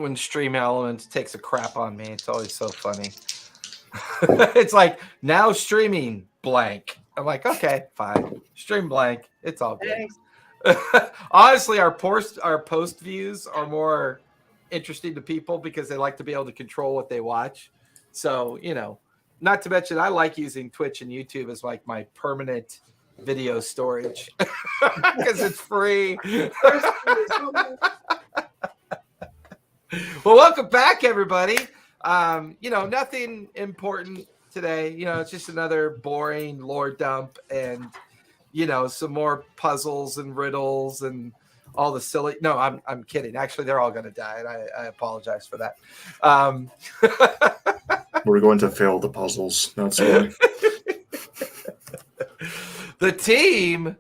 when Stream Elements takes a crap on me. It's always so funny. It's like, now streaming blank. I'm like, okay, fine. Stream blank. It's all good. Honestly, our post views are more interesting to people because they like to be able to control what they watch. So, not to mention, I like using Twitch and YouTube as like my permanent video storage because it's free. Well, welcome back, everybody. Nothing important today. It's just another boring lore dump and, some more puzzles and riddles and all the silly. No, I'm kidding. Actually, they're all going to die, and I apologize for that. We're going to fail the puzzles. That's why. The team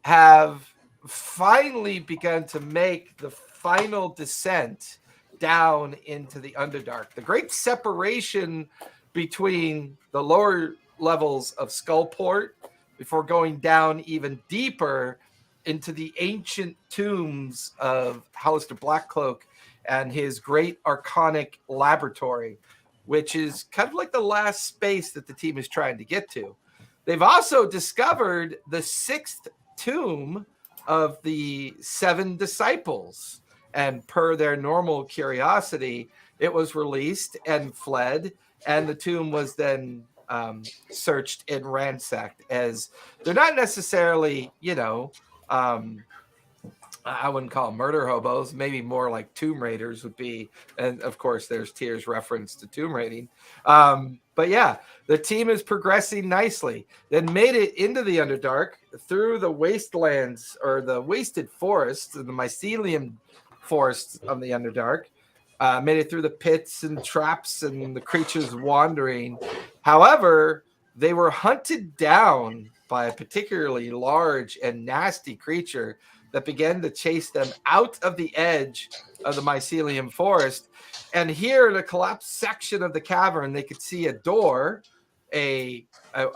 have finally begun to make the final descent down into the Underdark. The great separation between the lower levels of Skullport before going down even deeper into the ancient tombs of Halaster Blackcloak and his great arcanic laboratory, which is kind of like the last space that the team is trying to get to. They've also discovered the 6th tomb of the 7 disciples. And per their normal curiosity, it was released and fled. And the tomb was then searched and ransacked, as they're not necessarily, I wouldn't call them murder hobos, maybe more like tomb raiders would be. And of course, there's Tyr's reference to tomb raiding. But yeah, the team is progressing nicely. Then made it into the Underdark through the wastelands or the wasted forests and the mycelium forests of the Underdark. Made it through the pits and traps and the creatures wandering. However, they were hunted down by a particularly large and nasty creature that began to chase them out of the edge of the mycelium forest. And here in a collapsed section of the cavern, they could see a door, a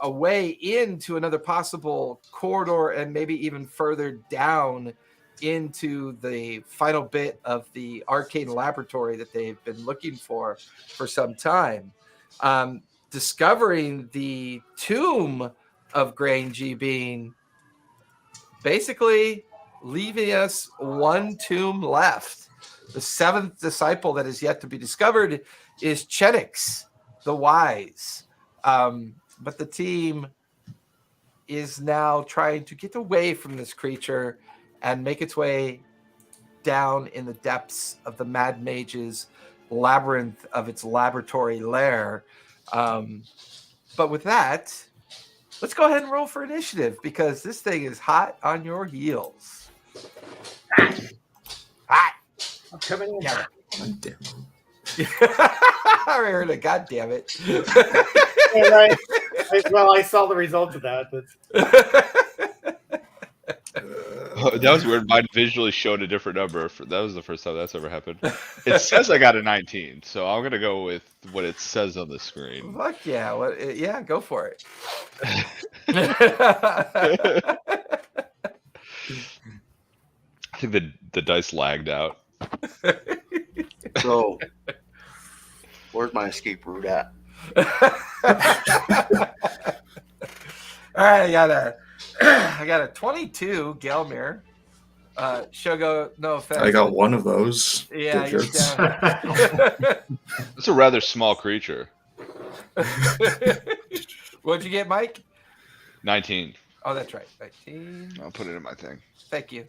way into another possible corridor, and maybe even further down into the final bit of the arcane laboratory that they've been looking for some time. Discovering the tomb of Grangy being basically leaving us one tomb left. The 7th disciple that is yet to be discovered is Chenix, the Wise. But the team is now trying to get away from this creature and make its way down in the depths of the Mad Mage's labyrinth of its laboratory lair. But with that, let's go ahead and roll for initiative because this thing is hot on your heels. Hot. I'm coming in. God damn. I heard a God damn it. Yeah, right. Well, I saw the results of that. But... that was weird. Mine visually showed a different number. That was the first time that's ever happened. It says I got a 19, so I'm gonna go with what it says on the screen. Fuck yeah! Yeah, go for it. I think the dice lagged out. So, where's my escape route at? All right, I got a 22 Gelmir. Shogo, no offense. I got one of those. Yeah, you're digits. down. It's a rather small creature. What'd you get, Mike? 19. Oh, that's right. 19. I'll put it in my thing. Thank you.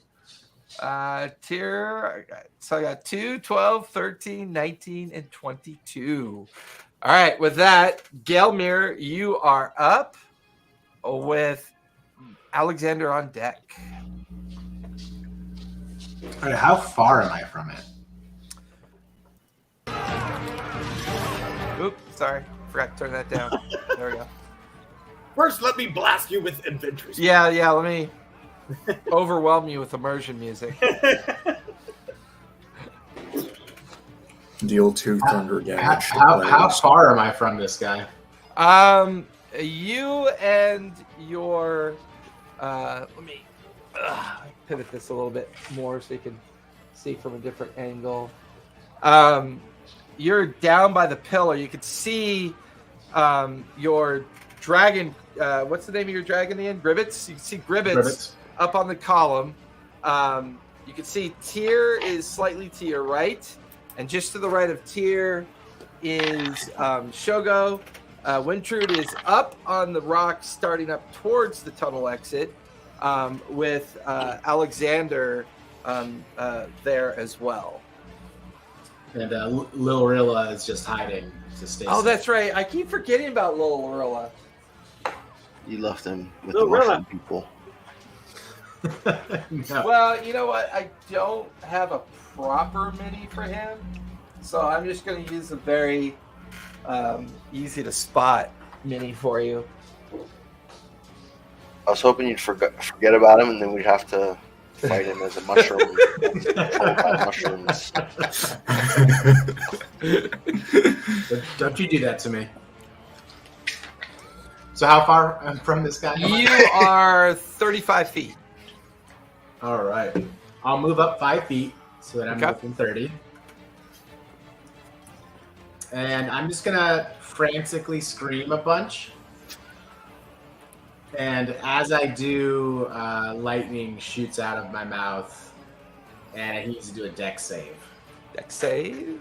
Tier. So I got 2, 12, 13, 19, and 22. All right. With that, Gelmir, you are up with Alexander on deck. All right, how far am I from it? Oops, sorry. Forgot to turn that down. There we go. First, let me blast you with inventory. Yeah, let me overwhelm you with immersion music. Deal 2 thunder damage. How far am I from this guy? You and your let me pivot this a little bit more so you can see from a different angle. You're down by the pillar. You can see your dragon. What's the name of your dragon again? Gribbets. You can see Gribbets up on the column. You can see Tyr is slightly to your right, and just to the right of Tyr is Shogo. Wintrude is up on the rock, starting up towards the tunnel exit, with Alexander there as well. And Lil Rilla is just hiding to stay Oh, safe. that's right. I keep forgetting about Lil Orilla. You left him with No, the mushroom really? people. No. Well, you know what? I don't have a proper mini for him, so I'm just going to use a very easy to spot mini for you. I was hoping you'd forget about him, and then we'd have to fight him as a mushroom. Controlled by mushrooms. Don't you do that to me. So how far I'm from this guy? You are 35 feet. All right. I'll move up 5 feet so that I'm Okay. within 30. And I'm just going to frantically scream a bunch. And as I do, lightning shoots out of my mouth. And he needs to do a dex save. Dex save.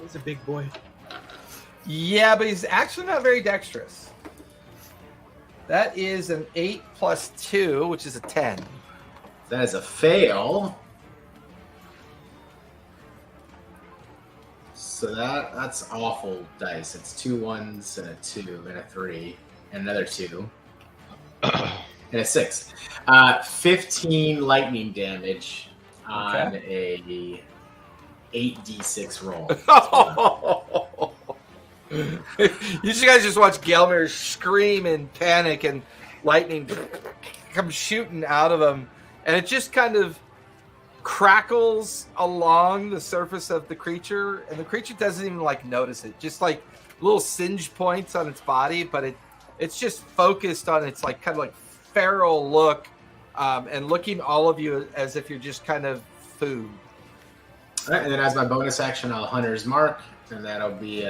He's a big boy. Yeah, but he's actually not very dexterous. That is an 8 plus 2, which is a 10. That is a fail. So that's awful dice. It's 2 1s and a 2 and a 3 and another 2 and a 6. 15 lightning damage on a 8d6 roll. You guys just watch Gelmir scream in panic and lightning comes shooting out of him, and it just kind of crackles along the surface of the creature, and the creature doesn't even notice it. Just little singe points on its body, but it's just focused on its kind of feral look, and looking all of you as if you're just kind of food. All right, and then as my bonus action, I'll Hunter's Mark, and that'll be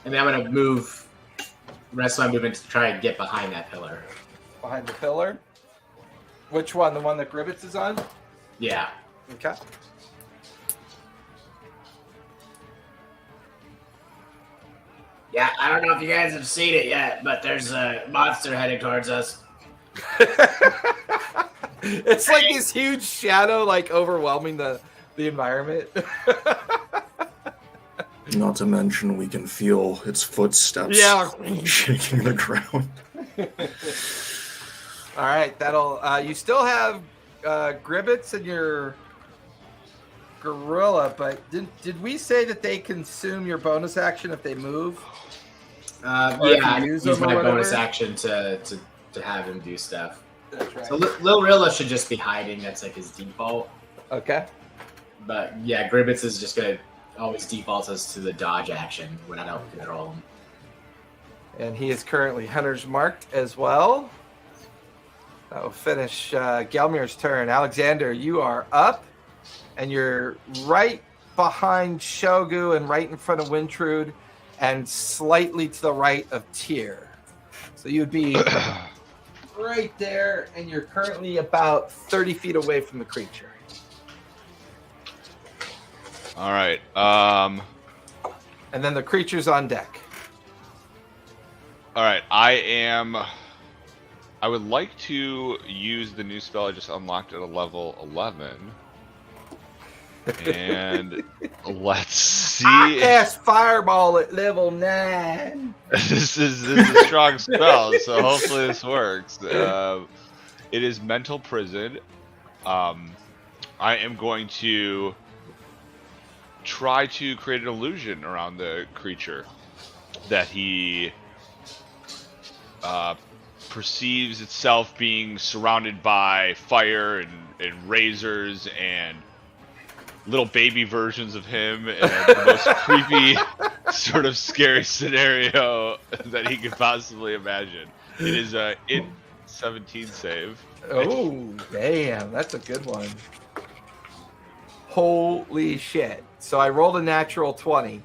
and then I'm going to move the rest of my movement to try and get behind that pillar. Behind the pillar? Which one? The one that Gribbets is on? Yeah. Okay. Yeah, I don't know if you guys have seen it yet, but there's a monster heading towards us. It's like this huge shadow overwhelming the environment. Not to mention, we can feel its footsteps shaking the ground. All right, that'll you still have Gribbets and your gorilla, but did we say that they consume your bonus action if they move? Yeah, I use my bonus action to have him do stuff. That's right. So Lil Rilla should just be hiding. That's his default. Okay. But yeah, Gribbets is just gonna always default us to the dodge action when I don't control him. And he is currently Hunter's marked as well. That will finish Gelmir's turn. Alexander, you are up, and you're right behind Shogu and right in front of Wintrude, and slightly to the right of Tyr. So you'd be right there, and you're currently about 30 feet away from the creature. All right. And then the creature's on deck. All right. I would like to use the new spell I just unlocked at a level 11. And let's see. I cast Fireball at level 9. This is a strong spell, so hopefully this works. It is Mental Prison. I am going to try to create an illusion around the creature that he perceives itself being surrounded by fire and razors and little baby versions of him, and the most creepy sort of scary scenario that he could possibly imagine. It is a 17 save. Oh, damn. That's a good one. Holy shit. So I rolled a natural 20.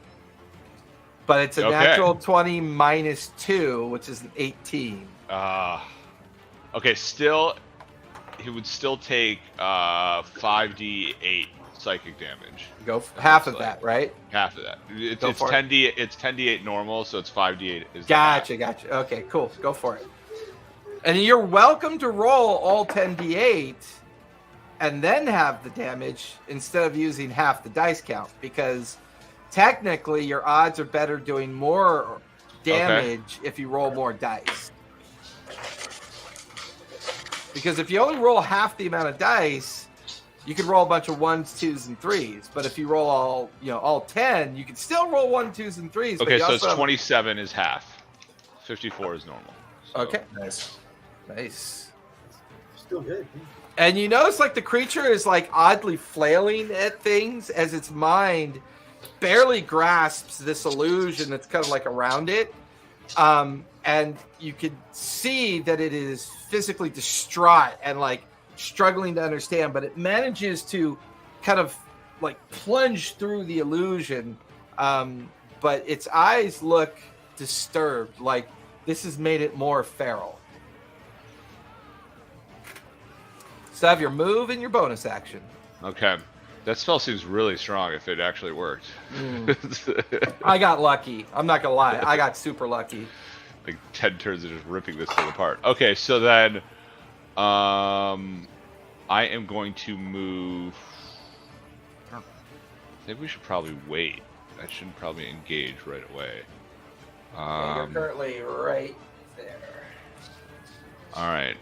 But it's a natural 20 minus 2, which is an 18. Okay, still, he would still take 5d8 psychic damage. Go half of that, right? Half of that. It's 10d. It's 10d8 normal, so it's 5d8. Gotcha. Okay, cool. Go for it. And you're welcome to roll all 10d8 and then have the damage instead of using half the dice count, because technically your odds are better doing more damage if you roll more dice. Because if you only roll half the amount of dice, you could roll a bunch of 1s, 2s, and 3s. But if you roll all 10, you can still roll 1, 2s, and 3s. Okay, so it's 27 is half. 54 is normal. So. Okay. Nice. Still good. And you notice like the creature is like oddly flailing at things as its mind barely grasps this illusion that's kind of like around it. And you can see that it is physically distraught and like struggling to understand, but it manages to kind of like plunge through the illusion. But its eyes look disturbed, like this has made it more feral. So have your move and your bonus action. Okay. That spell seems really strong if it actually worked. I got lucky. I'm not going to lie. I got super lucky. Like 10 turns of just ripping this thing apart. Okay, so then I am going to move. Maybe we should probably wait. I shouldn't probably engage right away. You're currently right there. All right.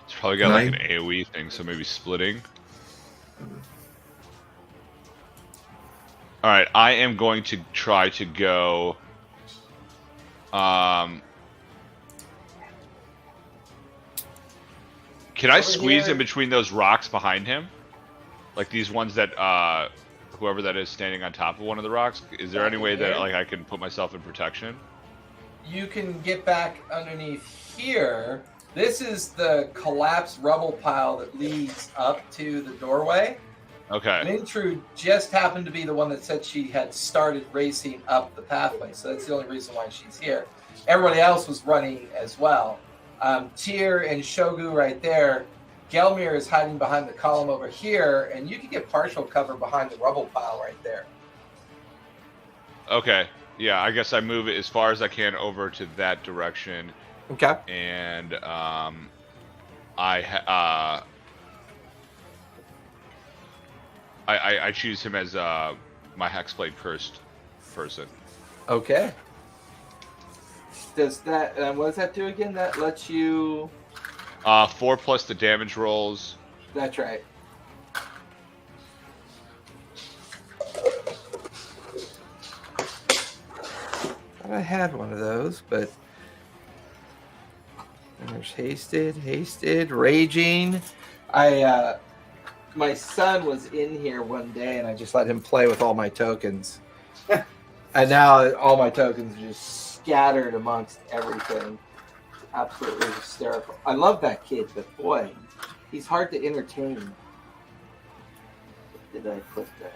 It's probably got like an AoE thing, so maybe splitting. All right, I am going to try to go. Can I squeeze in between those rocks behind him? Like these ones that whoever that is standing on top of one of the rocks? Is there any way that like I can put myself in protection? You can get back underneath here. This is the collapsed rubble pile that leads up to the doorway. Okay. Mintrude just happened to be the one that said she had started racing up the pathway, so that's the only reason why she's here. Everybody else was running as well. Tyr and Shogu right there. Gelmir is hiding behind the column over here, and you can get partial cover behind the rubble pile right there. Okay. Yeah, I guess I move it as far as I can over to that direction. Okay. And I choose him as my Hexblade cursed person. Okay. Does that what does that do again? That lets you 4 plus the damage rolls. That's right. I had one of those, but and there's hasted, raging. My son was in here one day, and I just let him play with all my tokens, and now all my tokens are just scattered amongst everything. Absolutely hysterical. I love that kid, but boy, he's hard to entertain. Did I put that?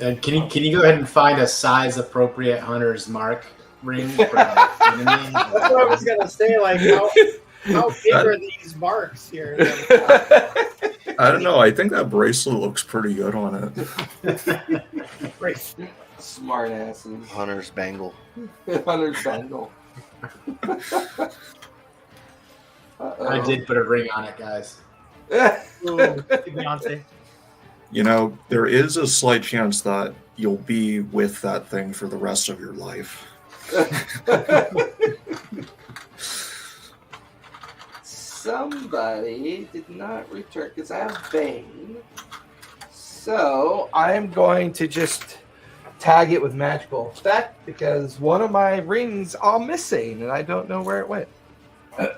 And can you go ahead and find a size appropriate hunter's mark ring for the enemy? That's what I was gonna say. Like, how big are these marks here? I don't know. I think that bracelet looks pretty good on Bracelet. Smart asses. Hunter's bangle. Hunter's bangle. I did put a ring on it, guys. Ooh, Beyonce. You know, there is a slight chance that you'll be with that thing for the rest of your life. Somebody did not return because I have Bane. So I'm going to just tag it with magical effect because one of my rings are missing and I don't know where it went. Which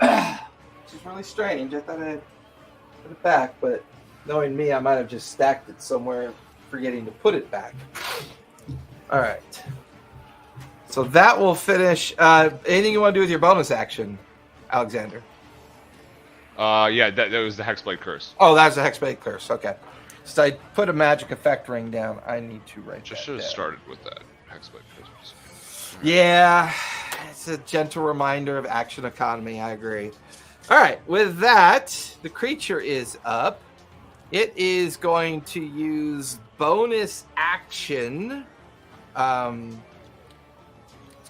is really strange. I thought I'd put it back, but knowing me, I might have just stacked it somewhere, forgetting to put it back. All right. So that will finish. Anything you want to do with your bonus action, Alexander? Yeah, that was the Hexblade Curse. Oh, that's a Hexblade Curse. Okay. So I put a magic effect ring down. I need to write Just that should have down. started with that Hexblade Curse. Yeah, it's a gentle reminder of action economy. I agree. All right, with that, the creature is up. It is going to use bonus action. It's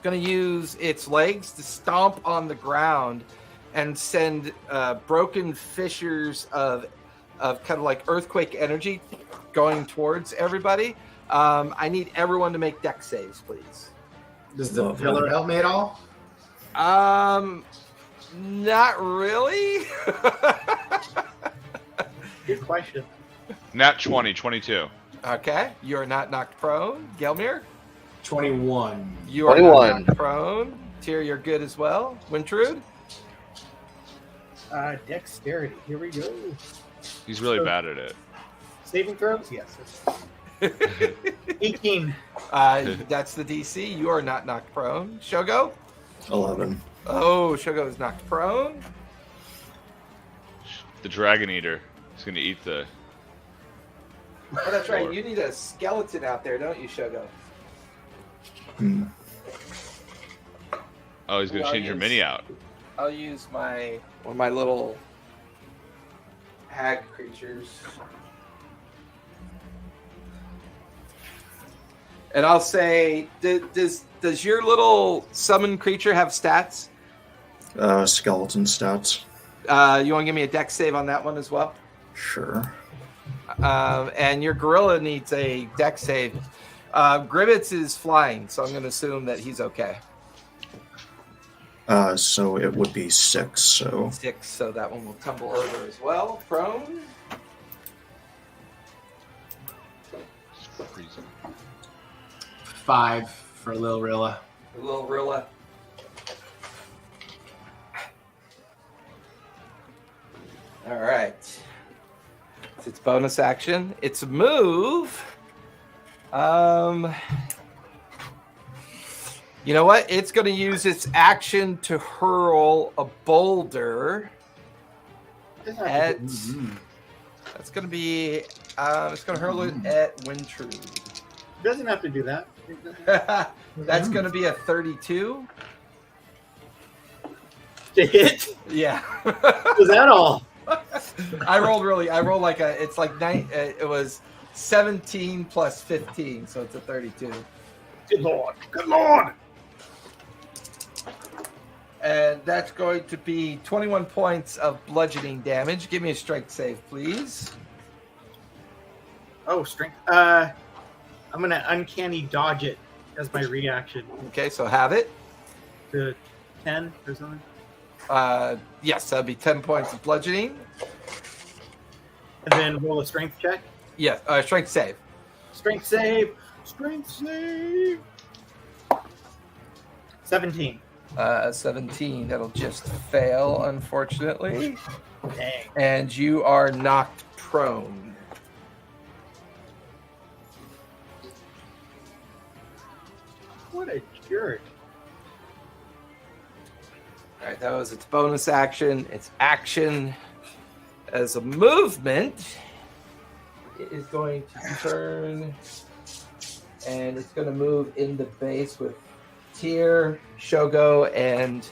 going to use its legs to stomp on the ground and send broken fissures of kind of like earthquake energy going towards everybody. I need everyone to make dex saves, please. Does the pillar help me at all? Not really. Good question. Nat 20, 22. Okay, you are not knocked prone. Gelmir, 21. you are 21. not knocked prone. Tyr, you're good as well. Wintrude, Dexterity. Here we go. He's really bad at it. Saving throws? Yes. 18. that's the DC. You are not knocked prone. Shogo, 11. oh, Shogo is knocked prone. The Dragon Eater is going to eat the... Oh, that's right. You need a skeleton out there, don't you, Shogo? Hmm. Oh, he's going to Well, change your yes. mini out. I'll use one of my little hag creatures. And I'll say, does your little summon creature have stats? Skeleton stats. You want to give me a dex save on that one as well? Sure. And your gorilla needs a dex save. Gribbets is flying, so I'm going to assume that he's okay. So it would be 6, so 6, so that one will tumble over as well. Prone. Freezing. 5 for Lil Rilla. Little Rilla. All right. It's its bonus action. Its move. You know what? It's going to use its action to hurl a boulder at. That's going to be. It's going to hurl it at Wintrude. Doesn't have to do that. That's going to be a 32. To hit? Yeah. Was that all? I rolled like a. It's like it was 17 plus 15, so it's a 32. Good lord. Good lord. And that's going to be 21 points of bludgeoning damage. Give me a strength save, please. Oh, strength. I'm gonna uncanny dodge it as my reaction Okay, so have it. to 10 or something. Yes, that'd be 10 points of bludgeoning. And then roll a strength check. Yes, strength save. Strength save. Strength save. 17. 17. That'll just fail, unfortunately. Dang. And you are knocked prone. What a jerk. All right, that was its bonus action. Its action as a movement, it is going to turn, and it's going to move in the base with Tyr, Shogo, and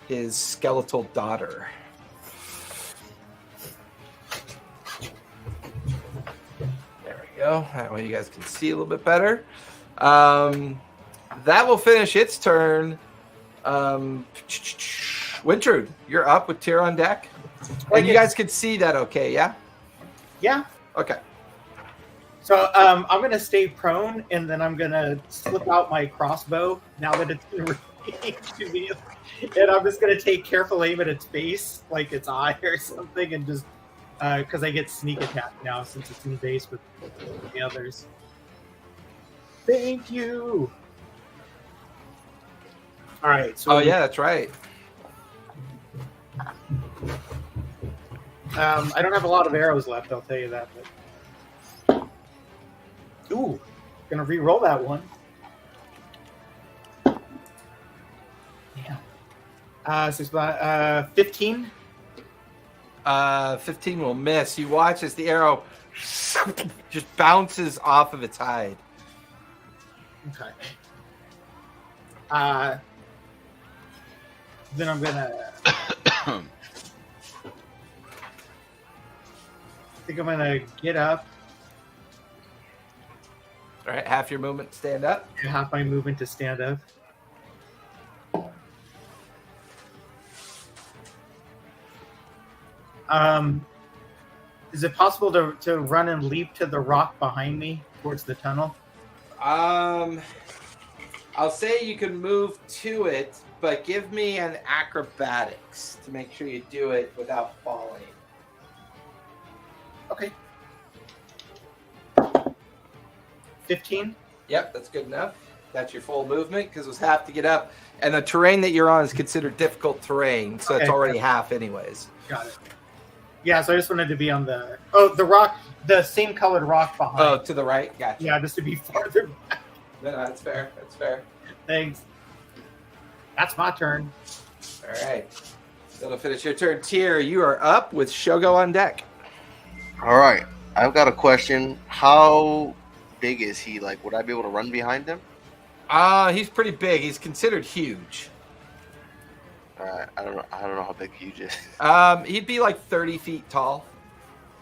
his skeletal daughter. There we go. That way you guys can see a little bit better. That will finish its turn. Wintrude, you're up with Tyr on deck. And you guys can see that okay, yeah? Yeah. Okay. So I'm going to stay prone, and then I'm going to slip out my crossbow now that it's been ranged immediately. And I'm just going to take careful aim at its face, like its eye or something, and just because I get sneak attack now since it's in base with the others. Thank you. All right. So Oh yeah, that's right. I don't have a lot of arrows left. I'll tell you that. But... Ooh, gonna re-roll that one. Yeah. 15. 15 will miss. You watch as the arrow just bounces off of its hide. Okay. Then I'm gonna. I think I'm gonna get up. All right, half your movement, stand up. Half my movement to stand up. Is it possible to run and leap to the rock behind me towards the tunnel? I'll say you can move to it, but give me an acrobatics to make sure you do it without falling. Okay. 15? Yep, that's good enough. That's your full movement because it was half to get up. And the terrain that you're on is considered difficult terrain, so it's Okay. already half anyways. Got it. Yeah, so I just wanted to be on the rock, the same colored rock behind. Oh, to the right? Gotcha. Yeah, just to be farther back. No, that's fair. That's fair. Thanks. That's my turn. All right. That'll finish your turn. Tyr, you are up with Shogo on deck. All right, I've got a question. How big is he? Like, would I be able to run behind him? He's pretty big. He's considered huge. All right, I don't know how big huge is. He'd be like 30 feet tall.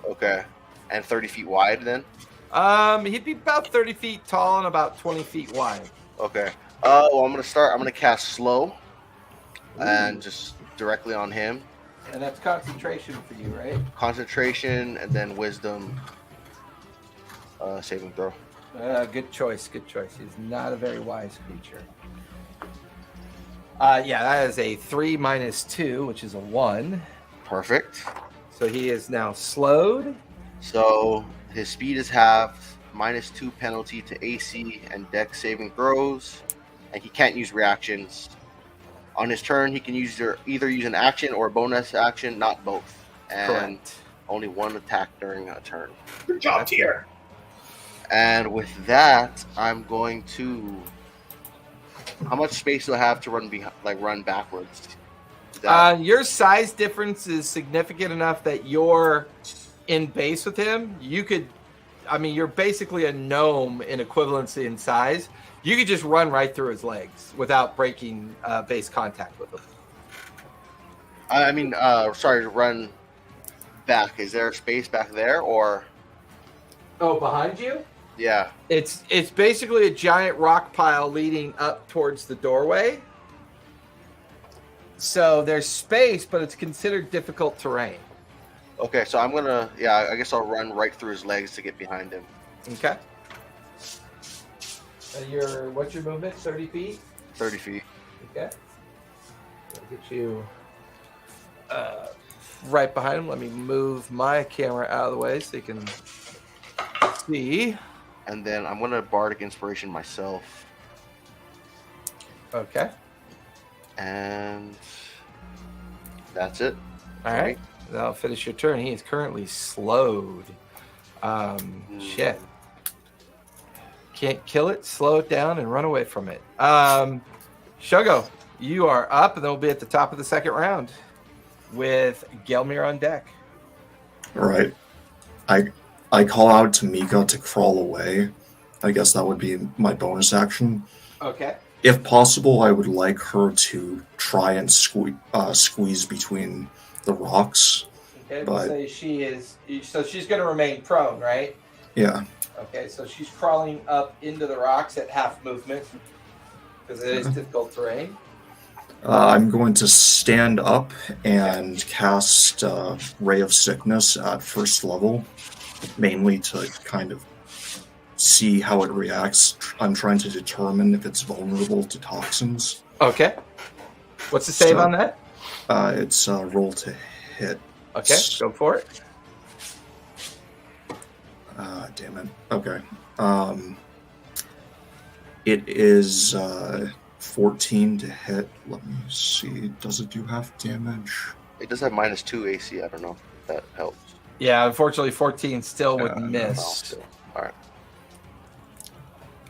Okay, and 30 feet wide then. He'd be about 30 feet tall and about 20 feet wide. Okay. Well, I'm gonna cast slow, and just directly on him. And that's concentration for you, right? Concentration and then wisdom. Saving throw. Good choice. Good choice. He's not a very wise creature. Yeah, that is a 3 minus 2, which is a 1. Perfect. So he is now slowed. So his speed is halved, -2 penalty to AC and Dex saving throws, and he can't use reactions. On his turn, he can either use an action or a bonus action, not both, and Correct. only one attack during a turn. Good job, Tyr. And with that, I'm going to. How much space do I have to run backwards? Is that- Your size difference is significant enough that you're in base with him. You could, you're basically a gnome in equivalency in size. You could just run right through his legs without breaking base contact with him. Sorry, to run back. Is there space back there, or? Oh, behind you? Yeah. It's basically a giant rock pile leading up towards the doorway. So there's space, but it's considered difficult terrain. Okay, so I'm gonna. Yeah, I guess I'll run right through his legs to get behind him. Okay. What's your movement? 30 feet? 30 feet. Okay. I'll get you right behind him. Let me move my camera out of the way so you can see. And then I'm gonna Bardic Inspiration myself. Okay. And that's it. All right. That'll finish your turn. He is currently slowed. Shit. Can't kill it, slow it down, and run away from it. Shogo, you are up, and they'll be at the top of the second round with Gelmir on deck. All right. I call out to Mika to crawl away. I guess that would be my bonus action. Okay. If possible, I would like her to try and squeeze between the rocks. Okay, But- so she's going to remain prone, right? Yeah. Okay, so she's crawling up into the rocks at half movement because it is difficult terrain. I'm going to stand up and cast Ray of Sickness at first level, mainly to kind of see how it reacts. I'm trying to determine if it's vulnerable to toxins. Okay. What's the save So- on that? It's a roll to hit. Okay, go for it. Damn it. Okay. It is 14 to hit. Let me see. Does it do half damage? It does have -2 AC. I don't know if that helps. Yeah, unfortunately, 14 still would no. miss. All right.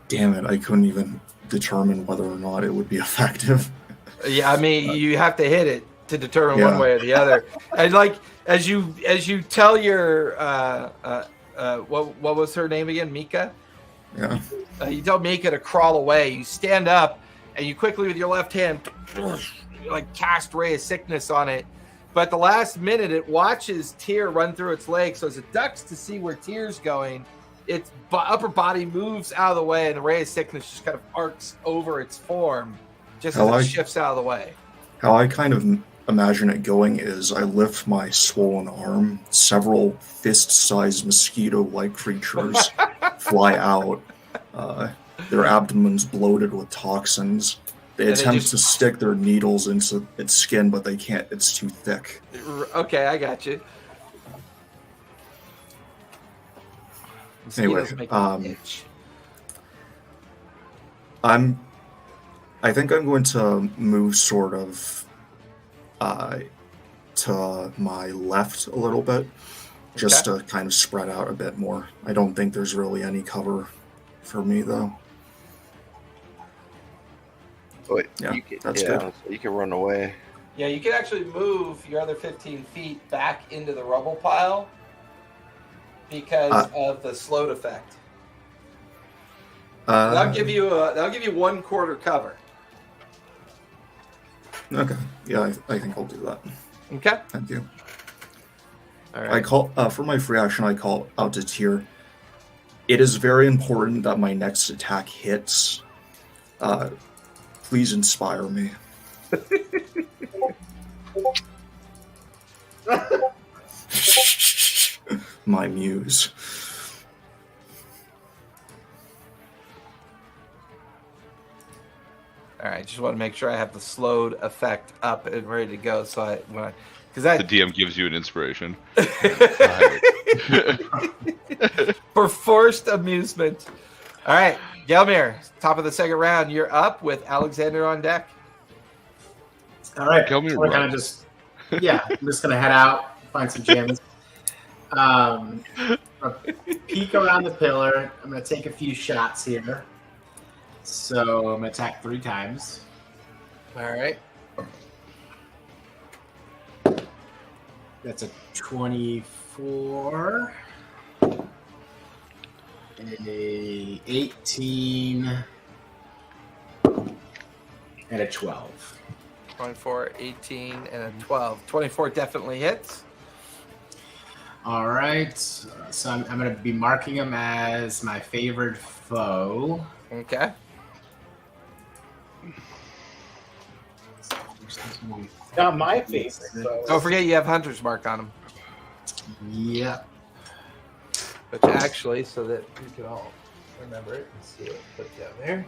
Damn it. I couldn't even determine whether or not it would be effective. Yeah, you have to hit it. to determine one way or the other. And like as you tell your what was her name again, Mika? Yeah. You tell Mika to crawl away. You stand up and you quickly with your left hand like cast Ray of Sickness on it. But at the last minute, it watches Tyr run through its legs. So as it ducks to see where Tyr's going, its upper body moves out of the way, and the Ray of Sickness just kind of arcs over its form, just as it shifts out of the way. How I kind of imagine it going is I lift my swollen arm, several fist-sized mosquito-like creatures fly out, their abdomens bloated with toxins. They attempt to stick their needles into its skin, but they can't. It's too thick. Okay, I got you. Anyway, I think I'm going to move sort of to my left a little bit, just to kind of spread out a bit more. I don't think there's really any cover for me, though. Wait, Yeah, that's good. good. So you can run away. Yeah, you can actually move your other 15 feet back into the rubble pile because of the slowed effect. That'll give you 1/4 cover. Okay. Yeah, I think I'll do that. Okay. Thank you. All right. I call for my free action. I call out to Tyr. It is very important that my next attack hits. Please inspire me. My muse. All right. Just want to make sure I have the slowed effect up and ready to go. So because The DM gives you an inspiration. for forced amusement. All right, Gelmir, top of the second round. You're up with Alexander on deck. All right. Gelmir So we're kind of just, I'm just gonna head out, find some gems. Peek around the pillar. I'm gonna take a few shots here. So I'm gonna attack 3 times. All right. That's a 24. A 18 and a 12. 24, 18, and a 12. 24 definitely hits. All right, so I'm going to be marking him as my favored foe. Okay. Not my face. So. Don't forget you have Hunter's Mark on him. Yep. Which actually, so that we can all remember it and see it put down there.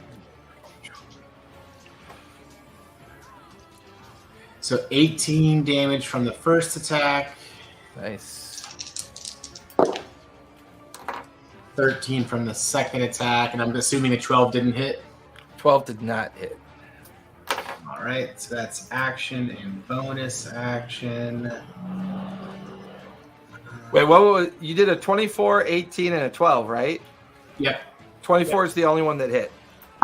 So 18 damage from the first attack. Nice. 13 from the second attack, and I'm assuming the 12 didn't hit. 12 did not hit. All right, so that's action and bonus action. Wait, what was you did a 24, 18, and a 12, right? Yep. 24 is the only one that hit.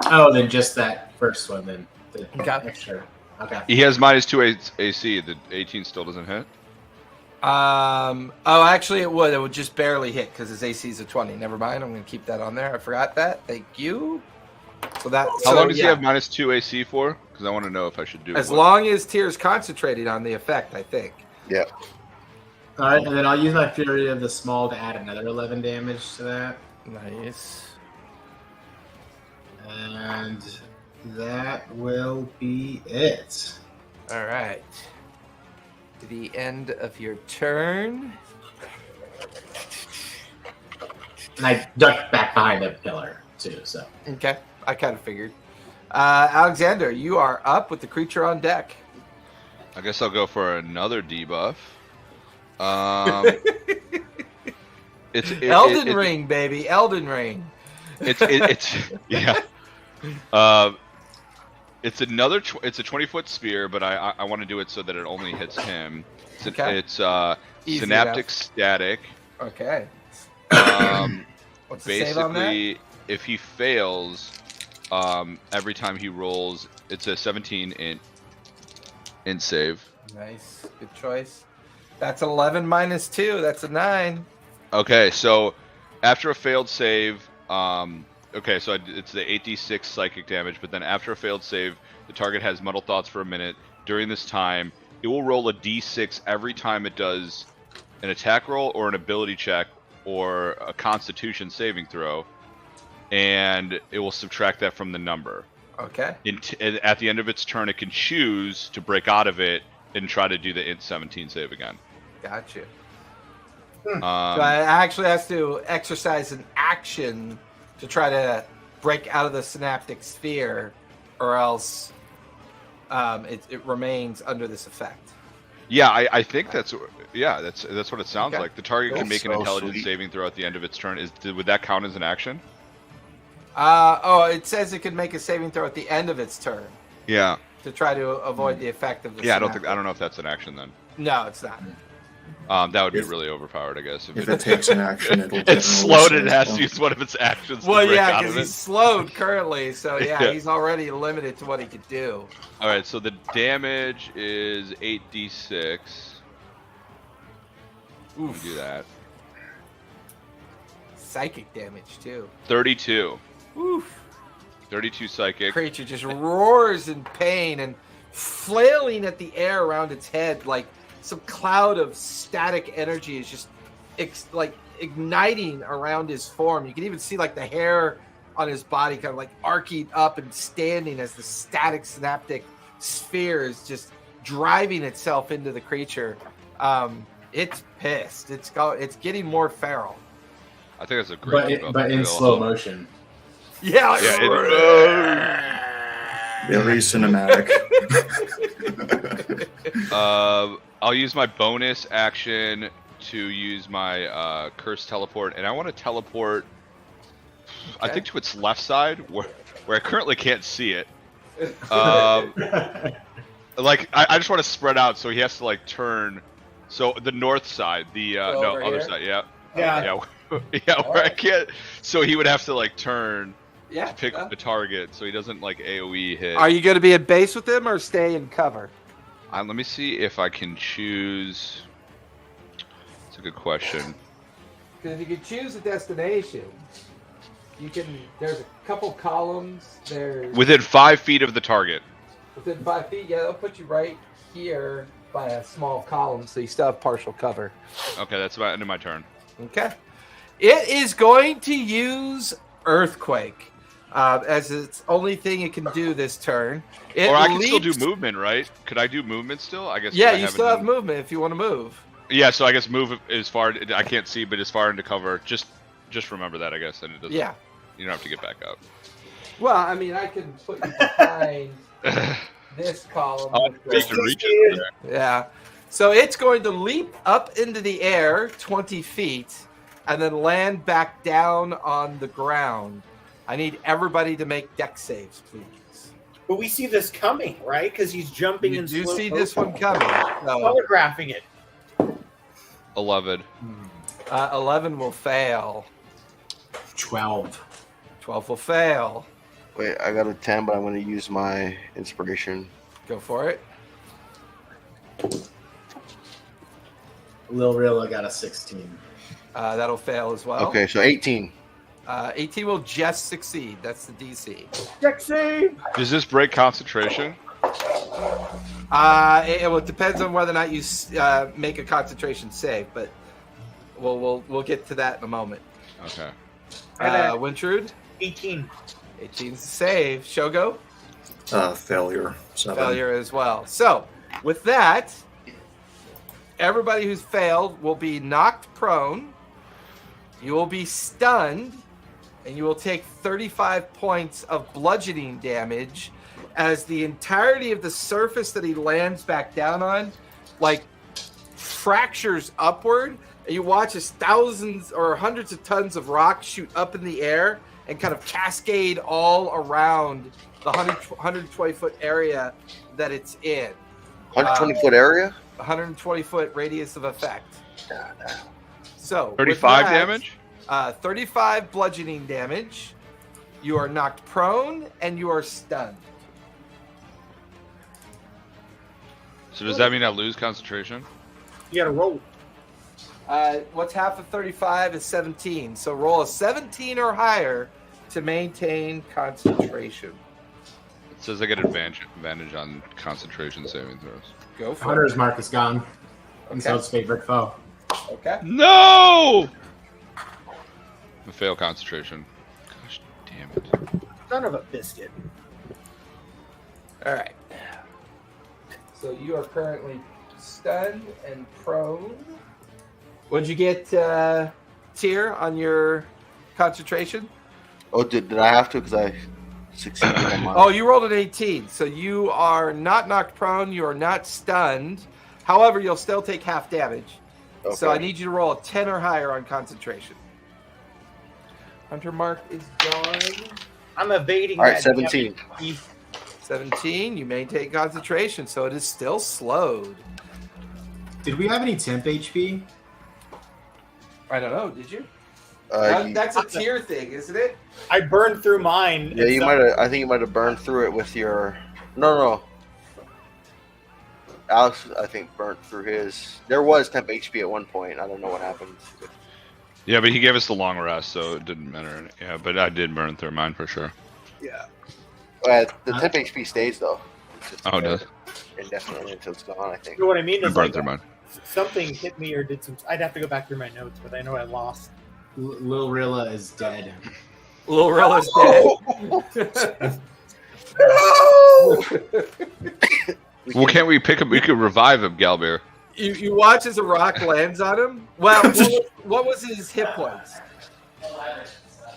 Oh, then just that first one, then. The Okay. extra. Okay. He has -2 AC. The 18 still doesn't hit. Oh, actually, it would. It would just barely hit because his AC is a 20. Never mind. I'm going to keep that on there. I forgot that. Thank you. So that. How long does he have -2 AC for? Because I want to know if I should do As it. long as Tyr's concentrating on the effect, I think. Yeah. All right, and then I'll use my Fury of the Small to add another 11 damage to that. Nice. And that will be it. All right. To the end of your turn. And I ducked back behind the pillar, too, so. Okay. I kind of figured. Alexander, you are up with the creature on deck. I guess I'll go for another debuff. Elden Ring, baby. Elden Ring. It's yeah. It's another. It's a 20-foot spear, but I want to do it so that it only hits him. It's Easy synaptic enough. static. Okay. What's the save on that? Basically, if he fails, every time he rolls, it's a 17 int save. Nice. Good choice. That's 11 minus 2. That's a 9. Okay, so after a failed save, okay, so it's the 8d6 psychic damage, but then after a failed save, the target has muddled thoughts for a minute. During this time, it will roll a d6 every time it does an attack roll or an ability check or a constitution saving throw, and it will subtract that from the number. Okay. At the end of its turn, it can choose to break out of it and try to do the int 17 save again. Gotcha. Um, So I actually has to exercise an action to try to break out of the synaptic sphere, or else it remains under this effect. Yeah, I think that's what it sounds Okay. like. The target can make an So intelligence sweet. saving throw at the end of its turn. Would that count as an action? It says it can make a saving throw at the end of its turn Yeah. to try to avoid the effect of the Yeah, I synaptic. don't know if that's an action then. No, it's not. That would be If- really overpowered, I guess. If it takes an action, it'll It's slowed and it has to save. use one of its actions Well, to break yeah, out because of he's it. slowed currently, so yeah, Yeah. he's already limited to what he could do. All right, so the damage is 8d6. Oof. Do that. Psychic damage too. 32. Oof. 32 psychic. Creature just roars in pain and flailing at the air around its head like some cloud of static energy is just like igniting around his form. You can even see like the hair on his body kind of like arcing up and standing as the static synaptic sphere is just driving itself into the creature. It's pissed. It's getting more feral. I think that's a great. But in slow motion. Yeah. Like, Very cinematic. I'll use my bonus action to use my curse teleport, and I want to teleport. I think to its left side, where I currently can't see it. Like I just want to spread out, so he has to like turn. So the north side, the over other here? side, yeah, Yeah. yeah, where I Alright. can't. So he would have to like turn yeah. to pick well. the target, so he doesn't like AOE hit. Are you going to be at base with him or stay in cover? Let me see if I can choose. That's a good question. Because if you could choose a destination, you can. There's a couple columns. There's Within 5 feet of the target. within 5 feet. Yeah, they'll put you right here by a small column, so you still have partial cover. Okay, that's about end of my turn. Okay. It is going to use Earthquake as its only thing it can do this turn. It Or I can still do leaps- movement, right? Could I do movement still? I guess. Yeah, I you haven't still have done- movement if you want to move. Yeah, so I guess move as far. I can't see, but as far into cover. Just remember that, I guess, and it doesn't. Yeah. You don't have to get back up. Well, I mean, I can put you behind this column. Oh, with you the- can reach it there. Yeah. So it's going to leap up into the air 20 feet and then land back down on the ground. I need everybody to make dex saves, please. But we see this coming, right? Because he's jumping You in do slow see this motion. one coming. So, Telegraphing it. 11. 11 will fail. 12. 12 will fail. Wait, I got a 10, but I'm going to use my inspiration. Go for it. Lil Real, I got a 16. That'll fail as well. Okay, so 18. 18 will just succeed. That's the DC. Dex save. Does this break concentration? Well, it depends on whether or not you make a concentration save, but we'll get to that in a moment. Okay. Wintrude, 18. 18's the save. Shogo, Failure. 7. failure as well. So, with that, everybody who's failed will be knocked prone. You will be stunned, and you will take 35 points of bludgeoning damage as the entirety of the surface that he lands back down on, like, fractures upward. And you watch as thousands or hundreds of tons of rock shoot up in the air and kind of cascade all around the 120-foot area that it's in. 120-foot area? 120-foot radius of effect. So 35 with that, damage? 35 bludgeoning damage. You are knocked prone and you are stunned. So does that mean I lose concentration? You gotta roll. What's half of 35 is 17. So roll a 17 or higher to maintain concentration. It says I get advantage on concentration saving throws. Go for Hunter's mark is gone. And so Okay. it's favorite foe. Okay. No! I fail concentration. Gosh damn it. Son of a biscuit. All right. So you are currently stunned and prone. What'd you get, Tier, on your concentration? Oh, did I have to? Because I succeeded on my. Oh, you rolled an 18. So you are not knocked prone. You are not stunned. However, you'll still take half damage. So I need you to roll a 10 or higher on concentration. Hunter mark is gone. I'm evading. All right, that 17. damage. 17. You maintain concentration, so it is still slowed. Did we have any temp HP? I don't know. Did you? You- That's a tier thing, isn't it? I burned through mine. yeah, and you so- might have. I think you might have burned through it with your. No. Alex, I think, burnt through his. There was temp HP at one point. I don't know what happened. Yeah, but he gave us the long rest, so it didn't matter. Yeah, but I did burn through mine for sure. The temp HP stays though. It's just Oh, it does? indefinitely until it's gone. I think. You know what I mean? I Is burned like through mine. something hit me or did some. I'd have to go back through my notes, but I know I lost. Lil Rilla is dead. Lil Rilla's dead. Well, can't we pick him? We could revive him, Galbear. You watch as a rock lands on him. Well, what was his hit points?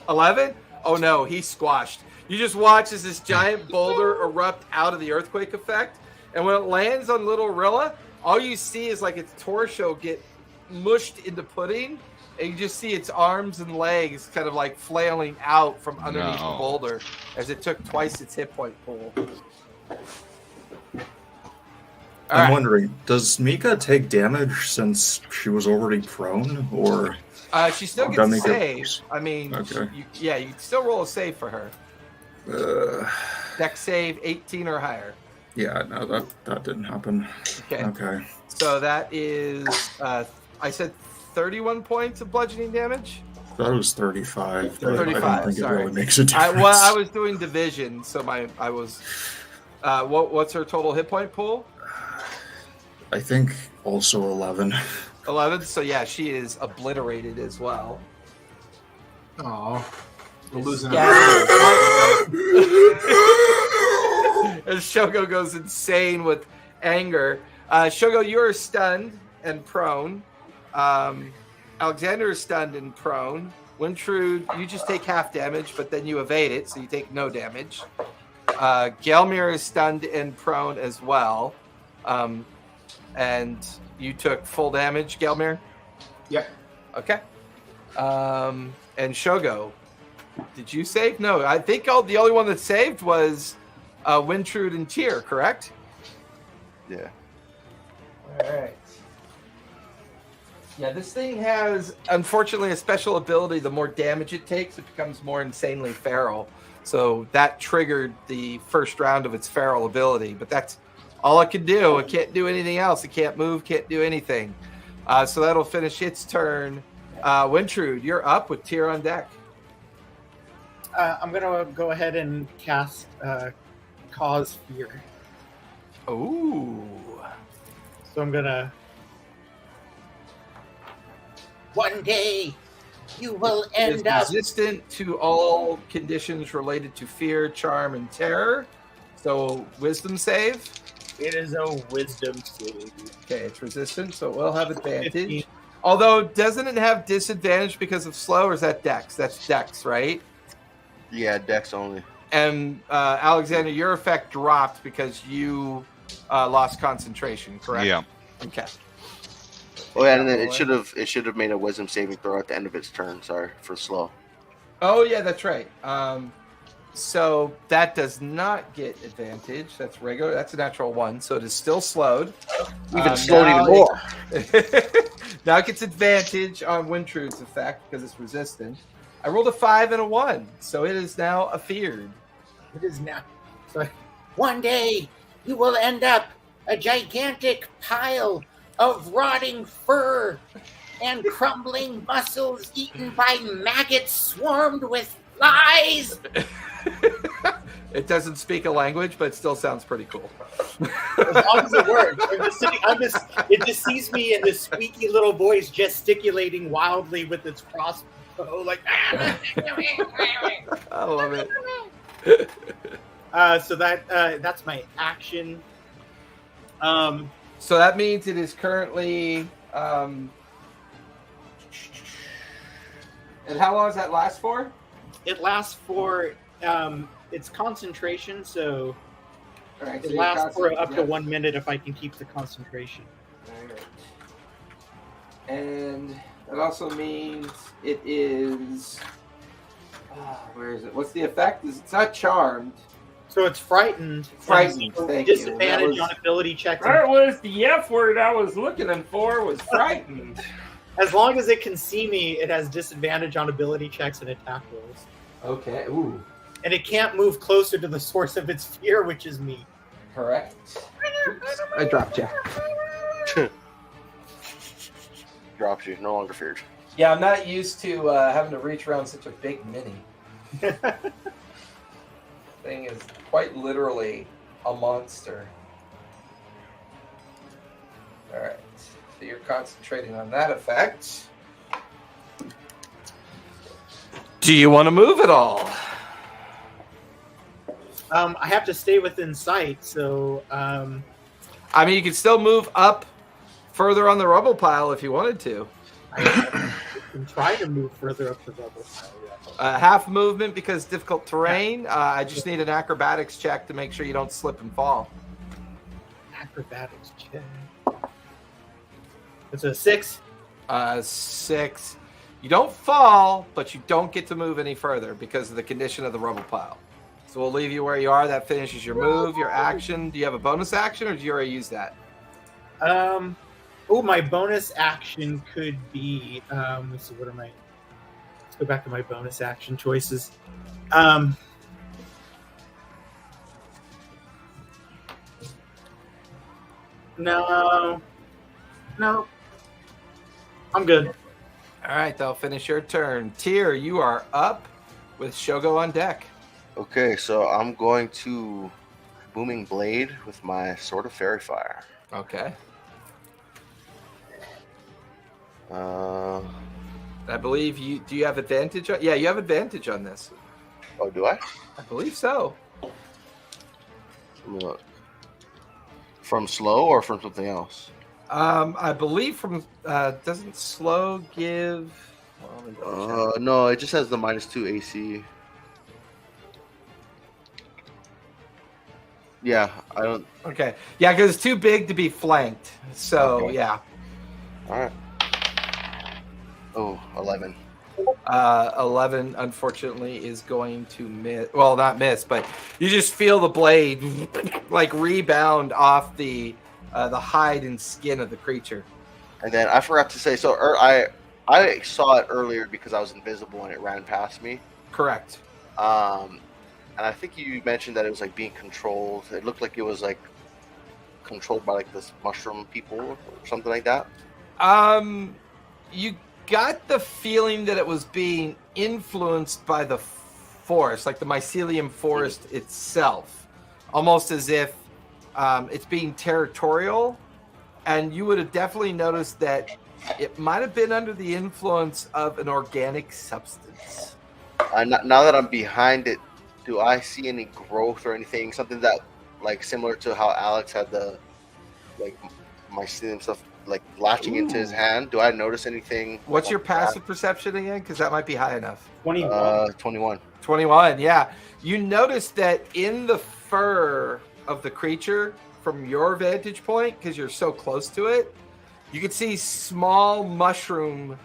11? Oh no, he's squashed. You just watch as this giant boulder erupt out of the earthquake effect, and when it lands on Little Rilla, all you see is like its torso get mushed into pudding, and you just see its arms and legs kind of like flailing out from underneath the No. boulder as it took twice its hit point pool. All I'm right. wondering, does Mika take damage since she was already prone, or She still I'll gets a make it save. worse. I mean, Okay. you can still roll a save for her. uh, Dex save 18 or higher. yeah, no, that didn't happen. Okay. Okay. So that is, I said 31 points of bludgeoning damage. That was 35. But I 35, don't think sorry. it really makes a difference. I was doing division, so I was. What's her total hit point pool? I think also 11. 11. So yeah, she is obliterated as well. Oh, we're losing. As Shogo goes insane with anger. Shogo, you are stunned and prone. Alexander is stunned and prone. Wintrude, you just take half damage, but then you evade it, so you take no damage. Gelmir is stunned and prone as well. And you took full damage, Gelmir? Yep. Okay. And Shogo, did you save? No, I think the only one that saved was Wintrude and Tyr, correct? Yeah. All right. Yeah, this thing has, unfortunately, a special ability. The more damage it takes, it becomes more insanely feral. So that triggered the first round of its feral ability. But that's all it can do. It can't do anything else. It can't move, can't do anything. So that'll finish its turn. Wintrude, you're up with Tyr on deck. I'm gonna go ahead and cast Cause Fear. Ooh. So I'm gonna. One day, you will Is end up. resistant to all conditions related to fear, charm, and terror. So wisdom save. It is a Wisdom save. Okay, it's resistant, so it will have advantage. 15. Although, doesn't it have disadvantage because of slow, or is that dex? That's dex, right? Yeah, Dex only. And Alexander, your effect dropped because you lost concentration, correct? Yeah. Okay. Oh yeah, and then it should have made a Wisdom saving throw at the end of its turn. Sorry for slow. Oh, yeah, that's right. So that does not get advantage. That's regular. That's a natural 1, so it is still slowed. Even slowed now even more. Now it gets advantage on Wintrude's effect because it's resistant. I rolled a 5 and a 1, so it is now afeared. It is now. So, one day, you will end up a gigantic pile of rotting fur and crumbling muscles eaten by maggots swarmed with flies. It doesn't speak a language, but it still sounds pretty cool. As long as it works. It just sees me in this squeaky little voice gesticulating wildly with its crossbow, like. I love it. So that's my action. So that means it is currently. And how long does that last for? It lasts for it's concentration, so All right, it so lasts for up to yeah. 1 minute if I can keep the concentration. All right. And that also means it is. Where is it? What's the effect? It's not charmed. So it's frightened. Frightened, So thank you. disadvantage That was- on ability checks. That was the F word I was looking for. Was frightened. As long as it can see me, it has disadvantage on ability checks and attack rolls. Okay. Ooh. And it can't move closer to the source of its fear, which is me. Correct. Oops, I dropped you. Drops you, no longer feared. Yeah, I'm not used to having to reach around such a big mini. Thing is quite literally a monster. All right, so you're concentrating on that effect. Do you want to move at all? I have to stay within sight, so I mean, you can still move up further on the rubble pile if you wanted to. I can try to move further up the rubble pile. Half movement because difficult terrain. I just need an acrobatics check to make sure you don't slip and fall. Acrobatics check. It's a 6. 6. You don't fall, but you don't get to move any further because of the condition of the rubble pile. So we'll leave you where you are. That finishes your move, your action. Do you have a bonus action, or do you already use that? Oh, my bonus action could be. Let's see. What am I? Let's go back to my bonus action choices. No. I'm good. All right, that'll finish your turn. Tyr, you are up with Shogo on deck. Okay, so I'm going to Booming Blade with my Sword of Fairy Fire. Okay. I I believe you. Do you have advantage? Yeah, you have advantage on this. Oh, do I? I believe so. Let me look. From slow or from something else? I believe from doesn't slow give. Well, let me double check. No, it just has the -2 AC. Yeah, I don't. Okay. Yeah, because it's too big to be flanked. So Okay. yeah. All right. Oh, 11. 11, unfortunately, is going to miss. Well, not miss, but you just feel the blade like rebound off the hide and skin of the creature. And then I forgot to say, so I saw it earlier because I was invisible and it ran past me. Correct. And I think you mentioned that it was like being controlled. It looked like it was like controlled by like this mushroom people or something like that. You got the feeling that it was being influenced by the forest, like the mycelium forest itself, almost as if it's being territorial. And you would have definitely noticed that it might have been under the influence of an organic substance. Now that I'm behind it, do I see any growth or anything? Something that like similar to how Alex had the like mycelium stuff like latching into his hand. Do I notice anything? What's like your that? passive perception again? Because that might be high enough. 21. 21. 21, yeah. You notice that in the fur of the creature, from your vantage point, because you're so close to it, you can see small mushroom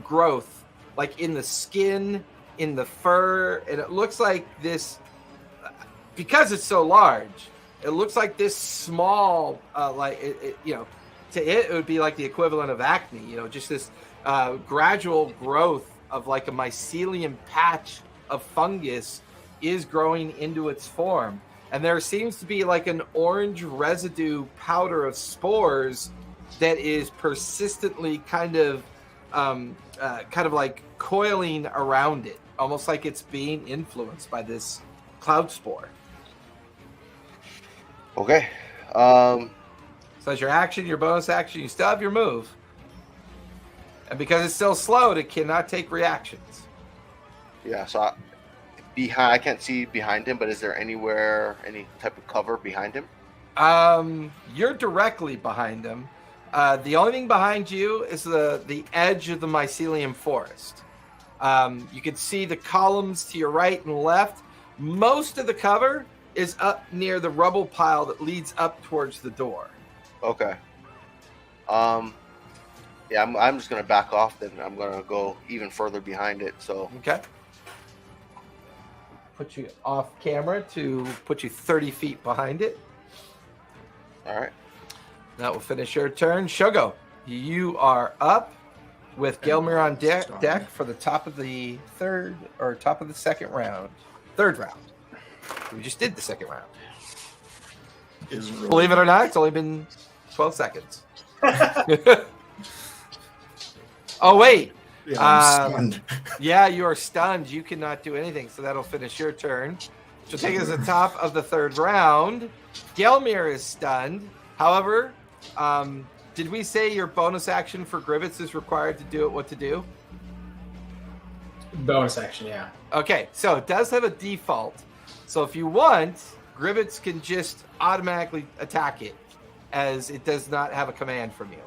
growth, like in the skin, in the fur, and it looks like this, because it's so large, it looks like this small, to it would be like the equivalent of acne, just this gradual growth of like a mycelium patch of fungus is growing into its form. and there seems to be like an orange residue powder of spores that is persistently kind of like coiling around it, almost like it's being influenced by this cloud spore. Okay. So as your action, your bonus action, you still have your move. And because it's still slowed, it cannot take reactions. Yeah, so I can't see behind him, but is there anywhere, any type of cover behind him? You're directly behind him. The only thing behind you is the edge of the mycelium forest. You can see the columns to your right and left. Most of the cover is up near the rubble pile that leads up towards the door. Okay. Yeah, I'm just gonna back off. Then I'm gonna go even further behind it. So Okay. Put you off camera to put you 30 feet behind it. all right. That will finish your turn. Shogo, you are up with Gelmir on deck for the top of the second round. Third round. We just did the second round. Believe it or not, it's only been 12 seconds. Oh, wait. Yeah, I'm stunned. Yeah, you are stunned. You cannot do anything, so that'll finish your turn. So take us to the top of the third round. Gelmir is stunned. However, did we say your bonus action for Gribbets is required to do it what to do? Bonus action, yeah. Okay, so it does have a default. So if you want, Gribbets can just automatically attack it, as it does not have a command from you.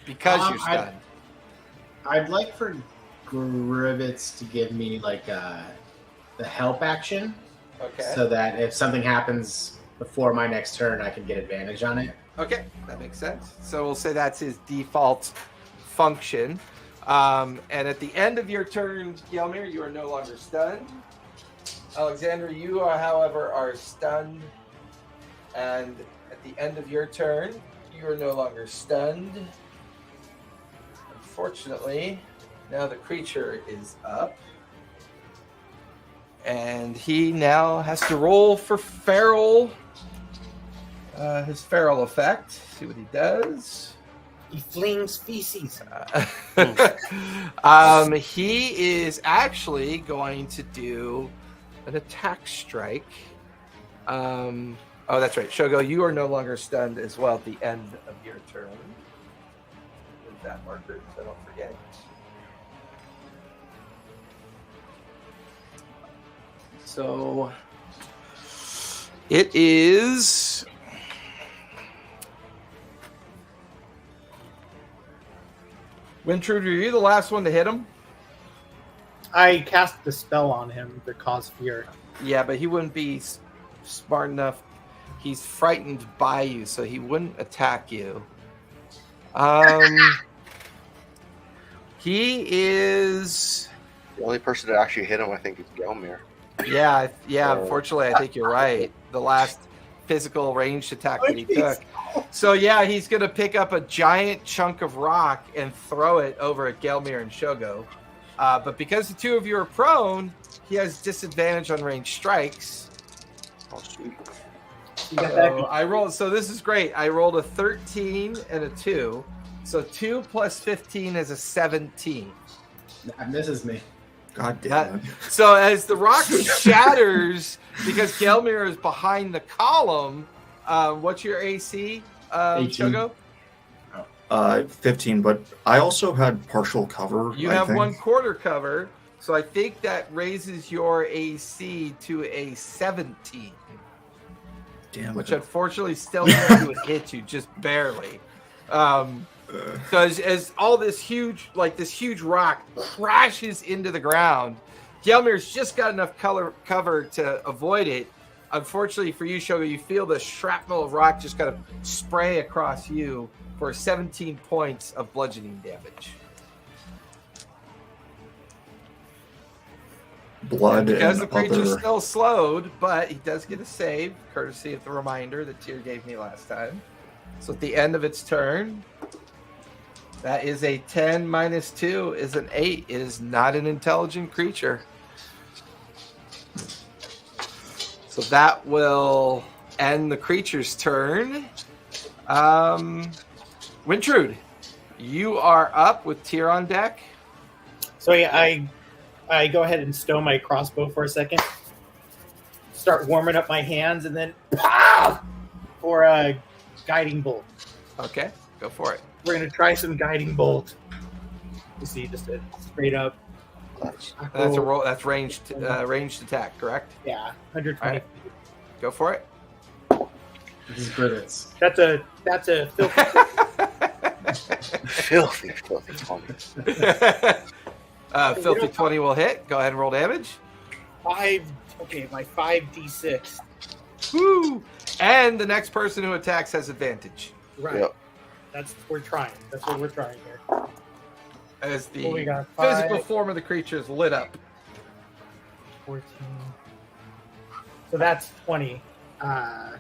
Because you're stunned. I'd like for Gribbets to give me like the help action. Okay. So that if something happens before my next turn, I can get advantage on it. Okay, that makes sense. So we'll say that's his default function. And at the end of your turn, Gelmir, you are no longer stunned. Alexander, you are, however, are stunned. And at the end of your turn, you are no longer stunned. Unfortunately, now the creature is up. And he now has to roll for feral. His feral effect. See what he does. He flings feces. He is actually going to do an attack strike. Oh, that's right. Shogo, you are no longer stunned as well at the end of your turn. With that marker, so don't forget. So it is. Wintrude, are you the last one to hit him? I cast the spell on him to cause fear. Yeah, but he wouldn't be smart enough. He's frightened by you, so he wouldn't attack you. He is. The only person that actually hit him, I think, is Gelmir. Yeah. Unfortunately, I think you're right. The last physical ranged attack that he took. So yeah, he's gonna pick up a giant chunk of rock and throw it over at Gelmir and Shogo. But because the two of you are prone, he has disadvantage on ranged strikes. Oh, sweet. So I rolled. So this is great. I rolled a 13 and a 2. So 2 plus 15 is a 17. And this is me. God damn it. So as the rock shatters, because Gelmir is behind the column, what's your AC, 18. Shogo? 15, but I also had partial cover. You I have think. 1/4 cover, so I think that raises your AC to a 17. Damn Which it. unfortunately still would hit you just barely. So as all this huge rock crashes into the ground, Gelmir's just got enough cover to avoid it. Unfortunately for you, Shogo, you feel the shrapnel of rock just kind of spray across you for 17 points of bludgeoning damage. Blood Because and the creature's other. still slowed, but he does get a save, courtesy of the reminder that Tyr gave me last time. So at the end of its turn, that is a 10 minus 2 is an 8. It is not an intelligent creature. So that will end the creature's turn. Wintrude, you are up with Tyr on deck. So yeah, I go ahead and stow my crossbow for a second. Start warming up my hands, and then pow! For a guiding bolt. Okay, go for it. We're gonna try some guiding bolt. You see, just a straight up. That's That's a roll. That's ranged attack, correct? Yeah, 120. All right. Go for it. This is brilliant. That's a filthy. filthy 20. Filthy 20 will hit. Go ahead and roll damage. my 5d6. Woo! And the next person who attacks has advantage. Right. Yep. That's what we're trying here. As the Well, we got physical 5. form of the creature is lit up. 14. So that's 20. What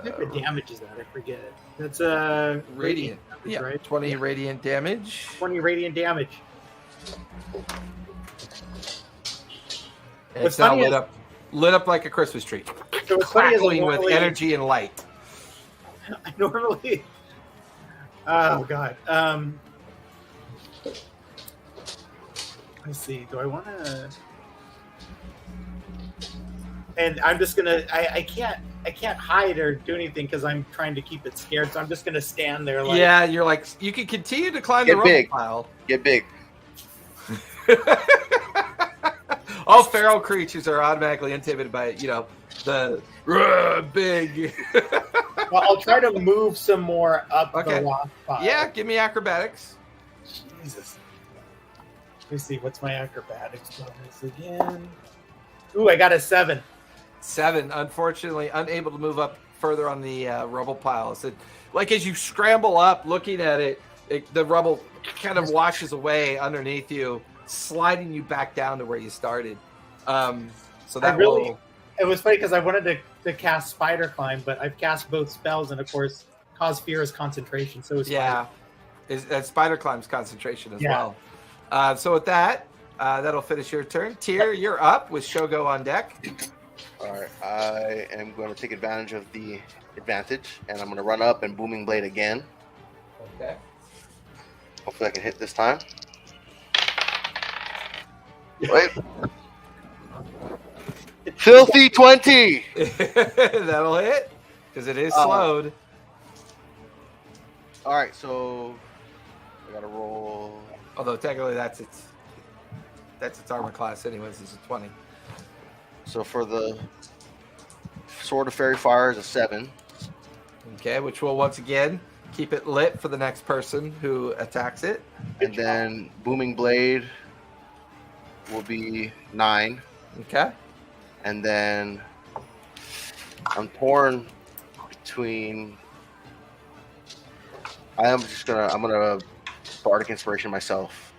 type of damage is that? I forget. That's Radiant. damage, Yeah, right? 20 radiant damage. 20 radiant damage. And What's it's now funny lit up like a Christmas tree. So what's funny is Crackling with normally- energy and light. I normally. Oh god. Let's see. Do I want to? And I'm just gonna. I can't hide or do anything because I'm trying to keep it scared. So I'm just gonna stand there. Like, Yeah, you're like, you can continue to climb Get the big. rubble Get big. pile. All feral creatures are automatically intimidated by, the big. Well, I'll try to move some more up Okay. the rock pile. Yeah, give me acrobatics. Jesus. Let me see. What's my acrobatics bonus again? Ooh, I got a 7. 7, unfortunately, unable to move up further on the rubble pile. So, like, as you scramble up, looking at it, the rubble kind of washes away underneath you, sliding you back down to where you started. So that will. It was funny because I wanted to cast Spider Climb, but I've cast both spells, and of course, Cause Fear is concentration. So is Yeah, Spider Climb's concentration as Yeah. well. So with that, that'll finish your turn. Tyr, you're up with Shogo on deck. All right, I am going to take advantage of the advantage, and I'm going to run up and Booming Blade again. Okay. Hopefully I can hit this time. Wait. Filthy 20! That'll hit because it is slowed. All right, so I got to roll. Although technically that's its armor class anyways. Is a 20. So for the Sword of Fairy Fire is a 7. Okay, which will once again keep it lit for the next person who attacks it. And then Booming Blade will be 9. Okay. And then I'm torn between. I'm gonna Bardic Inspiration myself.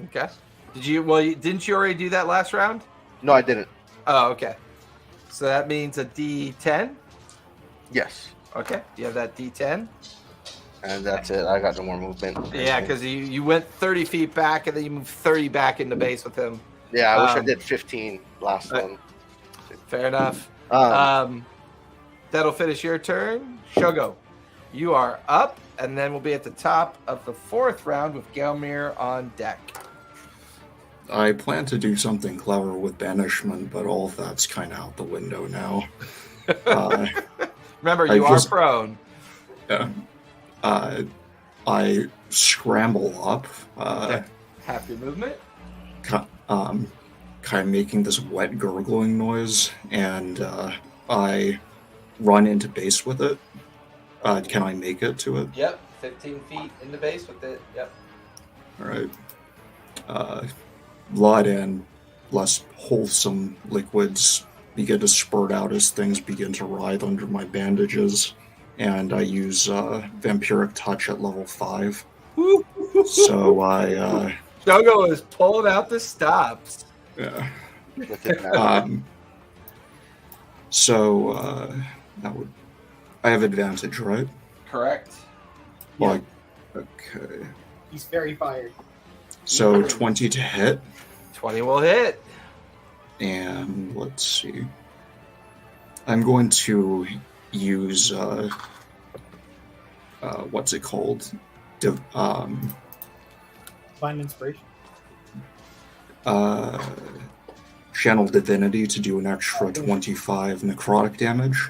Okay. Didn't you already do that last round? No, I didn't. Oh, okay. So that means a D10. Yes. Okay. You have that D10. And that's it. I got no more movement. Yeah, because you went 30 feet back and then you moved 30 back into base with him. Yeah, I wish I did 15 last one. Fair enough. That'll finish your turn. Shogo, you are up, and then we'll be at the top of the 4th round with Gelmir on deck. I plan to do something clever with banishment, but all of that's kind of out the window now. Remember, I you are just- prone. I scramble up, Half your movement. kind of making this wet gurgling noise, and I run into base with it. Can I make it to it? Yep. 15 feet in the base with it. Yep. All right. Blood and less wholesome liquids begin to spurt out as things begin to writhe under my bandages, and I use Vampiric Touch at level 5. So I Shogo is pulling out the stops. yeah. With it. That would. I have advantage, right? Correct. Like, okay. He's very fired. So 20 to hit. 20 will hit. And let's see. I'm going to use what's it called? Find inspiration. Channel Divinity to do an extra 25 necrotic damage.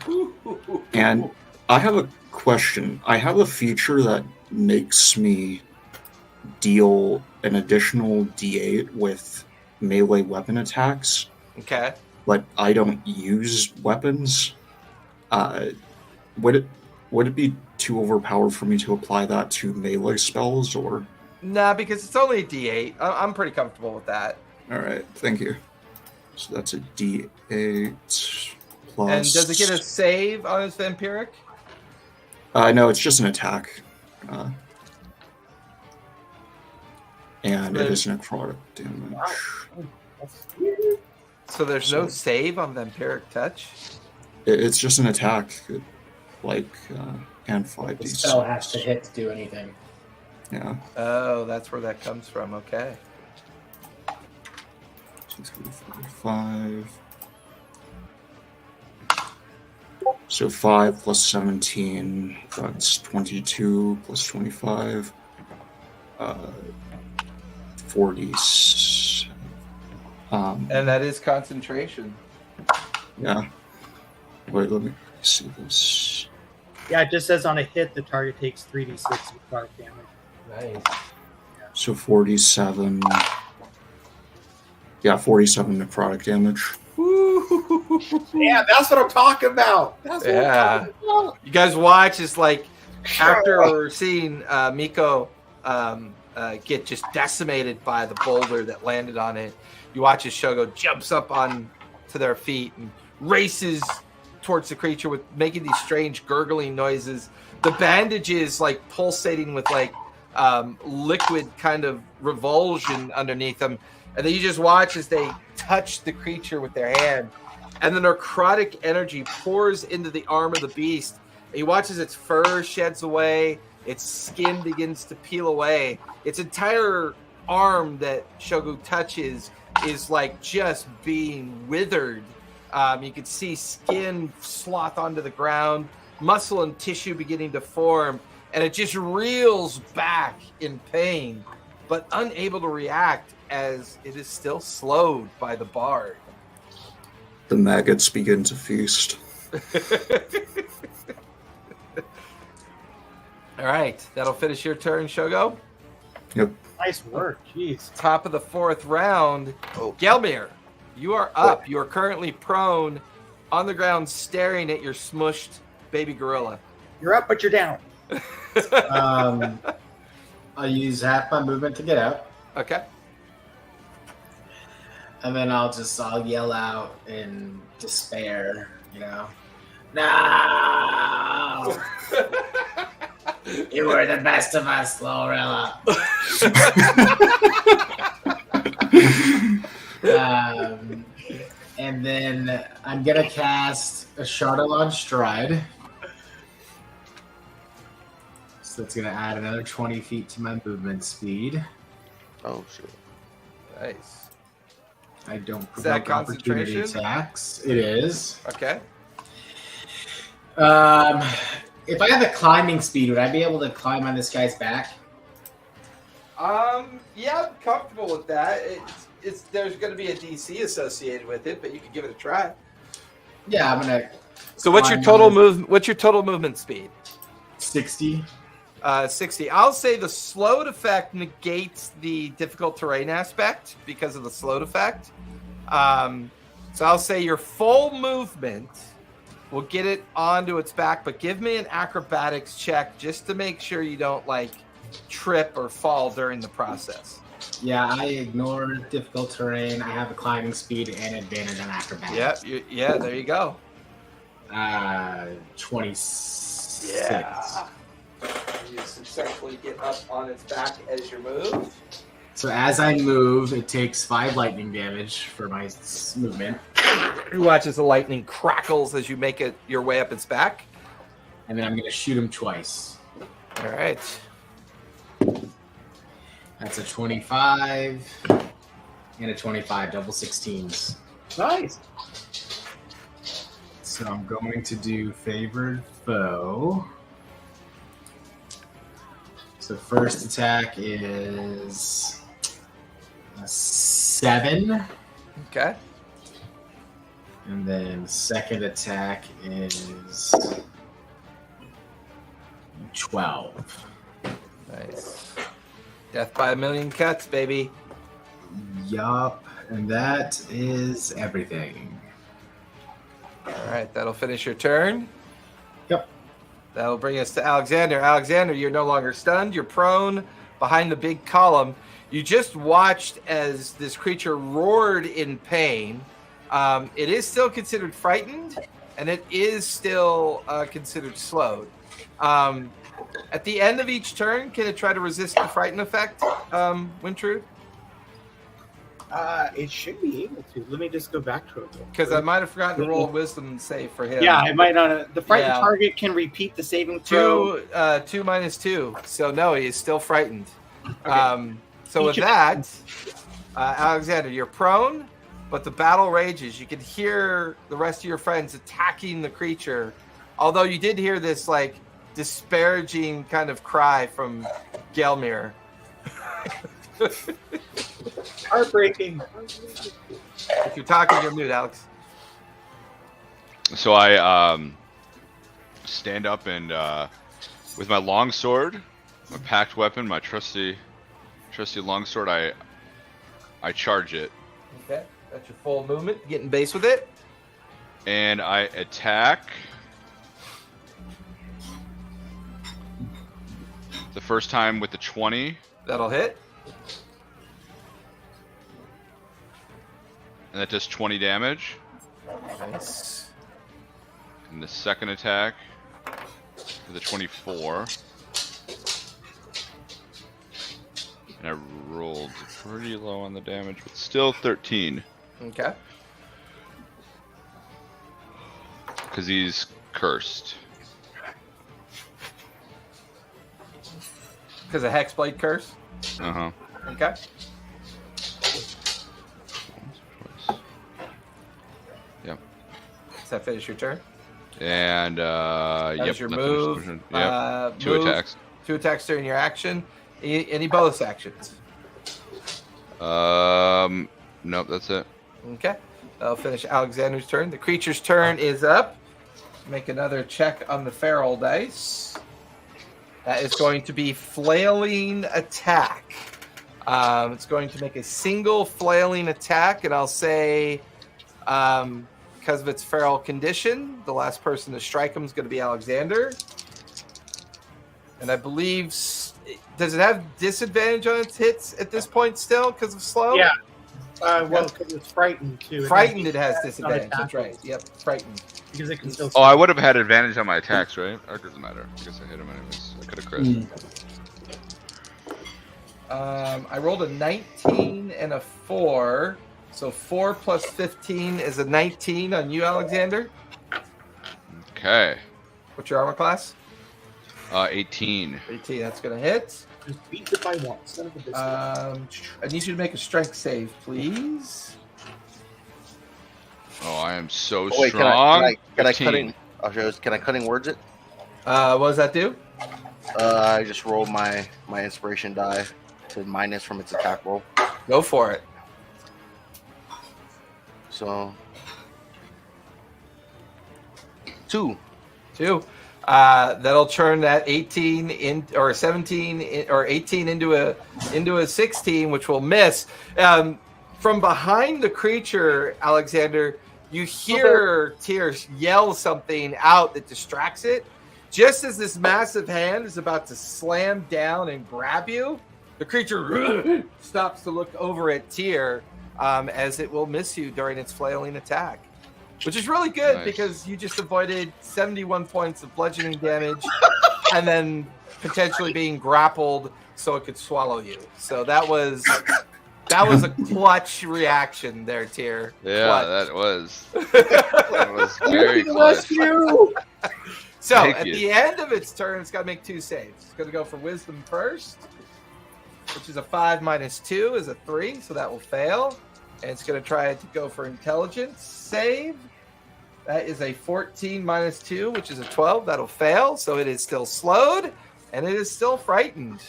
And I have a question. I have a feature that makes me deal an additional d8 with melee weapon attacks, Okay. but I don't use weapons. Would it be too overpowered for me to apply that to melee spells, or? Nah, because it's only a D8. I'm pretty comfortable with that. All right, thank you. So that's a d8 plus. And does it get a save on his vampiric? No, it's just an attack. And it is necrotic damage. So there's no save on vampiric touch? It's just an attack, and 5d6. The spell has to hit to do anything. Yeah. Oh, that's where that comes from. Okay. 5. So 5 plus 17, that's 22 plus 25. 40. And that is concentration. Yeah. Wait, let me see this. Yeah, it just says on a hit, the target takes 3d6 necrotic damage. Nice. So 47. Yeah, 47 necrotic damage. Yeah, that's what I'm talking about. That's what I'm talking about. You guys watch is like after seeing Miko get just decimated by the boulder that landed on it, you watch as Shogo jumps up on to their feet and races towards the creature with making these strange gurgling noises. The bandages like pulsating with like liquid kind of revulsion underneath them. And then you just watch as they touch the creature with their hand. And the necrotic energy pours into the arm of the beast. And you watch as its fur sheds away. Its skin begins to peel away. Its entire arm that Shogo touches is like just being withered. You can see skin sloth onto the ground, muscle and tissue beginning to form. And it just reels back in pain, but unable to react as it is still slowed by the bard. The maggots begin to feast. All right, that'll finish your turn, Shogo. Yep. Nice work, jeez. Top of the 4th round, Oh. Gelmir, you are up. You are currently prone on the ground staring at your smushed baby gorilla. You're up, but you're down. I'll use half my movement to get out, Okay. and then I'll yell out in despair, No! You were the best of us, Glorilla. And then I'm gonna cast a Shardalon Stride. So that's gonna add another 20 feet to my movement speed. Oh shit. Nice. I don't Is that provoke opportunity concentration? attacks. It is. Okay. If I had the climbing speed, would I be able to climb on this guy's back? Yeah, I'm comfortable with that. It's there's going to be a DC associated with it, but you can give it a try. Yeah, I'm gonna. So what's your total move? What's your total movement speed? 60. 60. I'll say the slowed effect negates the difficult terrain aspect because of the slowed effect. So I'll say your full movement will get it onto its back, but give me an acrobatics check just to make sure you don't like trip or fall during the process. Yeah, I ignore difficult terrain. I have a climbing speed and advantage on acrobatics. Yeah, there you go. 26. Yeah. You successfully get up on its back as you move. So as I move, it takes 5 lightning damage for my movement. You watch as the lightning crackles as you make it your way up its back. And then I'm going to shoot him twice. All right. That's a 25 and a 25, double 16s. Nice. So I'm going to do favored foe. So first attack is a 7. Okay. And then second attack is 12. Nice. Death by a million cuts, baby. Yup. And that is everything. All right, that'll finish your turn. Yep. That'll bring us to Alexander. Alexander, you're no longer stunned. You're prone behind the big column. You just watched as this creature roared in pain. It is still considered frightened, and it is still considered slowed. At the end of each turn, can it try to resist the frighten effect, Wintrude? It should be able to. Let me just go back to it. Because I might have forgotten to roll a wisdom save for him. Yeah, I might not. The frightened Yeah. target can repeat the saving throw. 2 minus 2. So no, he is still frightened. Okay. So with that, Alexander, you're prone, but the battle rages. You can hear the rest of your friends attacking the creature. Although you did hear this like disparaging kind of cry from Gelmir. Heartbreaking. If you're talking, you're mute, Alex. So I stand up and with my longsword, my packed weapon, my trusty longsword, I charge it. Okay, that's your full movement. Get in base with it. And I attack the first time with the 20. That'll hit. And that does 20 damage. Nice. And the second attack for the 24. And I rolled pretty low on the damage, but still 13. Okay. Because he's cursed. Because of Hexblade Curse. Uh-huh. Okay. Yep. Does that finish your turn? And yep, your that move. finishes my turn. Yep. 2 Move. attacks. 2 attacks during your action. Any bonus actions? Nope, that's it. Okay. That'll finish Alexander's turn. The creature's turn is up. Make another check on the feral dice. That is going to be flailing attack. It's going to make a single flailing attack, and I'll say because of its feral condition, the last person to strike him is going to be Alexander. And I believe, does it have disadvantage on its hits at this point still because of slow? Yeah. Well, because it's frightened too. Frightened, it has disadvantage. That's right. Yep, frightened. Because it can still. Oh, I would have had advantage on my attacks, right? Or it doesn't matter. I guess I hit him anyways. I could have crit. I rolled a 19 and a 4. So 4 plus 15 is a 19 on you, Alexander. Okay. What's your armor class? 18. 18. That's going to hit. Just beat it by one. Son of a biscuit. I need you to make a strength save, please. Oh, I am so Oh, wait, strong. can I 15. can I cutting words it? What does that do? I just rolled my inspiration die to minus from its attack roll. Go for it. So 2. 2. That'll turn that 18 in or 17 or 18 into a 16, which will miss. From behind the creature, Alexander, you hear Tears yell something out that distracts it. Just as this massive hand is about to slam down and grab you, the creature stops to look over at Tyr as it will miss you during its flailing attack. Which is really good Nice. because you just avoided 71 points of bludgeoning damage and then potentially being grappled so it could swallow you. So that was a clutch reaction there, Tyr. Yeah, Clutch. that was very close. So Thank at you. the end of its turn, it's got to make 2 saves. It's going to go for wisdom first, which is a 5 minus 2 is a 3, so that will fail. And it's going to try to go for intelligence save. That is a 14 minus 2, which is a 12. That'll fail. So it is still slowed, and it is still frightened.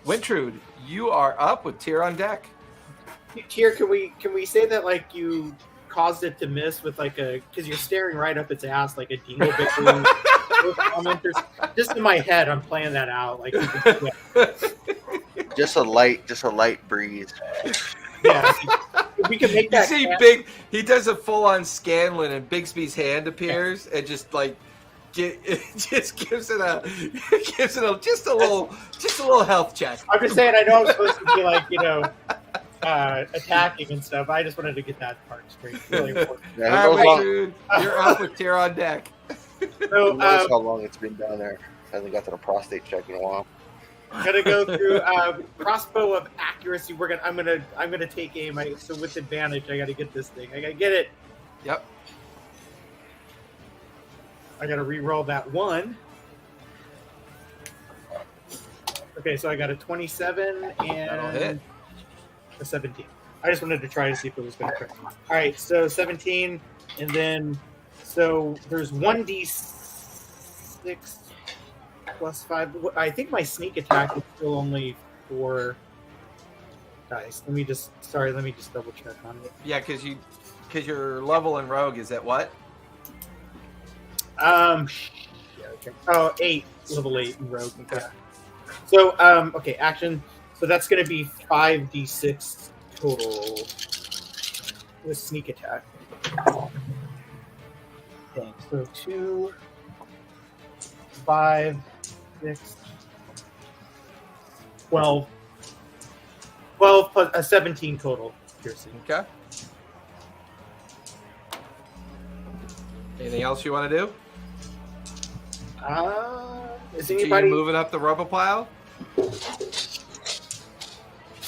Wintrude, you are up with Tyr on deck. Tyr, can we say that like you caused it to miss with like a because you're staring right up its ass like a dingleberry comment? Just in my head, I'm playing that out like Just a light breeze. yeah. We can make You that. see Big, he does a full-on Scanlan, and Bigsby's hand appears and just like it just gives it a just a little health check. I'm just saying. I know I'm supposed to be like attacking and stuff. I just wanted to get that part straight. It's really important. Yeah, All who right, knows dude, you're up with Tyr on deck. So how long it's been down there. Hasn't got to the prostate check in a while. I'm gonna go through crossbow of accuracy. I'm gonna take aim. So with advantage, I gotta get this thing. I gotta get it. Yep. I gotta re-roll that one. Okay, so I got a 27 That'll hit. and a 17. I just wanted to try to see if it was gonna crit. All right, so 17, and then so there's 1d6 plus 5. I think my sneak attack is still only 4 dice. Let me just double check on it. Yeah, because your level in rogue is at what? Okay. Oh, 8, level 8 in rogue. Okay. So, okay, action. So that's going to be 5d6 total with sneak attack. Okay, so 2, 5, 6, 12. 12 plus 17 total piercing. Okay. Anything else you want to do? Is Continue anybody moving up the rubble pile?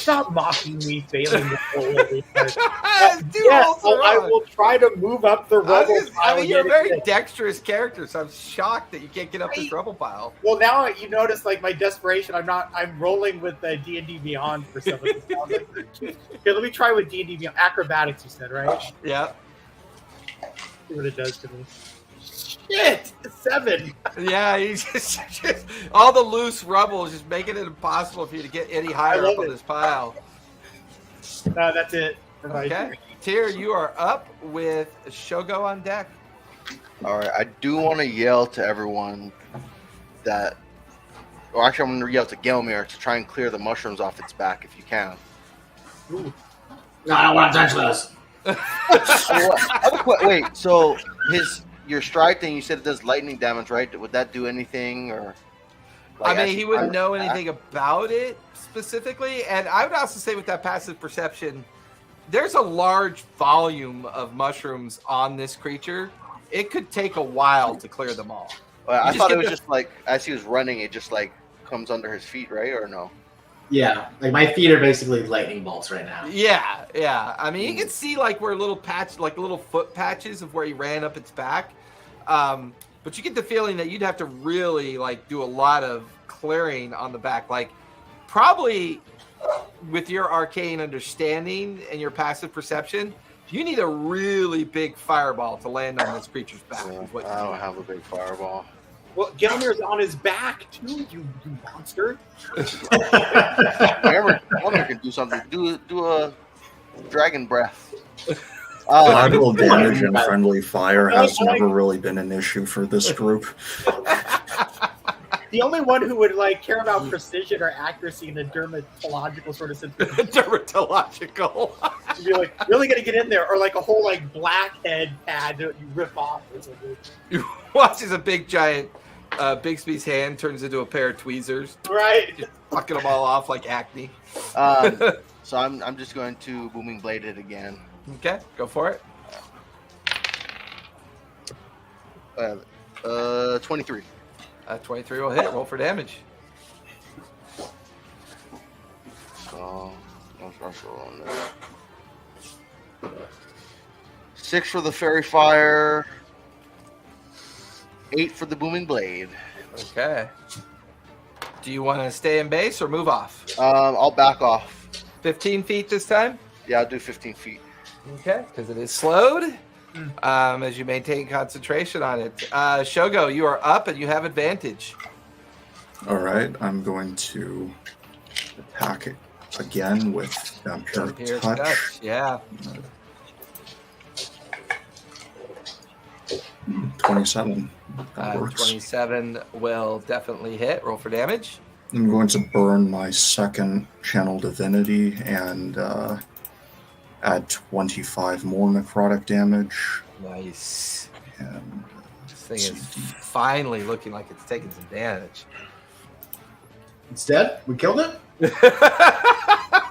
stop mocking me failing to roll every time? Do Yes, also I run. will try to move up the rubble pile. You're a yet very again. dexterous character, so I'm shocked that you can't get up this rubble pile. Well, now you notice like my desperation. I'm rolling with D&D Beyond for some of this. Okay, let me try with D&D Beyond acrobatics. You said right? Yeah. See what it does to me. Shit, 7. Yeah, you just all the loose rubble is just making it impossible for you to get any higher love up on it. this pile. That's it. Okay. Tyr, you are up with Shogo on deck. All right, I do want to yell to everyone that, or actually, I'm going to yell to Gelmir to try and clear the mushrooms off its back if you can. Ooh. No, I don't want to touch those. Wait, so your stride thing, you said it does lightning damage, right? Would that do anything, or? I mean, he wouldn't know anything about it specifically, and I would also say with that passive perception, there's a large volume of mushrooms on this creature. It could take a while to clear them all. Well, I just thought it get was the- just like as he was running, it just like comes under his feet, right? Or no? Yeah, like my feet are basically lightning bolts right now. Yeah. I mean, you can see like where little foot patches of where he ran up its back. But you get the feeling that you'd have to really like do a lot of clearing on the back. Like probably with your arcane understanding and your passive perception, you need a really big fireball to land on this creature's back. Yeah, is what you I don't need. have a big fireball. Well, Gelmir's on his back too. You monster. Gelmir can do something. Do a dragon breath. Lateral damage and friendly fire has never really been an issue for this group. The only one who would like care about precision or accuracy in a dermatological sort of sense would Dermatological. be like really gonna get in there, or like a whole like blackhead pad that you rip off or something. You watch as a big giant Bigsby's hand turns into a pair of tweezers, Right. just fucking them all off like acne. So I'm just going to booming blade it again. Okay, go for it. 23. 23 will hit. Roll for damage. So let's roll on that. 6 for the fairy fire. 8 for the booming blade. Okay. Do you want to stay in base or move off? I'll back off. 15 feet this time? Yeah, I'll do 15 feet. Okay, because it is slowed. As you maintain concentration on it. Shogo, you are up and you have advantage. All right, I'm going to attack it again with Vampiric Vampiric Touch. Yeah. 27. That works. 27 will definitely hit. Roll for damage. I'm going to burn my second Channel Divinity and add 25 more necrotic damage. Nice. And This thing is finally looking like it's taking some damage. It's dead. We killed it.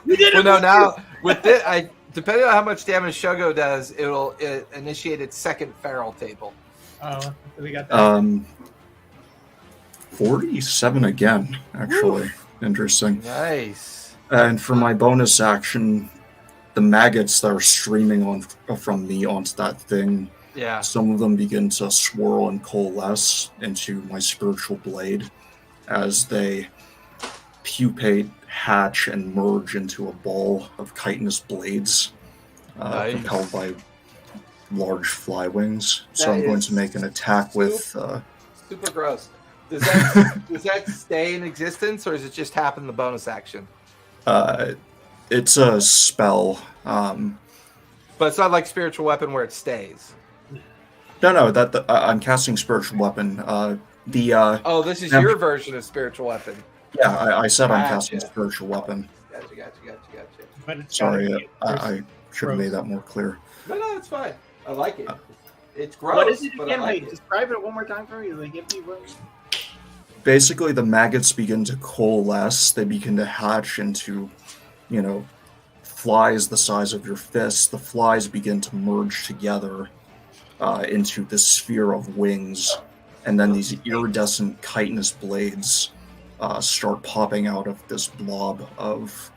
We did it. Well, no, now with it, depending on how much damage Shogo does, it'll initiate its second feral table. Oh, we got that. 47 again, actually. Woo. Interesting. Nice. And for my bonus action, the maggots that are streaming from me onto that thing, Yeah. some of them begin to swirl and coalesce into my spiritual blade as they pupate, hatch, and merge into a ball of chitinous blades Nice. propelled by large fly wings. So That I'm going is to make an attack with... Super gross. Does that stay in existence, or does it just happen in the bonus action? it's a spell. But it's not like spiritual weapon where it stays. No, I'm casting spiritual weapon. Oh, this is Vamp- your version of spiritual weapon. Yeah, I said I'm Gotcha. casting spiritual weapon. Gotcha. But it's Sorry, gotta be I should have made that more clear. No, it's fine. I like it. It's gross. What is it but again? I like Wait, it. describe it one more time for me. Like, give me one. Basically, the maggots begin to coalesce. They begin to hatch into, flies the size of your fist. The flies begin to merge together into this sphere of wings. And then these iridescent chitinous blades start popping out of this blob of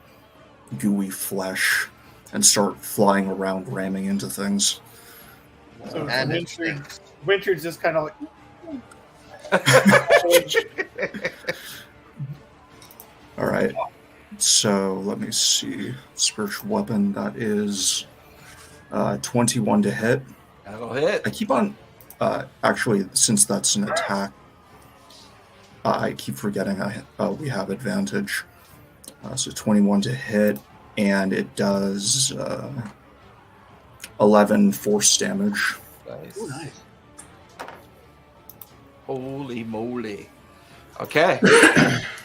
gooey flesh and start flying around, ramming into things. So And it Winter's just kind of like. All right. So let me see. Spiritual weapon, that is 21 to hit. That'll hit. I keep on, actually, since that's an attack, I keep forgetting we have advantage. So 21 to hit, and it does 11 force damage. Nice. Oh, nice. Holy moly. Okay.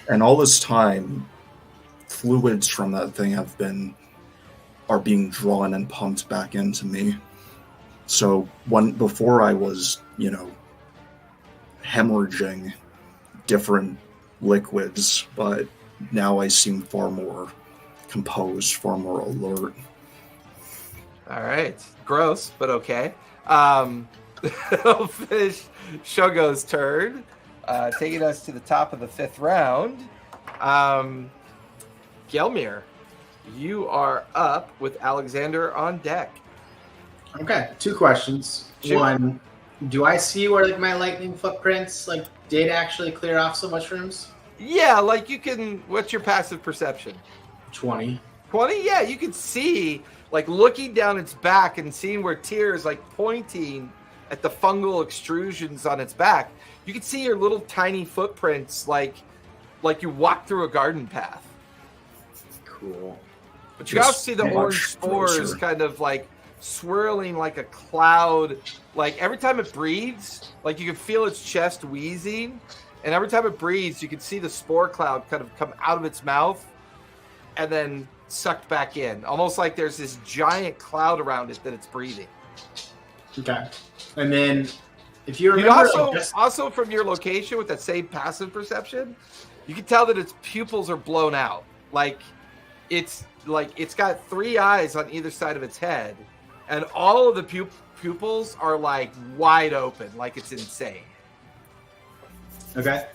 And all this time, fluids from that thing are being drawn and pumped back into me. So before I was, hemorrhaging different liquids, but now I seem far more composed, far more alert. All right. Gross, but okay. I'll finish Shogo's turn, taking us to the top of the 5th round. Gelmir, you are up with Alexander on deck. Okay, 2 questions. Shoot. 1, do I see where my lightning footprints did actually clear off so much rooms? Yeah, you can. What's your passive perception? 20. 20? Yeah, you can see, looking down its back and seeing where Tyr is pointing at the fungal extrusions on its back. You can see your little tiny footprints, like you walk through a garden path. Cool. But you also Just see the much orange spores closer. kind of swirling like a cloud. Every time it breathes, you can feel its chest wheezing. And every time it breathes, you can see the spore cloud kind of come out of its mouth and then sucked back in. Almost like there's this giant cloud around it that it's breathing. Okay. And then, if you You remember... also from your location with that same passive perception, you can tell that its pupils are blown out. It's got 3 eyes on either side of its head, and all of the pupils are wide open, it's insane. Okay.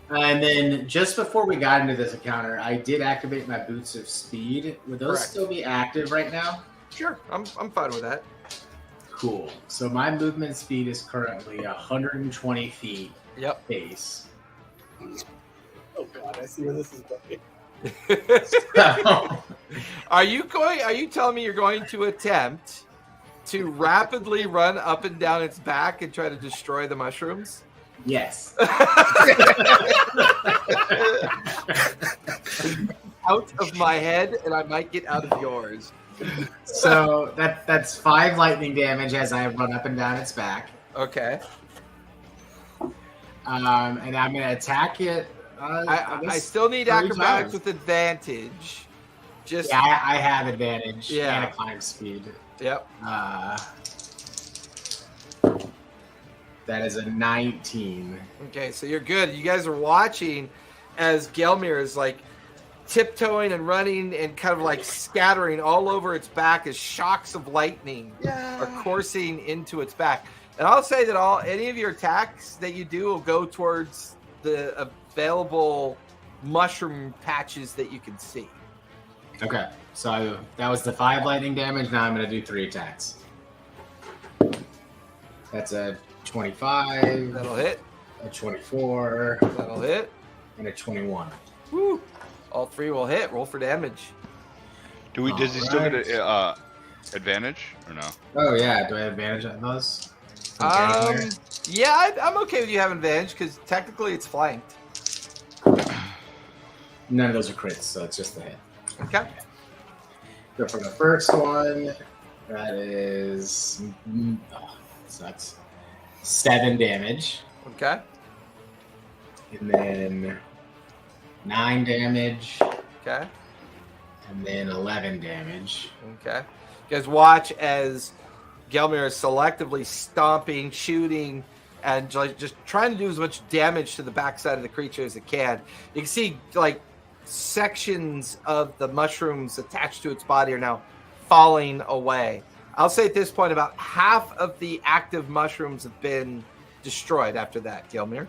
And then, just before we got into this encounter, I did activate my Boots of Speed. Would those Correct. still be active right now? Sure, I'm fine with that. Cool. So my movement speed is currently 120 feet Yep. base. Oh god, I see where this is going. So, Are you telling me you're going to attempt to rapidly run up and down its back and try to destroy the mushrooms? yes. Out of my head, and I might get out of yours. So that's 5 lightning damage as I run up and down its back. Okay. And I'm gonna attack it. I still need 3 acrobatics times. with advantage. Just Yeah, I have advantage Yeah. and a climb speed. Yep. That is a 19. Okay, so you're good. You guys are watching as Gelmir is like tiptoeing and running and kind of like scattering all over its back as shocks of lightning are coursing into its back. And I'll say that any of your attacks that you do will go towards the available mushroom patches that you can see. Okay, so that was the 5 lightning damage. Now I'm gonna do 3 attacks. That's a 25, That'll hit. a 24, That'll hit. and a 21. Woo. All 3 will hit. Roll for damage. Does he still get a advantage or no? Oh yeah, do I have advantage on those? Yeah, I'm okay with you having advantage because technically it's flanked. None of those are crits, so it's just the hit. Okay. Go for the first one. That is sucks. 7 damage, Okay. and then 9 damage, Okay. and then 11 damage. Okay. You guys watch as Gelmir is selectively stomping, shooting, and just trying to do as much damage to the backside of the creature as it can. You can see like sections of the mushrooms attached to its body are now falling away. I'll say at this point about half of the active mushrooms have been destroyed after that, Gelmir.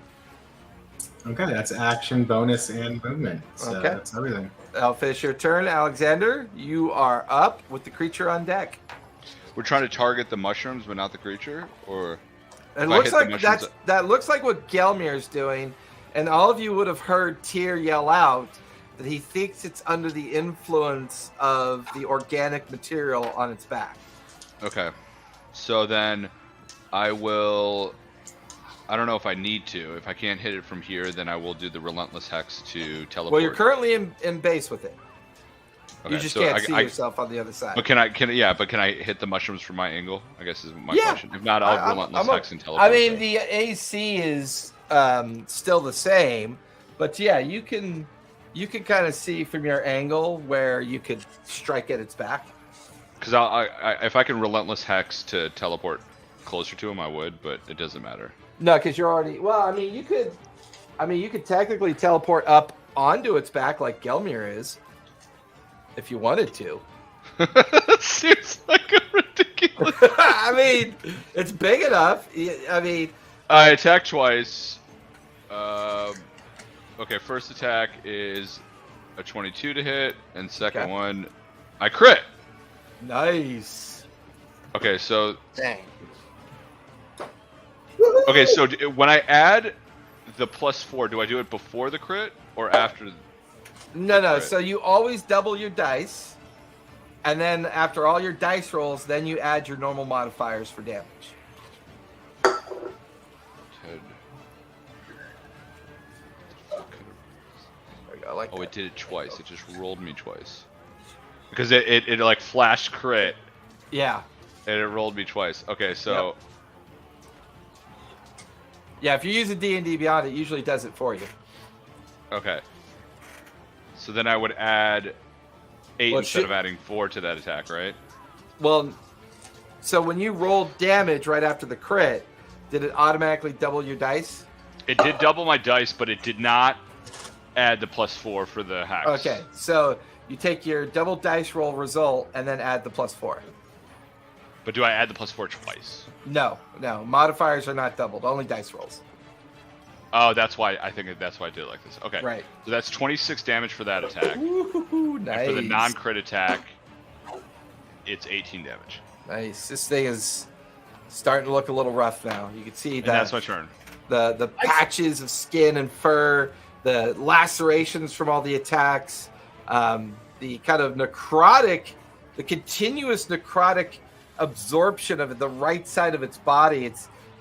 Okay, that's action, bonus, and movement. So Okay. that's everything. I'll finish your turn. Alexander, you are up with the creature on deck. We're trying to target the mushrooms, but not the creature, or It If I looks hit the like mushrooms- that looks like what Gelmir's doing, and all of you would have heard Tyr yell out that he thinks it's under the influence of the organic material on its back. okay. So then I will. I don't know if I need to. If I can't hit it from here, then I will do the relentless hex to teleport. Well, you're currently in base with it. Okay, You just so can't I- see I- yourself on the other side. But can I hit the mushrooms from my angle? I guess is my Yeah. question. If not, I'll relentless I'm hex and teleport. I mean, the AC is still the same, but yeah, you can kind of see from your angle where you could strike at its back. Because if I can relentless hex to teleport closer to him, I would, but it doesn't matter. No, because you're already. Well, I mean, you could technically teleport up onto its back like Gelmir is, if you wanted to. Seems like a ridiculous. I mean, it's big enough. I mean, I attack twice. Okay, first attack is a 22 to hit, and second Okay. one, I crit. nice. Okay, so Dang. when I add the +4, do I do it before the crit or after? No. Right. So you always double your dice, and then after all your dice rolls, then you add your normal modifiers for damage. 10. There you go. Like Oh, that. it did it twice. It just rolled me twice. Because it like flashed crit, Yeah. and it rolled me twice. Okay, so Yeah. If you use a D&D Beyond, it usually does it for you. okay. So then I would add 8 Well, it instead should- of adding 4 to that attack, right? Well, so when you rolled damage right after the crit, did it automatically double your dice? It did double my dice, but it did not add the +4 for the hacks. Okay, so you take your double dice roll result and then add the +4. But do I add the +4 twice? No. Modifiers are not doubled, only dice rolls. Oh, that's why I did it like this. Okay. Right. So that's 26 damage for that attack. Ooh, nice. And for the non-crit attack, it's 18 damage. Nice. This thing is starting to look a little rough now. You can see And that's my turn. the patches of skin and fur, the lacerations from all the attacks. The kind of necrotic, the continuous necrotic absorption of the right side of its body.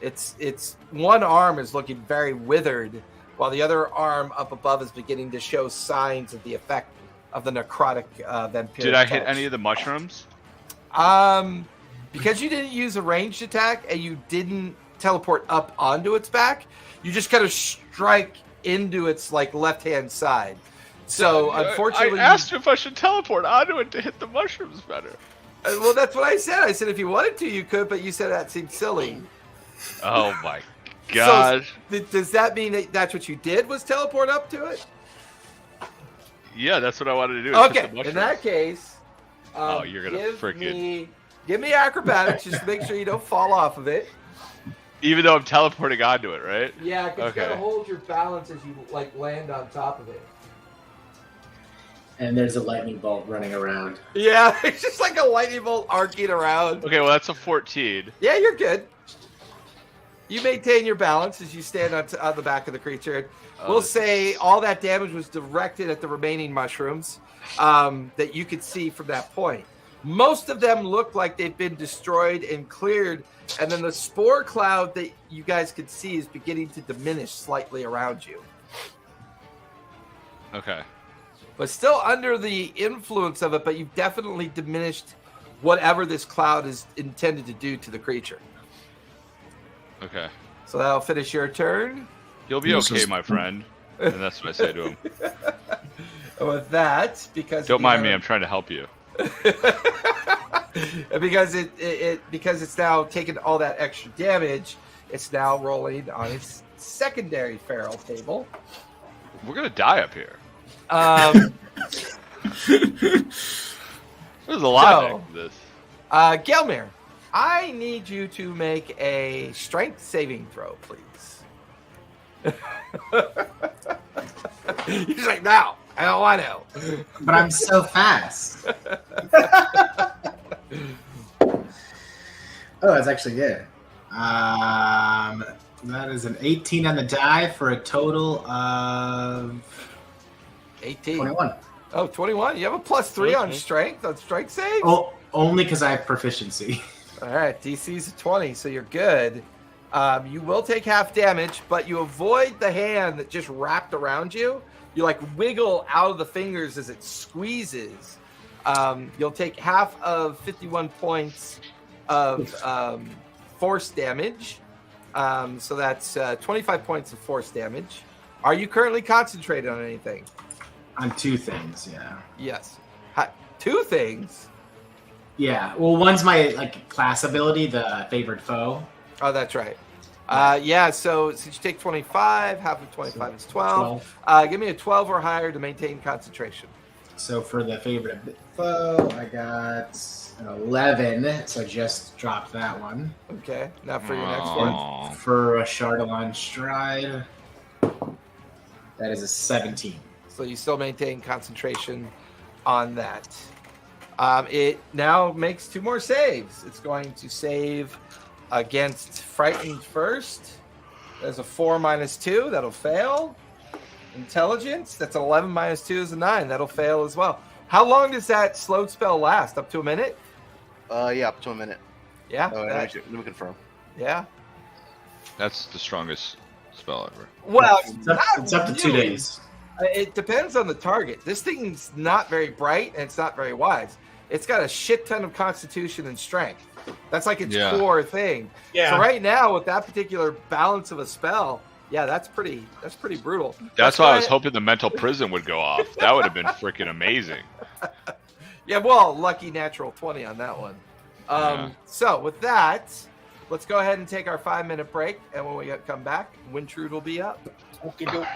It's one arm is looking very withered, while the other arm up above is beginning to show signs of the effect of the necrotic vampiric Did I hit touch. any of the mushrooms? Because you didn't use a ranged attack and you didn't teleport up onto its back, you just kind of strike into its like left-hand side. So unfortunately, I asked you if I should teleport onto it to hit the mushrooms better. Well, that's what I said. I said if you wanted to, you could, but you said that seemed silly. Oh my gosh! So, does that mean that that's what you did? Was teleport up to it? Yeah, that's what I wanted to do. Okay, in that case, oh, you're gonna give me acrobatics just to make sure you don't fall off of it. Even though I'm teleporting onto it, right? Yeah, because Okay. you gotta hold your balance as you like land on top of it. And there's a lightning bolt running around. Yeah, it's just like a lightning bolt arcing around. Okay, well that's a 14. Yeah, you're good. You maintain your balance as you stand on the back of the creature. We'll say all that damage was directed at the remaining mushrooms that you could see from that point. Most of them look like they've been destroyed and cleared, and then the spore cloud that you guys could see is beginning to diminish slightly around you. Okay. But still under the influence of it, but you've definitely diminished whatever this cloud is intended to do to the creature. Okay. So that'll finish your turn. You'll be okay, my friend. And that's what I say to him. And with that, because Don't mind me, I'm trying to help you. because because it's now taken all that extra damage, it's now rolling on its secondary feral table. We're gonna die up here. There's a lot of this. Gelmir, I need you to make a strength saving throw, please. He's like, no, I don't want to. But I'm so fast. Oh, that's actually good. That is an 18 on the die for a total of 18. 21. Oh, 21. You have a +3 on Okay. strength save? Oh, only because I have proficiency. All right, DC's a 20, so you're good. You will take half damage, but you avoid the hand that just wrapped around you. You like wiggle out of the fingers as it squeezes. You'll take half of 51 points of force damage. So that's 25 points of force damage. Are you currently concentrated on anything? On two things, yeah. Yes. Two things? Yeah. Well, one's my class ability, the favored foe. Oh, that's right. Yeah, so since you take 25, half of 25 is 12. Give me a 12 or higher to maintain concentration. So for the favorite foe, I got an 11, so I just dropped that one. Okay, now for your next one. Aw. For a Chardonnay Stride, that is a 17. So you still maintain concentration on that. It now makes 2 more saves. It's going to save against Frightened first. There's a 4 minus 2. That'll fail. Intelligence. That's an 11 minus 2 is a 9. That'll fail as well. How long does that slowed spell last? Up to a minute? Yeah, up to a minute. Yeah. Let me confirm. Yeah. That's the strongest spell ever. Well, It's up to 2 really. days. It depends on the target. This thing's not very bright and it's not very wise. It's got a shit ton of constitution and strength. That's like its core thing. Yeah. So right now, with that particular balance of a spell, yeah, that's pretty brutal. That's why I was hoping the mental prison would go off. That would have been freaking amazing. Yeah, well, lucky natural 20 on that one. So with that, let's go ahead and take our 5-minute break, and when we come back, Wintrude will be up. Okay, doke.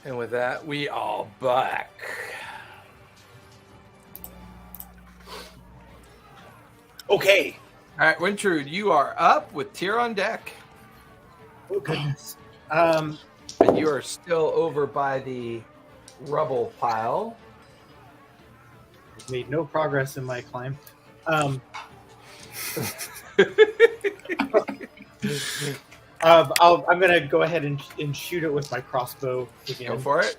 And with that, we are back. Okay. All right, Wintrude, you are up with Tyr on deck. Oh goodness. And you are still over by the rubble pile. I've made no progress in my climb. I'm gonna go ahead and shoot it with my crossbow again. Go for it.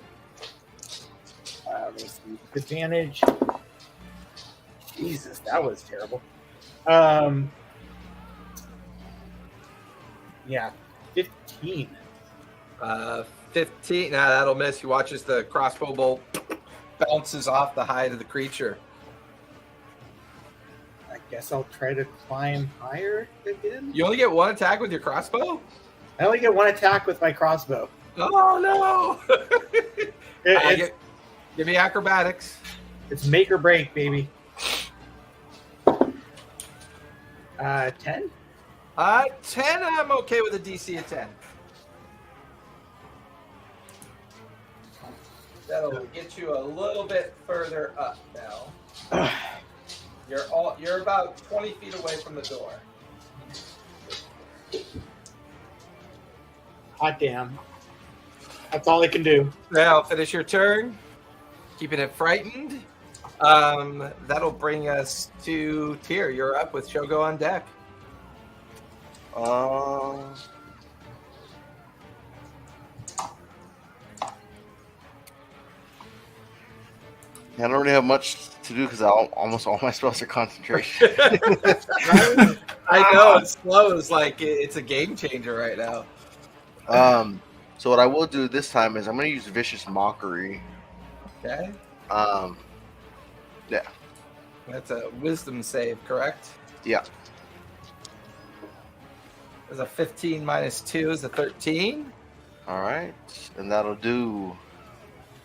Let's see. Advantage. Jesus, that was terrible. Yeah, 15. 15. Nah, that'll miss. He watches the crossbow bolt bounces off the hide of the creature. I guess I'll try to climb higher again. You only get one attack with your crossbow? I only get one attack with my crossbow. Oh, no. Give me acrobatics. It's make or break, baby. 10? 10, I'm okay with a DC of 10. That'll get you a little bit further up now. You're about 20 feet away from the door. Hot damn. That's all I can do. Now finish your turn. Keeping it frightened. That'll bring us to Tyr. You're up with Shogo on deck. I don't really have much to do because almost all my spells are concentration. I know it's slow. It's like it's a game changer right now. So what I will do this time is I'm going to use Vicious Mockery. Okay. Yeah. That's a wisdom save, correct? Yeah. There's a 15 minus 2 is a 13. All right. And that'll do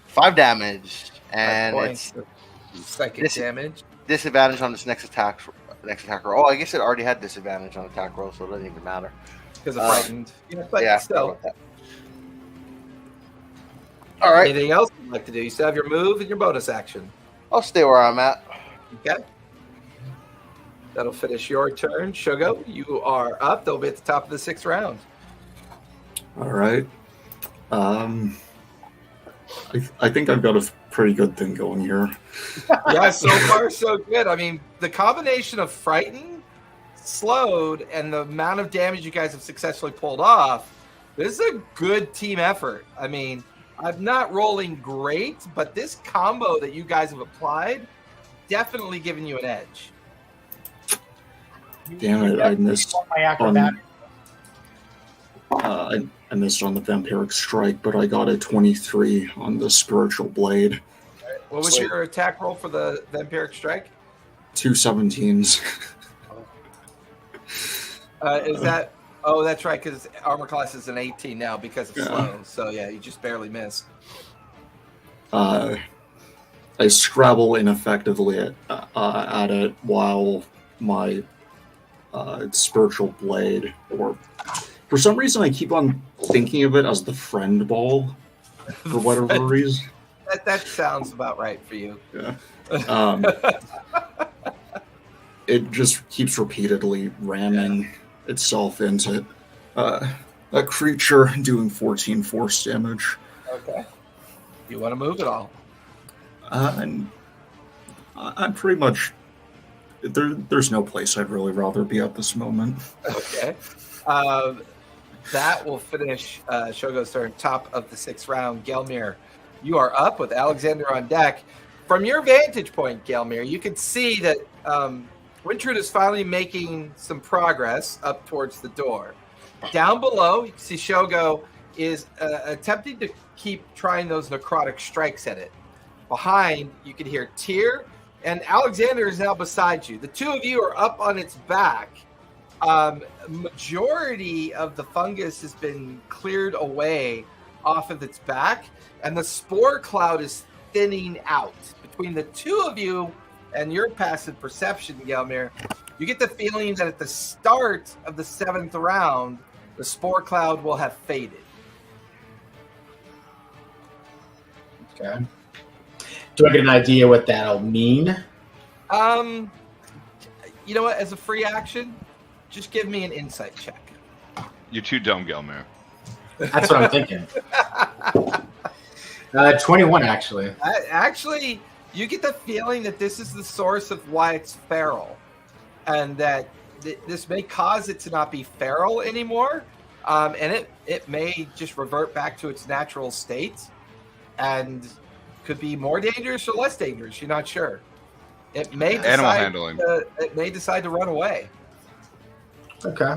5 damage. And it's psychic damage. Disadvantage on this next attack roll. Oh, I guess it already had disadvantage on attack roll, so it doesn't even matter. Because of frightened. But yeah, still. All right. Anything else you'd like to do? You still have your move and your bonus action. I'll stay where I'm at. Okay. That'll finish your turn. Shogo, you are up. They'll be at the top of the 6th round. All right. I think I've got a pretty good thing going here. Yeah, so far so good. I mean, the combination of frightened, slowed, and the amount of damage you guys have successfully pulled off, this is a good team effort. I mean, I'm not rolling great, but this combo that you guys have applied definitely giving you an edge. Damn it, I missed my acrobatic. I missed on the vampiric strike, but I got a 23 on the spiritual blade. What was your attack roll for the vampiric strike? 2 17s. Is that... Oh, that's right, because armor class is an 18 now because of slow. So, yeah, you just barely missed. I scrabble ineffectively at it while my spiritual blade, or for some reason I keep on thinking of it as the friend ball for whatever reason. That sounds about right for you. Yeah. It just keeps repeatedly ramming itself into a creature, doing 14 force damage. Okay. You want to move at all? And I'm pretty much... There's no place I'd really rather be at this moment. Okay. That will finish Shogo's turn, top of the 6th round. Gelmir, you are up with Alexander on deck. From your vantage point, Gelmir, you can see that Wintrude is finally making some progress up towards the door. Down below, you can see Shogo is attempting to keep trying those necrotic strikes at it. Behind, you can hear Tyr, and Alexander is now beside you. The two of you are up on its back. Majority of the fungus has been cleared away off of its back, and the spore cloud is thinning out. Between the two of you and your passive perception, Gelmir, you get the feeling that at the start of the 7th round, the spore cloud will have faded. Okay. Do I get an idea what that'll mean? You know what? As a free action, just give me an insight check. You're too dumb, Gelmir. That's what I'm thinking. 21, actually. Actually, you get the feeling that this is the source of why it's feral, and that this may cause it to not be feral anymore, and it may just revert back to its natural state, and could be more dangerous or less dangerous. You're not sure. It may Animal handling. It may decide to run away. Okay.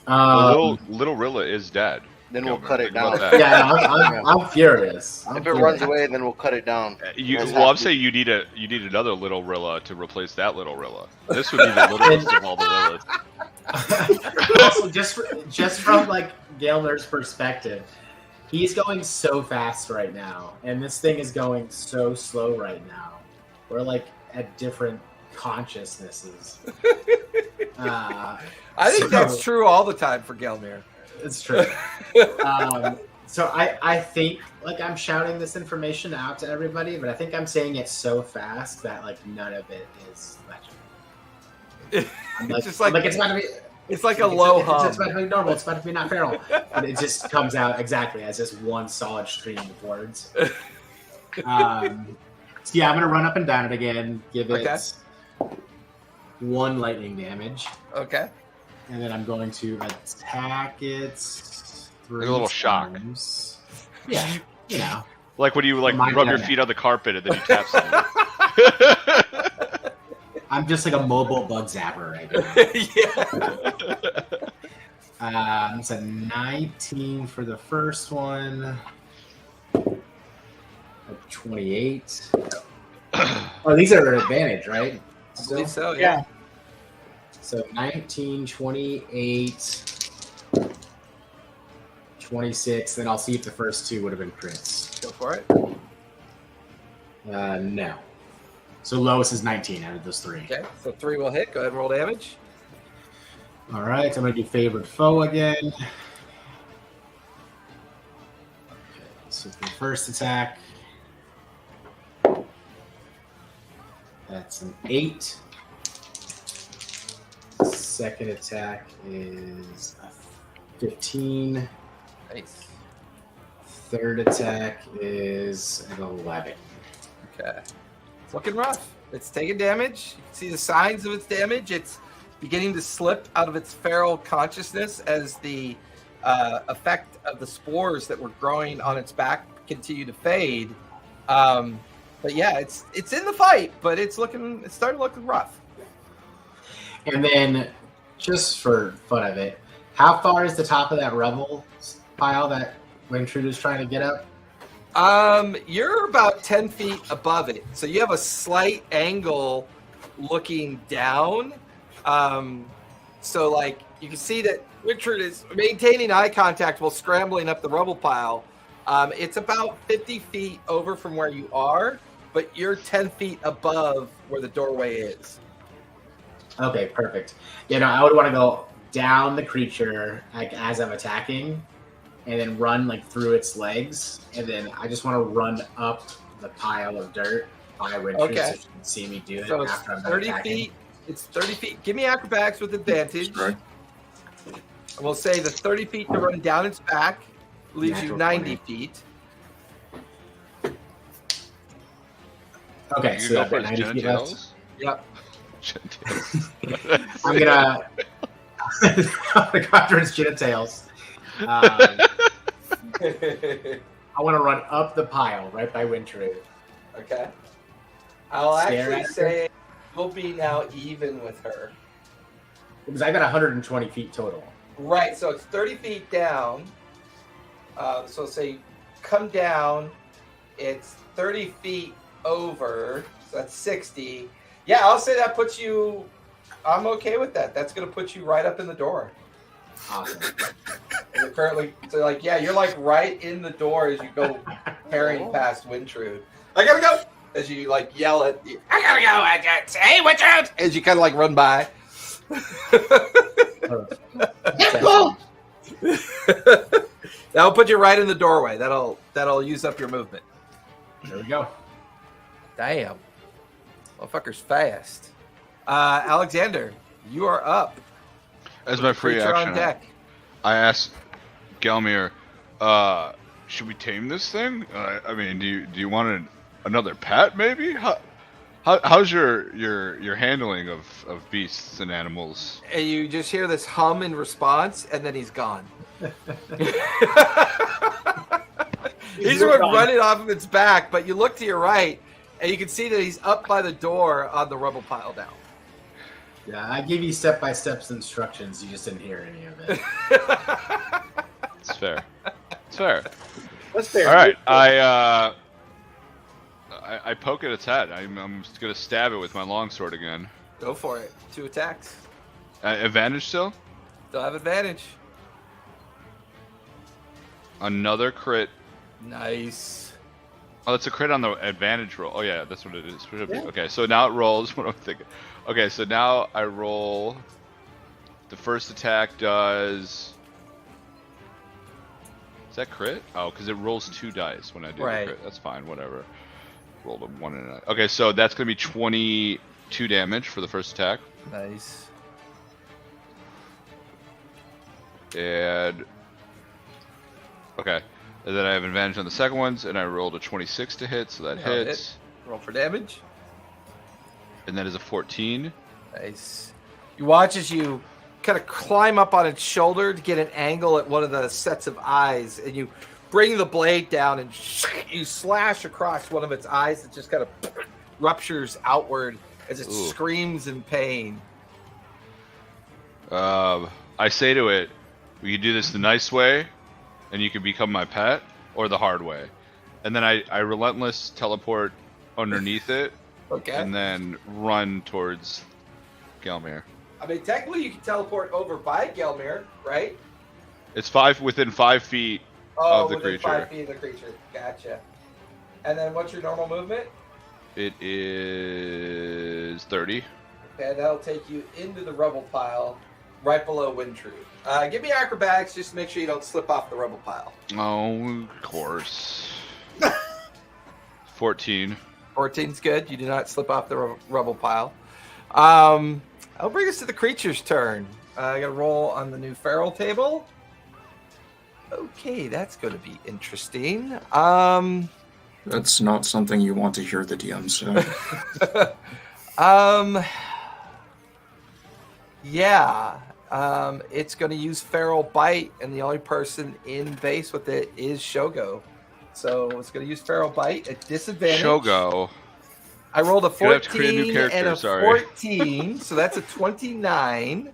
Little Rilla is dead. Then we'll Gelmir, cut it think about down. that. Yeah, I'm furious. If it runs away, then we'll cut it down. I'm saying you need another Little Rilla to replace that Little Rilla. This would be the littlest of all the Rillas. Also, just from like Gailner's perspective, he's going so fast right now, and this thing is going so slow right now. We're like at different consciousnesses. I think that's true all the time for Gelmir. It's true. So I think like I'm shouting this information out to everybody, but I think I'm saying it so fast that like none of it is legible. It's just like it's about to be. It's like a low hum. It's about to be normal. It's about to be not feral. But it just comes out exactly as just one solid stream of words. So yeah, I'm gonna run up and down it again. Give it 1 lightning damage. Okay. And then I'm going to attack it. 3 Like a little shock. times. Yeah, you know. Like when you My rub your bad. feet on the carpet and then you tap something. I'm just like a mobile bug zapper right now. Yeah. It's a 19 for the first one. 28. Oh, these are an advantage, right? I believe so, Yeah. yeah. So 19, 28, 26. Then I'll see if the first 2 would have been crits. Go for it. No. So lowest is 19 out of those 3. Okay, so 3 will hit. Go ahead and roll damage. All right, I'm going to do favored foe again. Okay, so for the first attack, that's an 8. Second attack is a 15. Nice. Third attack is an 11. Okay. It's looking rough. It's taking damage. You can see the signs of its damage. It's beginning to slip out of its feral consciousness as the effect of the spores that were growing on its back continue to fade. But yeah, it's in the fight, but it's starting to look rough. And then, just for fun of it, how far is the top of that rubble pile that Wintrude is trying to get up? You're about 10 feet above it, so you have a slight angle looking down. So like you can see that Richard is maintaining eye contact while scrambling up the rubble pile. It's about 50 feet over from where you are, but you're 10 feet above where the doorway is. Okay, perfect. I would want to go down the creature like as I'm attacking, and then run like through its legs, and then I just want to run up the pile of dirt by Wintrude so she can see me do it So it's after I'm done 30 attacking. feet. It's 30 feet. Give me acrobatics with advantage. Right. And we'll say the 30 feet to run down its back leaves you Natural 90 20. feet. Okay, You so go I've for got his 90 feet left. genitals? Yep. Genitals. I'm gonna go after his genitails. I want to run up the pile right by Wintrude. Okay. I'll Stare actually at her? say we'll be now even with her. Because I got 120 feet total. Right, so it's 30 feet down. So say come down. It's 30 feet over. So that's 60. Yeah, I'll say that puts you. I'm okay with that. That's going to put you right up in the door. Awesome. You're currently, so like, yeah, you're like right in the door as you go carrying past Wintrude. I gotta go! As you like yell at, I gotta go! Hey, Wintrude! As you kind of like run by. That'll put you right in the doorway. That'll use up your movement. There we go. Damn. Motherfucker's fast. Alexander, you are up. As my free Creature action, on deck. I asked Gelmir, should we tame this thing? I mean, do you want another pet, maybe? How's your handling of beasts and animals? And you just hear this hum in response, and then he's gone. He's running off of its back, but you look to your right, and you can see that he's up by the door on the rubble pile now. Yeah, I gave you step-by-step instructions. You just didn't hear any of it. It's fair. It's fair. That's fair. All right, I poke at its head. I'm just gonna stab it with my longsword again. Go for it. 2 attacks. Advantage still? Still have advantage. Another crit. Nice. Oh, that's a crit on the advantage roll. Oh yeah, that's what it is. Yeah. Okay, so now it rolls. What am I thinking? Okay, so now I roll. The first attack does. Is that crit? Oh, because it rolls 2 dice when I do Right. the crit. That's fine. Whatever. Rolled a 1 and a. Okay, so that's gonna be 22 damage for the first attack, Nice. and okay, and then I have advantage on the second ones, and I rolled a 26 to hit, so that That'll hits, Roll for damage. and that is a 14. Nice. You watch as you kind of climb up on its shoulder to get an angle at one of the sets of eyes, and you bring the blade down and you slash across one of its eyes that just kind of ruptures outward as it Ooh. screams in pain. I say to it, we can do this the nice way, and you can become my pet, or the hard way. And then I relentless teleport underneath it, Okay. and then run towards Gelmir. I mean, technically you can teleport over by Gelmir, right? It's within 5 feet of the within creature. 5 feet of the creature. Gotcha. And then what's your normal movement? It is 30. Okay, that'll take you into the rubble pile right below Wintrude. Give me acrobatics just to make sure you don't slip off the rubble pile. Oh, of course. 14. 14's good. You do not slip off the rubble pile. I'll bring us to the creature's turn. I got to roll on the new feral table. Okay, that's going to be interesting. That's not something you want to hear the DM say. Yeah. It's going to use feral bite, and the only person in base with it is Shogo. So it's going to use feral bite at disadvantage. Shogo. I rolled a You'd have to create a new 14 character, and a sorry. 14, so that's a 29.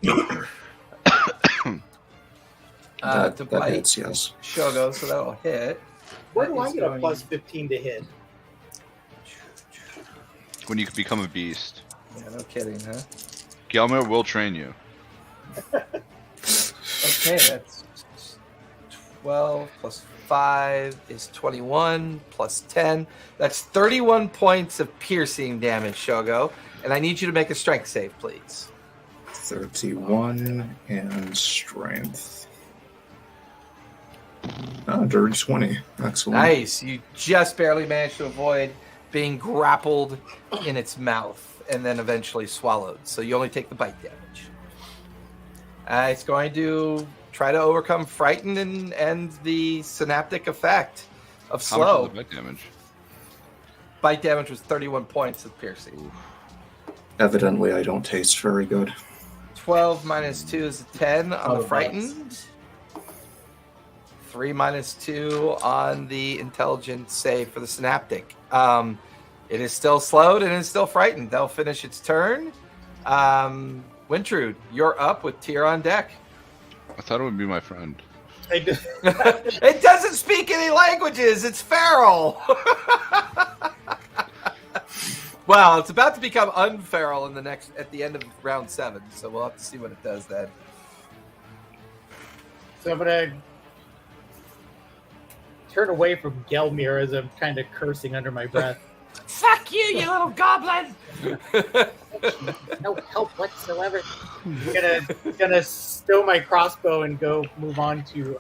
That To bite hits, yes. Shogo, so that'll hit. Where That do I is get a going- plus 15 to hit? When you can become a beast. Yeah, no kidding, huh? Gelmir will train you. Okay, that's 12 plus 5 is 21 plus 10. That's 31 points of piercing damage, Shogo. And I need you to make a strength save, please. 31 and strength. Oh, dirty 20. Excellent. Nice. You just barely managed to avoid being grappled in its mouth and then eventually swallowed. So you only take the bite damage. It's going to try to overcome frighten and the synaptic effect of How much slow. is the bite damage? Bite damage was 31 points of piercing. Evidently, I don't taste very good. 12 minus 2 is a 10 on Oh, the frightened. 3 minus 2 on the intelligence save for the synaptic. It is still slowed and is still frightened. They'll finish its turn. Wintrude, you're up with Tyr on deck. I thought it would be my friend. I do- It doesn't speak any languages. It's feral. Well, it's about to become unferal at the end of round 7. So we'll have to see what it does then. So I'm gonna turn away from Gelmir as I'm kind of cursing under my breath. Fuck you, you little goblin! No help whatsoever. I'm gonna stow my crossbow and go move on to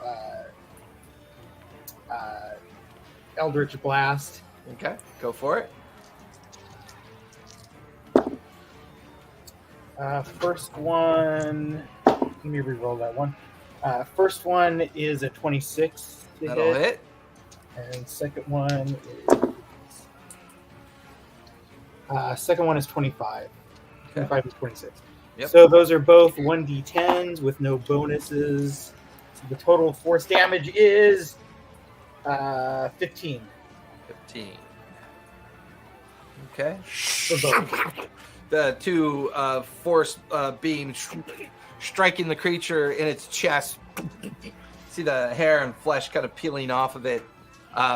Eldritch Blast. Okay, go for it. First one. Let me re-roll that one. First one is a 26 to That'll hit. and second one is 25. 25 is 26. Yep. So those are both 1d10s with no bonuses. So the total force damage is 15. 15. Okay. For both. The two force beams striking the creature in its chest. See the hair and flesh kind of peeling off of it.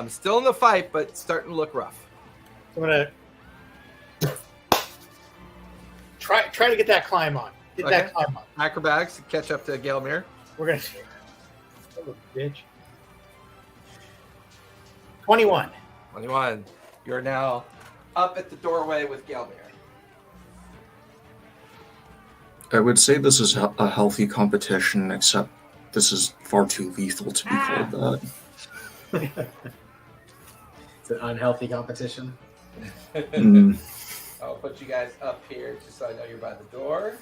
Still in the fight, but starting to look rough. I'm gonna try to get that climb on. Get that climb on. Acrobatics to catch up to Gelmir. We're gonna. Oh, bitch. 21. 21. You're now up at the doorway with Gelmir. I would say this is a healthy competition, except this is far too lethal to be called that. It's an unhealthy competition. Mm. I'll put you guys up here just so I know you're by the door.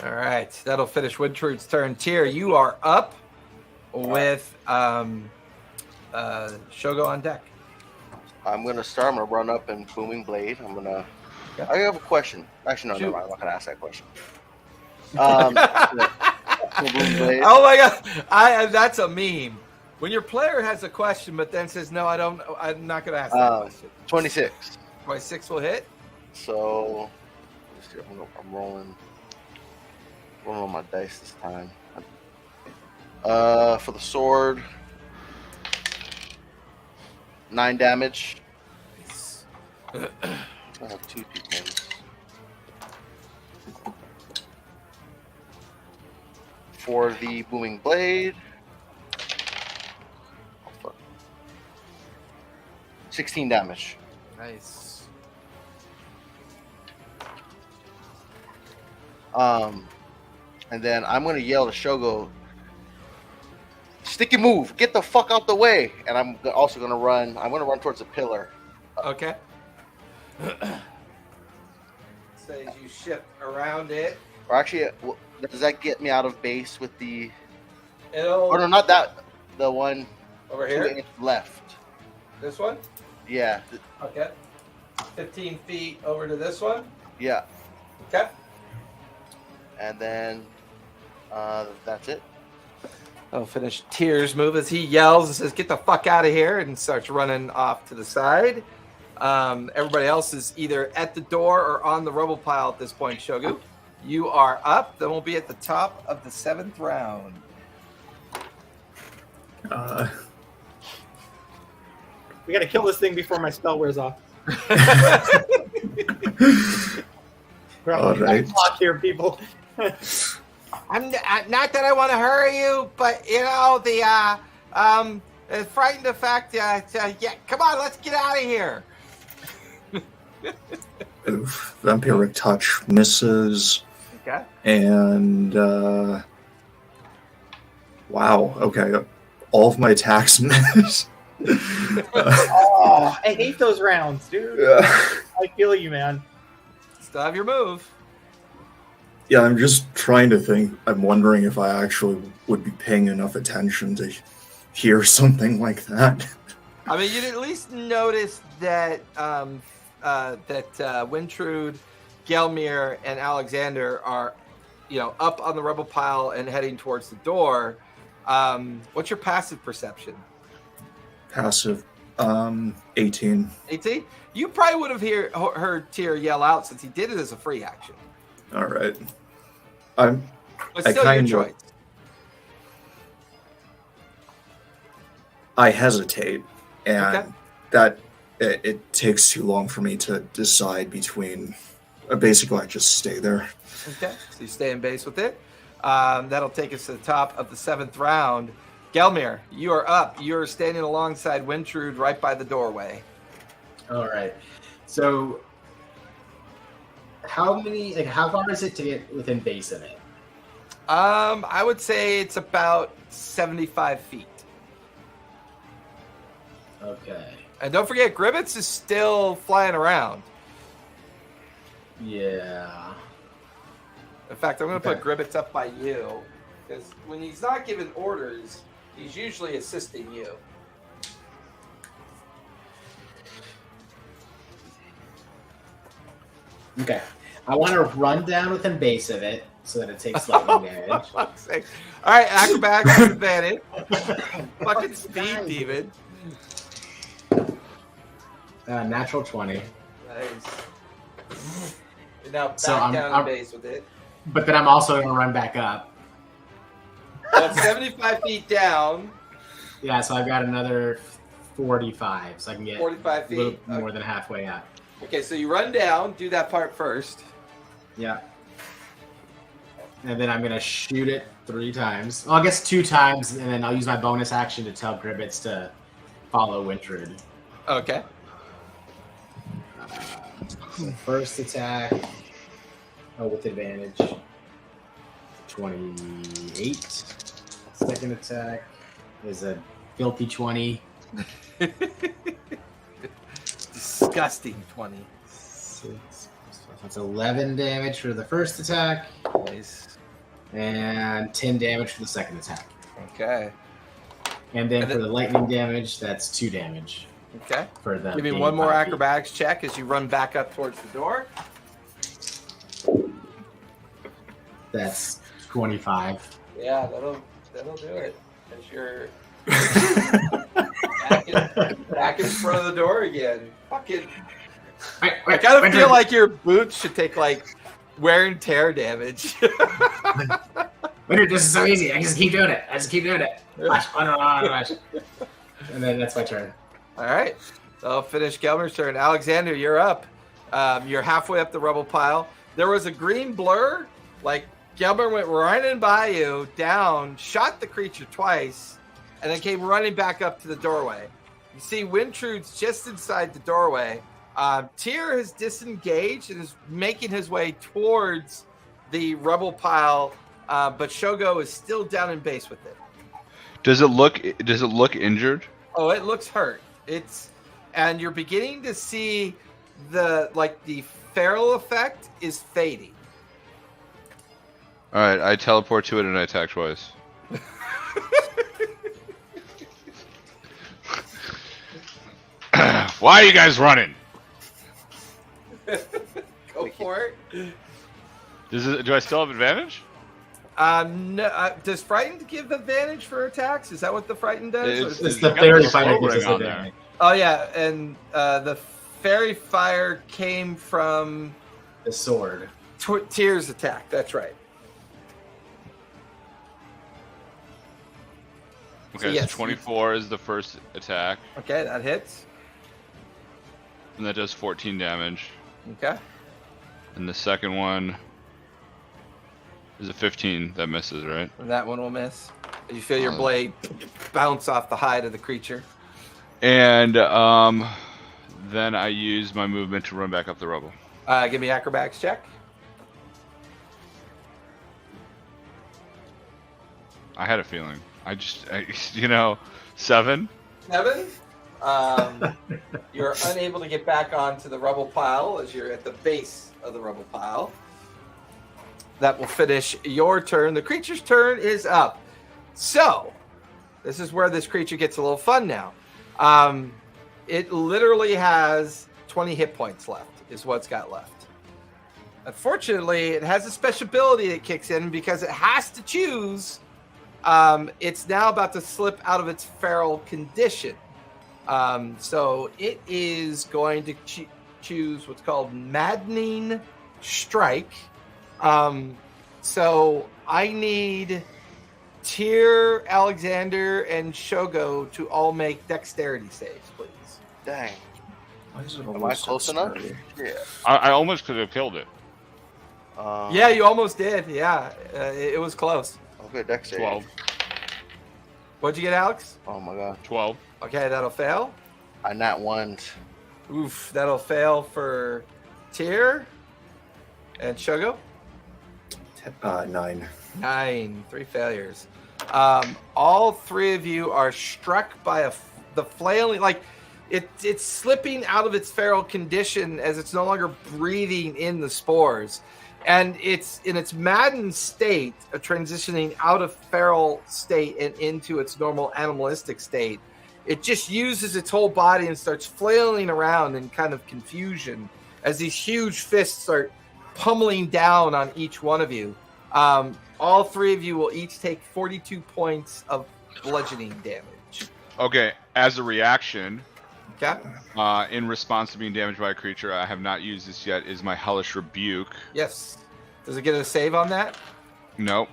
All right, that'll finish Wintrude's turn. Tyr, you are up with Shogo on deck. I'm gonna start. I'm gonna run up and booming blade. Okay. I have a question. Actually, no, Shoot. never mind. I'm not gonna ask that question. Booming blade. Oh my god, that's a meme. When your player has a question but then says, no, I'm not going to ask that question. 26. 26 will hit. So, let's see, I'm rolling my dice this time. For the sword, 9 damage. Nice. I have 2 d10s. For the booming blade, 16 damage. Nice. And then I'm gonna yell to Shogo, "Sticky move! Get the fuck out the way!" And I'm also gonna run. I'm gonna run towards the pillar. Okay. So as you shift around it, Or actually, does that get me out of base with the? it'll Oh no, not that. The one over 2 here. inches left. This one. Yeah, Okay. 15 feet over to this one. yeah. Okay. And then that's it. I'll finish Tyr's move as he yells and says, "Get the fuck out of here!" and starts running off to the side. Everybody else is either at the door or on the rubble pile at this point. Shogu, you are up. Then we'll be at the top of the 7th round. We gotta kill this thing before my spell wears off. We're on All the right. clock here, people. I'm not that I want to hurry you, but you know the frightened effect. Yeah, come on, let's get out of here. Oof. Vampiric touch misses, Okay. and wow. Okay, all of my attacks miss. Oh, I hate those rounds, dude. I feel you, man. Still have your move. Yeah, I'm just trying to think. I'm wondering if I actually would be paying enough attention to hear something like that. I mean, you'd at least notice that Wintrude, Gelmir, and Alexander are, up on the rubble pile and heading towards the door. What's your passive perception? Passive, 18. 18? You probably would have heard Tyr yell out since he did it as a free action. All right. But still your choice. I hesitate, and Okay. that it takes too long for me to decide between. Basically, I just stay there. Okay, so you stay in base with it. That'll take us to the top of the 7th round. Gelmir, you are up. You're standing alongside Wintrude right by the doorway. All right. So, how far is it to get within base of it? I would say it's about 75 feet. Okay. And don't forget, Gribbets is still flying around. Yeah. In fact, I'm going to put Okay. Gribbets up by you. Because when he's not giving orders, he's usually assisting you. Okay. I want to run down within base of it so that it takes lightning damage. Fuck's sake. All right, acrobatics with advantage. Fucking speed, demon. Natural 20. Nice. And now back So down I'm- to base with it. But then I'm also going to run back up. Well, it's 75 feet down, Yeah, so I've got another 45, so I can get 45 a little feet. more than halfway up. Okay, so you run down, do that part first. Yeah. And then I'm going to shoot it 3 times. Well, I guess 2 times, and then I'll use my bonus action to tell Gribbets to follow Wintrude. Okay. So first attack, with advantage, 28. Second attack is a filthy 20. Disgusting 20. 6. So that's 11 damage for the first attack, Nice. and 10 damage for the second attack. Okay. And then And for then- the lightning damage, that's 2 damage. Okay. For the Give me being one more 5 feet. acrobatics check as you run back up towards the door. That's 25. Yeah, that'll do it. As you're back in front of the door again. Fucking. I kind of feel like your boots should take like wear and tear damage. Wait, this is so easy. I just keep doing it. Watch. And then that's my turn. All right. So I'll finish Gelmer's turn. Alexander, you're up. You're halfway up the rubble pile. There was a green blur. Like, Gelmer went running by you, down, shot the creature twice, and then came running back up to the doorway. You see Wintrude's just inside the doorway. Tyr has disengaged and is making his way towards the rubble pile, but Shogo is still down in base with it. Does it look injured? Oh, it looks hurt. And you're beginning to see the feral effect is fading. All right, I teleport to it and I attack twice. Why are you guys running? Go for it. Do I still have advantage? No, does frightened give advantage for attacks? Is that what the frightened does? It's- Or is It's it- the got fairy the fighter slow gives us ring on advantage. Oh yeah, and the fairy fire came from The sword. Tyr's attack. That's right. Okay, yes. so 24 is the first attack, Okay, that hits. and that does 14 damage. Okay. And the second one is a 15. That misses, right? And that one will miss. You feel your blade bounce off the hide of the creature. And then I use my movement to run back up the rubble. Give me acrobatics check. I had a feeling. 7. 7. You're unable to get back onto the rubble pile as you're at the base of the rubble pile. That will finish your turn. The creature's turn is up. So, this is where this creature gets a little fun now. It literally has 20 hit points left, is what's got left. Unfortunately, it has a special ability that kicks in because it has to choose. It's now about to slip out of its feral condition. So it is going to choose what's called Maddening Strike. So I need Tyr, Alexander, and Shogo to all make dexterity saves, please. Dang. Why is it Am I always close so enough? scary? Yeah. I almost could have killed it. Yeah, you almost did. Yeah, it was close. Okay, dex save. 12. What'd you get, Alex? Oh my god. 12. Okay, that'll fail. I nat one. Oof, that'll fail for Tyr and Shogo. 9. 9, 3 failures. All 3 of you are struck by the flailing, like it's slipping out of its feral condition as it's no longer breathing in the spores, and it's in its maddened state of transitioning out of feral state and into its normal animalistic state. It just uses its whole body and starts flailing around in kind of confusion as these huge fists start pummeling down on each one of you. All 3 of you will each take 42 points of bludgeoning damage. Okay, as a reaction, Okay? in response to being damaged by a creature, I have not used this yet, is my Hellish Rebuke. Yes. Does it get a save on that? Nope.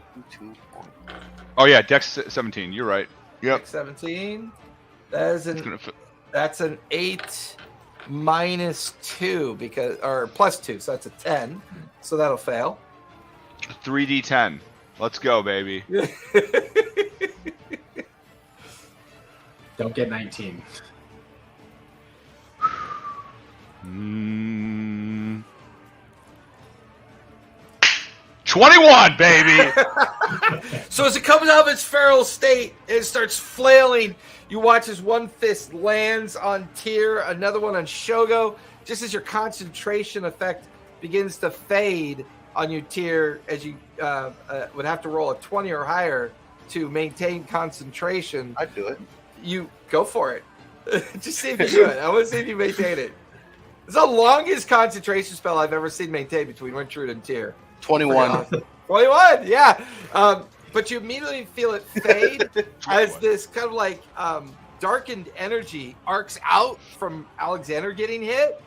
Oh yeah, Dex 17, you're right. Yep. 17. That's an 8 minus 2 or plus 2, so that's a 10. So that'll fail. 3d10. Let's go, baby. Don't get 19. 21, baby. So as it comes out of its feral state, it starts flailing. You watch as one fist lands on Tyr, another one on Shogo. Just as your concentration effect begins to fade on you, Tyr, as you would have to roll a 20 or higher to maintain concentration. I'd do it. You go for it. Just see if you do it. I want to see if you maintain it. It's the longest concentration spell I've ever seen maintained between Wintrude and Tyr. 21. Awesome. 21, yeah. But you immediately feel it fade as this kind of like darkened energy arcs out from Alexander getting hit,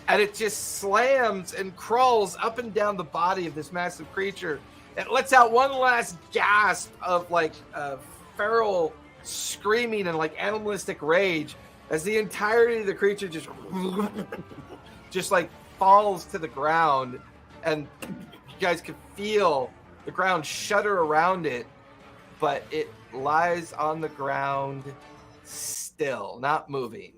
and it just slams and crawls up and down the body of this massive creature. It lets out one last gasp of like feral screaming and like animalistic rage as the entirety of the creature just like falls to the ground, and you guys can feel the ground shudder around it, but it lies on the ground still, not moving.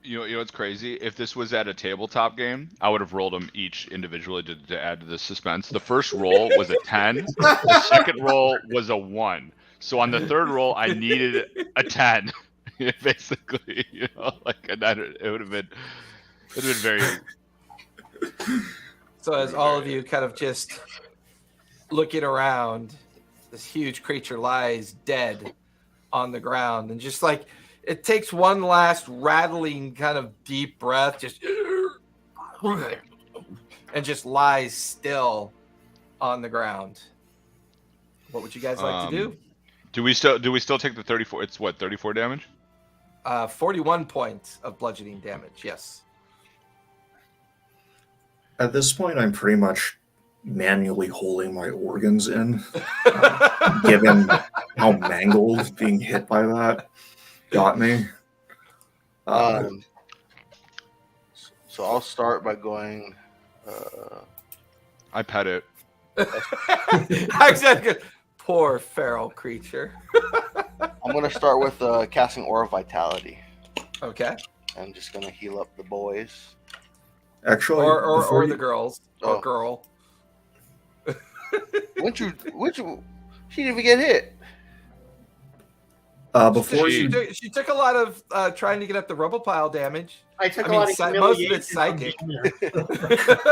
You know what's crazy? If this was at a tabletop game, I would have rolled them each individually to add to the suspense. The first roll was a 10. The second roll was a 1. So on the third roll, I needed a 10. Basically, and it would have been very. So as all of you kind of just looking around, this huge creature lies dead on the ground, and just like it takes one last rattling kind of deep breath, just and just lies still on the ground. What would you guys like to do? Do we still take the 34? It's what, 34 damage? 41 points of bludgeoning damage. Yes. At this point, I'm pretty much manually holding my organs in, given how mangled being hit by that got me. So I'll start by going. I pet it. Exactly. Poor feral creature. I'm gonna start with casting Aura Vitality. Okay. I'm just gonna heal up the boys. Actually, Or the girls. Oh. Or girl. She didn't even get hit. Before she you, she took a lot of trying to get up the rubble pile damage. I took I a mean, lot of most of humiliation it's psychic. from being there.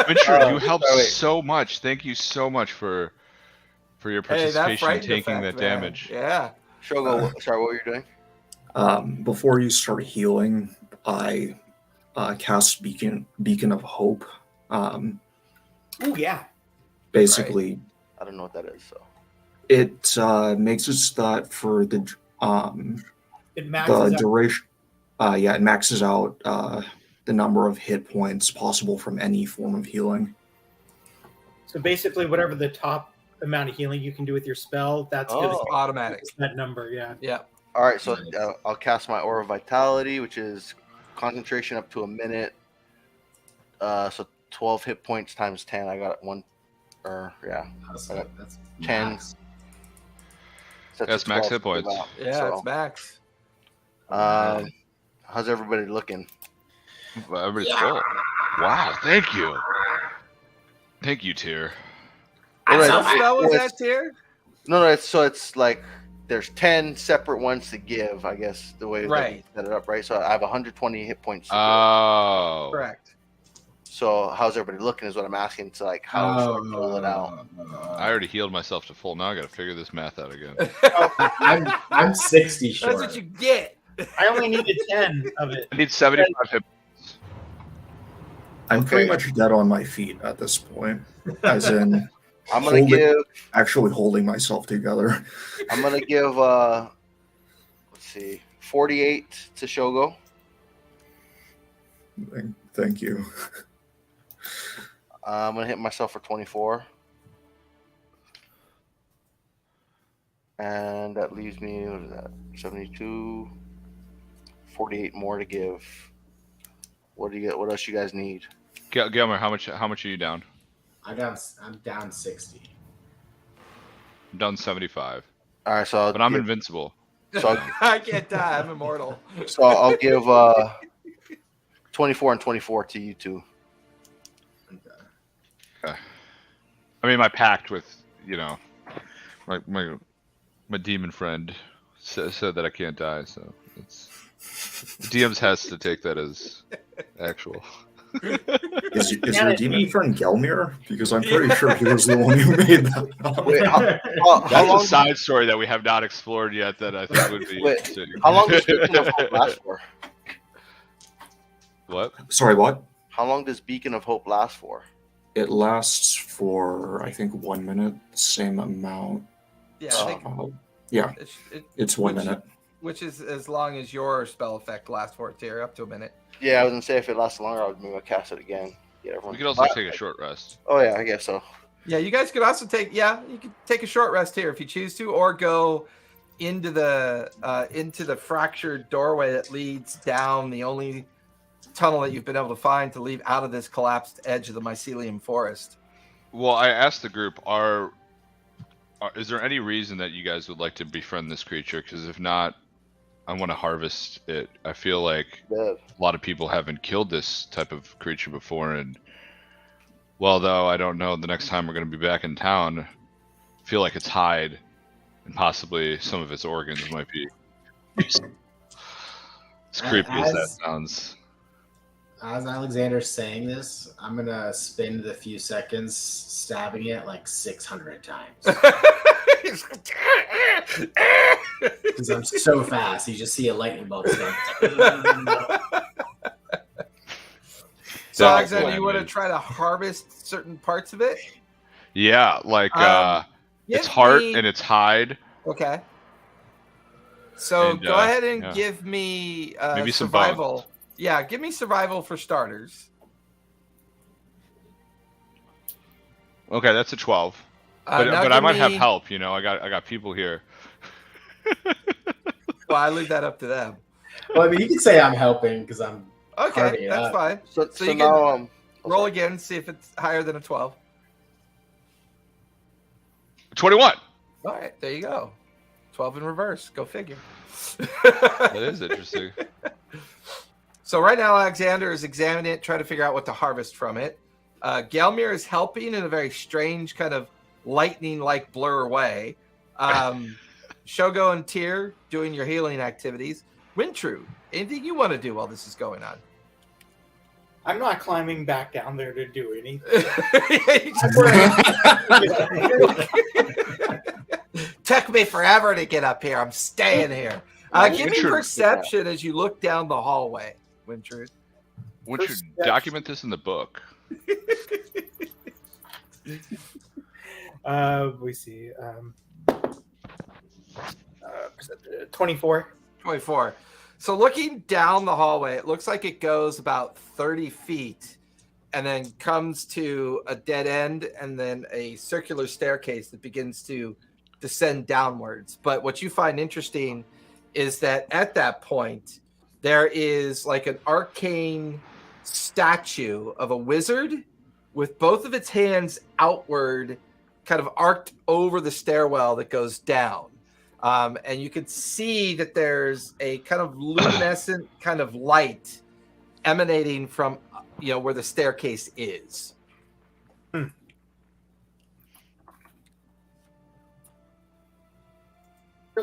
Venture, you helped sorry. so much. Thank you so much for your Hey, that participation in frightened taking effect, that man. damage. Yeah. Shogo, sorry, what were you doing? before you start healing, I cast Beacon of Hope. Oh yeah. Basically, I don't know what that is. So it makes it so that for the It maxes out. duration, it maxes out the number of hit points possible from any form of healing. So basically, whatever the top amount of healing you can do with your spell, that's Oh. going to Automatic. that number. Yeah. Yeah. all right, so I'll cast my Aura Vitality, which is concentration up to a minute. So 12 hit points times 10. I got one. That's 10. max. So That's a max 12 hit points. out. Yeah, So, it's max. how's everybody looking? Everybody's full. Wow, thank you. Thank you, Tyr. Alright, What spell was it's- that, Tier? No, it's like there's 10 separate ones to give. I guess the way that we Right. set it up, right? So I have 120 hit points. To give. Oh. Correct. So how's everybody looking? Is what I'm asking. To like how should I roll it out? I already healed myself to full. Now I got to figure this math out again. I'm 60 short. That's what you get. I only needed 10 of it. I need 75 hit. I'm pretty Okay. much dead on my feet at this point. As in, I'm gonna give. actually holding myself together. I'm gonna give. Let's see, 48 to Shogo. Thank you. I'm gonna hit myself for 24. And that leaves me, what is that? 72, 48 more to give. What do you get? What else you guys need? Gilmer, how much are you down? I'm down 60. I'm down 75. All right, so But I'm invincible. So I can't die. I'm immortal. I'll give 24 and 24 to you two. I mean, my pact with, my demon friend said that I can't die, so it's DMs has to take that as actual. Is your demon friend Gelmir? Because I'm pretty sure he was the one who made that. Wait, how That's long? a side story that we have not explored yet that I think would be Wait, interesting. How long does Beacon of Hope last for? What? Sorry, what? How long does Beacon of Hope last for? It lasts for, I think, 1 minute, same amount. Yeah, I think Yeah, it's 1 which- minute. which is as long as your spell effect lasts for it, Tier, up to a minute. Yeah, I was gonna say if it lasts longer, I would maybe cast it again. Get everyone. We could also take a short rest. Oh yeah, I guess so. Yeah, you guys could also you could take a short rest here if you choose to, or go into the fractured doorway that leads down the only tunnel that you've been able to find to leave out of this collapsed edge of the mycelium forest. Well, I asked the group, is there any reason that you guys would like to befriend this creature? Because if not, I want to harvest it. I feel like Dead. a lot of people haven't killed this type of creature before, and well, though I don't know the next time we're going to be back in town, I feel like its hide and possibly some of its organs might be as creepy as that sounds. As Alexander's saying this, I'm gonna spend the few seconds stabbing it like 600 times. Because I'm so fast, you just see a lightning bolt. So, That Alexander, was you want to planned. try to harvest certain parts of it? Yeah, like its Give heart me- and its hide. Okay. So And, go ahead and yeah. give me Maybe some survival. bones. Yeah, give me survival for starters. Okay, that's a 12. But now I give might have me- help. I got people here. Well, I leave that up to them. Well, I mean, you can say I'm helping because I'm. Okay, Carving it that's up. fine. So So you now can roll again, see if it's higher than a 12. 21. All right, there you go. 12 in reverse. Go figure. That is interesting. So right now, Alexander is examining it, trying to figure out what to harvest from it. Gelmir is helping in a very strange kind of lightning-like blur way. Shogo and Tyr doing your healing activities. Wintrude, anything you want to do while this is going on? I'm not climbing back down there to do anything. Took me forever to get up here. I'm staying here. Give me Wintrude- perception as you look down the hallway, Wintrude. We should document this in the book. We see. 24. 24. So looking down the hallway, it looks like it goes about 30 feet and then comes to a dead end and then a circular staircase that begins to descend downwards. But what you find interesting is that at that point, there is like an arcane statue of a wizard with both of its hands outward, kind of arced over the stairwell that goes down. And you can see that there's a kind of luminescent kind of light emanating from, where the staircase is.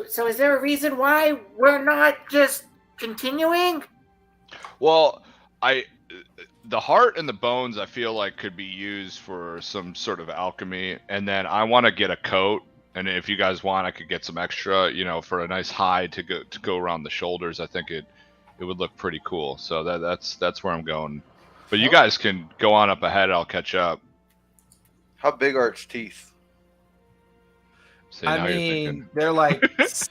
So is there a reason why we're not just continuing? Well, the heart and the bones I feel like could be used for some sort of alchemy, and then I want to get a coat. And if you guys want, I could get some extra, for a nice hide to go around the shoulders. I think it would look pretty cool. So that's where I'm going. But you guys can go on up ahead. I'll catch up. How big are its teeth? See, now I you're mean, thinking. they're like, its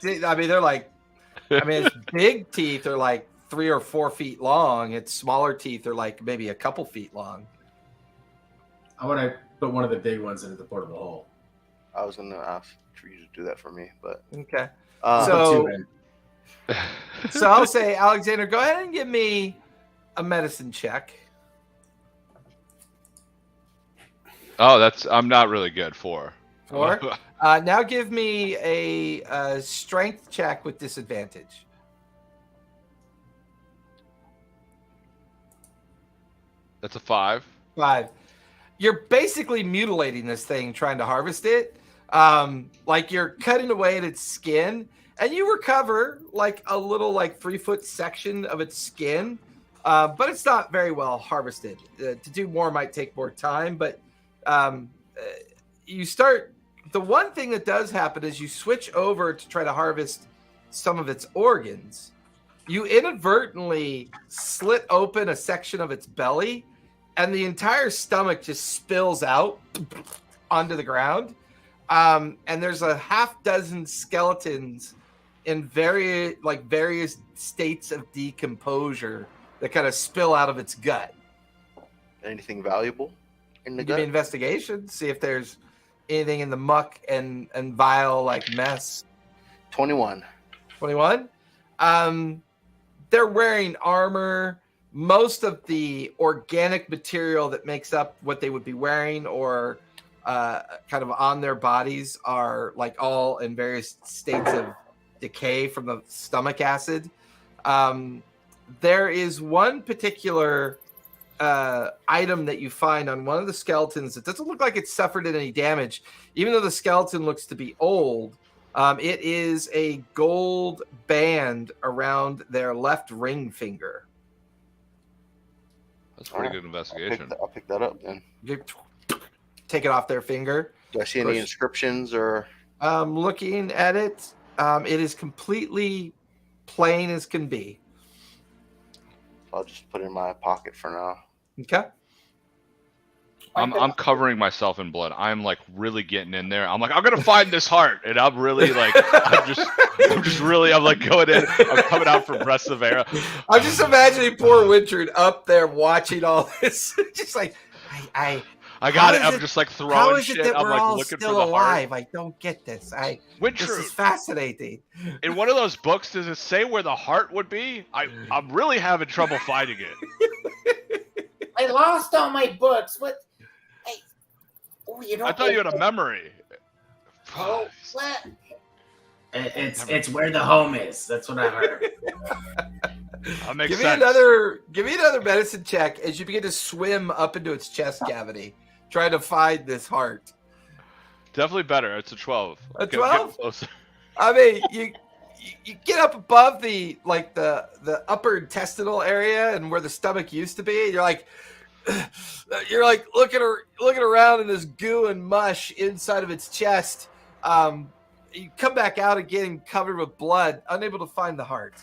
big teeth are like 3 or 4 feet long. Its smaller teeth are like maybe a couple feet long. I want to put one of the big ones into the portable hole. I was gonna ask for you to do that for me, but Okay. uh, So- Two in. So I'll say, Alexander, go ahead and give me a medicine check. Oh, I'm not really good for. 4. Now give me a strength check with disadvantage. That's a 5. 5. You're basically mutilating this thing, trying to harvest it. Like you're cutting away at its skin, and you recover like a little 3-foot section of its skin, but it's not very well harvested. To do more might take more time, but you start. The one thing that does happen is you switch over to try to harvest some of its organs. You inadvertently slit open a section of its belly, and the entire stomach just spills out onto the ground. And there's a half dozen skeletons in various states of decomposure that kind of spill out of its gut. anything valuable in the Give me gut? investigation, see if there's anything in the muck and vile mess. 21. 21. They're wearing armor. Most of the organic material that makes up what they would be wearing or kind of on their bodies are all in various states of decay from the stomach acid. There is one particular item that you find on one of the skeletons that doesn't look like it's suffered any damage, even though the skeleton looks to be old. It is a gold band around their left ring finger. That's pretty good investigation. I'll pick that up then. You take it off their finger. Do I see any inscriptions or? Looking at it, it is completely plain as can be. I'll just put it in my pocket for now. Okay. I'm covering myself in blood. I'm really getting in there. I'm I'm gonna find this heart, and I'm really I'm going in. I'm coming out from Breath of Era. I'm just imagining poor Wintred up there watching all this, just I got it. How is I'm it- just throwing how is shit. it that I'm we're all looking still for the alive? heart. I don't get this. This Wintrude, is fascinating. in one of those books, does it say where the heart would be? I'm really having trouble finding it. I lost all my books. What? You don't. I thought you had a memory. Oh, what? It's where the home is. That's what I heard. That makes Give sense. me another medicine check as you begin to swim up into its chest cavity, trying to find this heart. Definitely better. It's a 12. A Get 12? closer. I mean, you get up above the upper intestinal area and where the stomach used to be. You're looking around in this goo and mush inside of its chest. You come back out again, covered with blood, unable to find the heart.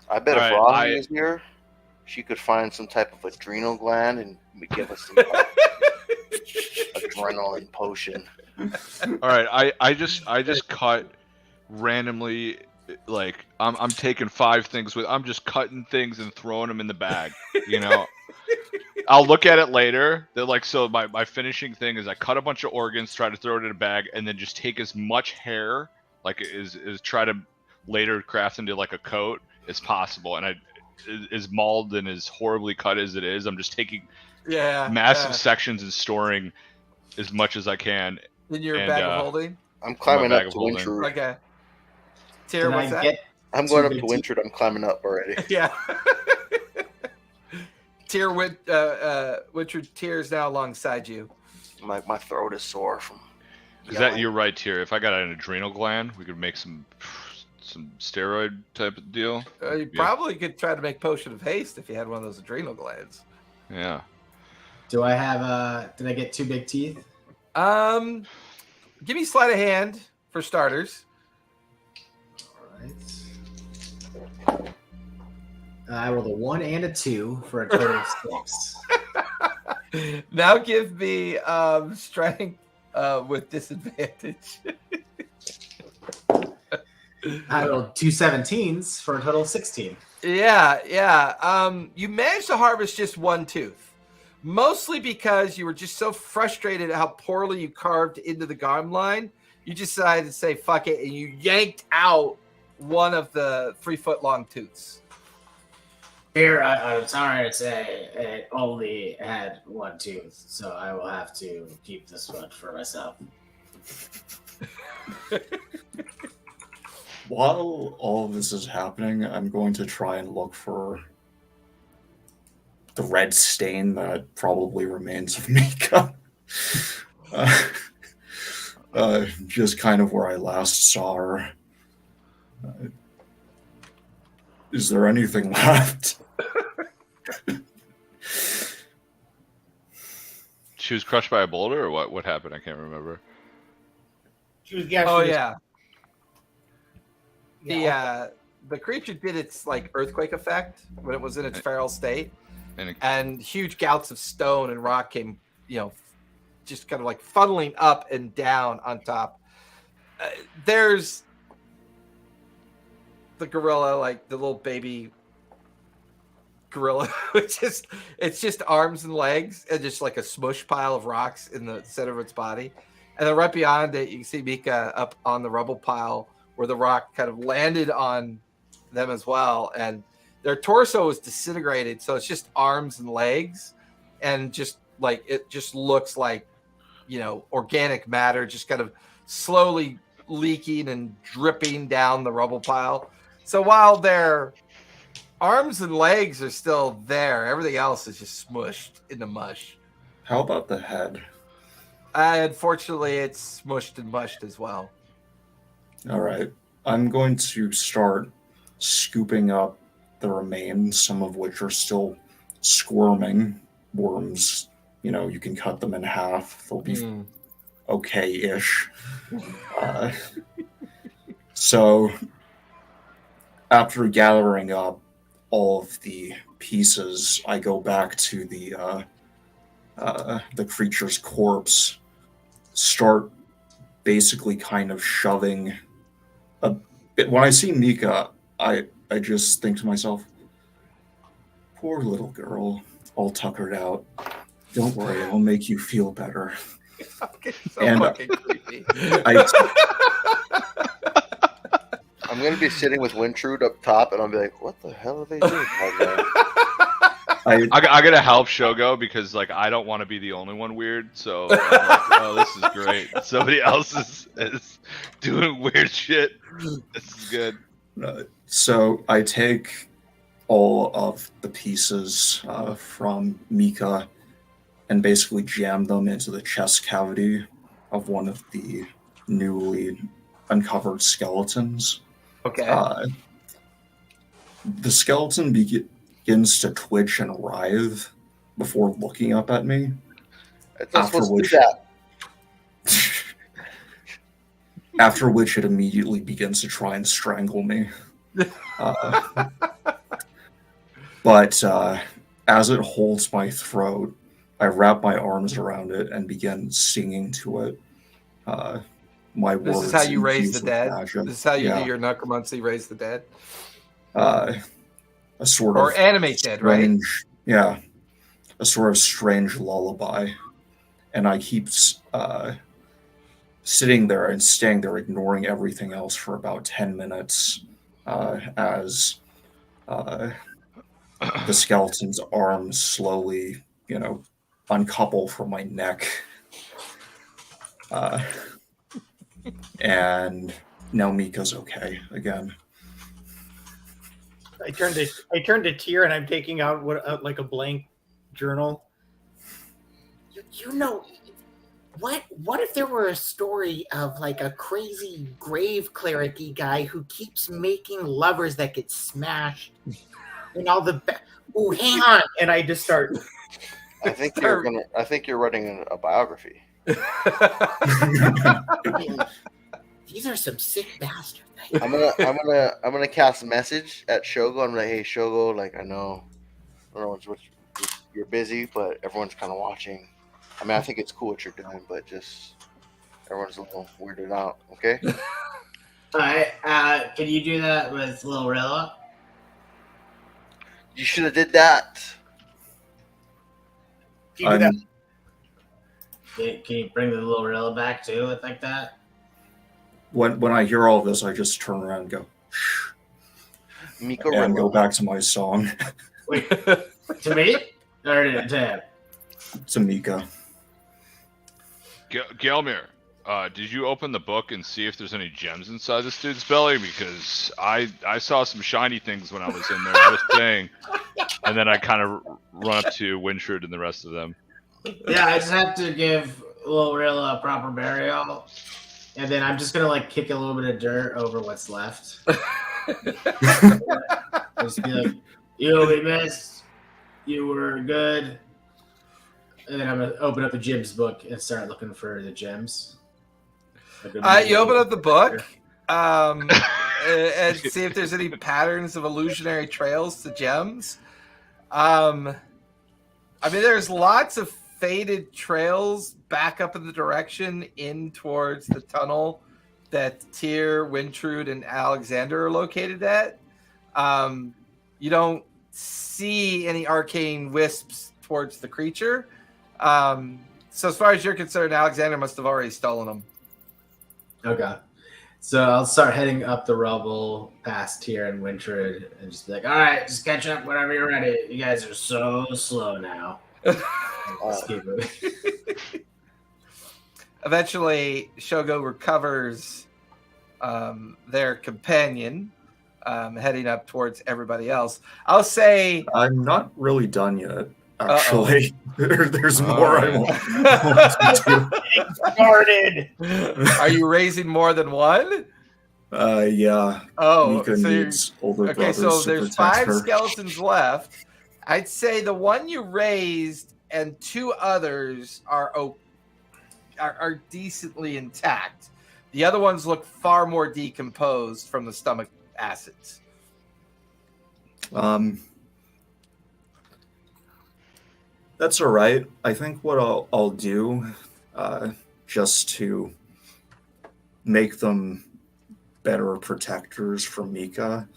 I bet if Alright, Robin was here, she could find some type of adrenal gland and give us some adrenaline potion. All right, I just cut randomly. I'm taking 5 things I'm just cutting things and throwing them in the bag. I'll look at it later. They're so my finishing thing is I cut a bunch of organs, try to throw it in a bag, and then just take as much hair is try to later craft into a coat as possible. And as mauled and as horribly cut as it is, I'm just taking massive sections and storing as much as I can. In your bag of holding? I'm climbing bag up of to holding. Wintrude. Okay. Tyr, what's that? I'm going up to Wintrude. I'm climbing up already. Yeah. Wintrude Tyr's now alongside you. My throat is sore from. Is that you're right here? If I got an adrenal gland, we could make some steroid type of deal. You probably could try to make potion of haste if you had one of those adrenal glands. Yeah. Do I have? Did I get 2 big teeth? Give me sleight of hand for starters. All right. I rolled a 1 and a 2 for a total of 6. Now give me strength with disadvantage. I rolled 2 17s for a total of 16. Yeah. You managed to harvest just 1 tooth, mostly because you were just so frustrated at how poorly you carved into the garm line. You decided to say fuck it, and you yanked out one of the 3-foot-long tooths. Here, I'm sorry to say, it only had 1 tooth, so I will have to keep this one for myself. While all of this is happening, I'm going to try and look for the red stain that probably remains of Mika. Just kind of where I last saw her. Is there anything left? She was crushed by a boulder, or what? What happened? I can't remember. She was, The creature did its like earthquake effect when it was in its feral state, and huge gouts of stone and rock came, just kind of like funneling up and down on top. There's the gorilla, like the little baby gorilla, which is it's just arms and legs and just like a smush pile of rocks in the center of its body. And then right beyond it, you can see Mika up on the rubble pile where the rock kind of landed on them as well. And their torso is disintegrated. So it's just arms and legs. And just like, it just looks like, organic matter just kind of slowly leaking and dripping down the rubble pile. So while their arms and legs are still there, everything else is just smushed into mush. How about the head? Unfortunately, it's smushed and mushed as well. All right. I'm going to start scooping up the remains, some of which are still squirming. Worms, you can cut them in half. They'll be okay-ish. So after gathering up all of the pieces, I go back to the creature's corpse, start basically kind of shoving a bit. When I see Mika, I just think to myself, poor little girl, all tuckered out. Don't worry, I'll make you feel better. So fucking creepy. I'm going to be sitting with Wintrude up top, and I'll be like, what the hell are they doing? I gotta help Shogo because I don't want to be the only one weird. So I'm like, oh, this is great. Somebody else is doing weird shit. This is good. So I take all of the pieces from Mika and basically jam them into the chest cavity of one of the newly uncovered skeletons. Okay. The skeleton begins to twitch and writhe before looking up at me. After which it immediately begins to try and strangle me. But as it holds my throat, I wrap my arms around it and begin singing to it. My this words is how you raise infused the dead? with magic. This is how you do your necromancy, raise the dead? A sort or of animate dead, right? strange, yeah, a sort of strange lullaby, and I keep sitting there and staying there, ignoring everything else for about 10 minutes, as the skeleton's arms slowly, uncouple from my neck, and now Mika's okay again. I turned to Tyr, and I'm taking out like a blank journal. What if there were a story of like a crazy grave cleric-y guy who keeps making lovers that get smashed and all the ooh, hang on. And I just start. I think you're writing a biography. These are some sick bastards. I'm gonna cast a message at Shogo. I'm like, hey Shogo, like I know you're busy, but everyone's kind of watching. I mean, I think it's cool what you're doing, but just everyone's a little weirded out. Okay. All right. Can you do that with Glorilla? You should have did that. Can you do that? Can you bring the Glorilla back too with like that? When I hear all this, I just turn around and go, Miko and go back to my song. Wait, to me or to him? To Mika. Gelmir, did you open the book and see if there's any gems inside this dude's belly? Because I saw some shiny things when I was in there, just saying. And then I kind of run up to Winshard and the rest of them. Yeah, I just have to give Glorilla a proper burial, and then I'm just gonna like kick a little bit of dirt over what's left. Just be like, "You we missed. You were good." And then I'm gonna open up the gems book and start looking for the gems. You open up the book and see if there's any patterns of illusionary trails to gems. I mean, there's lots of faded trails back up in the direction in towards the tunnel that Tyr, Wintrude, and Alexander are located at. You don't see any arcane wisps towards the creature. So as far as you're concerned, Alexander must have already stolen them. Okay. So I'll start heading up the rubble past Tyr and Wintrude and just be like, all right, just catch up whenever you're ready. You guys are so slow now. Let's keep moving. Eventually, Shogo recovers their companion, heading up towards everybody else. I'll say I'm not really done yet. Actually, there's more I want to do. Started. Are you raising more than one? Yeah. Oh, Mika so needs older okay. brothers So to there's protect 5 her. skeletons left. I'd say the one you raised and 2 others are decently intact. The other ones look far more decomposed from the stomach acids. That's all right. I think what I'll do, just to make them better protectors for Mika,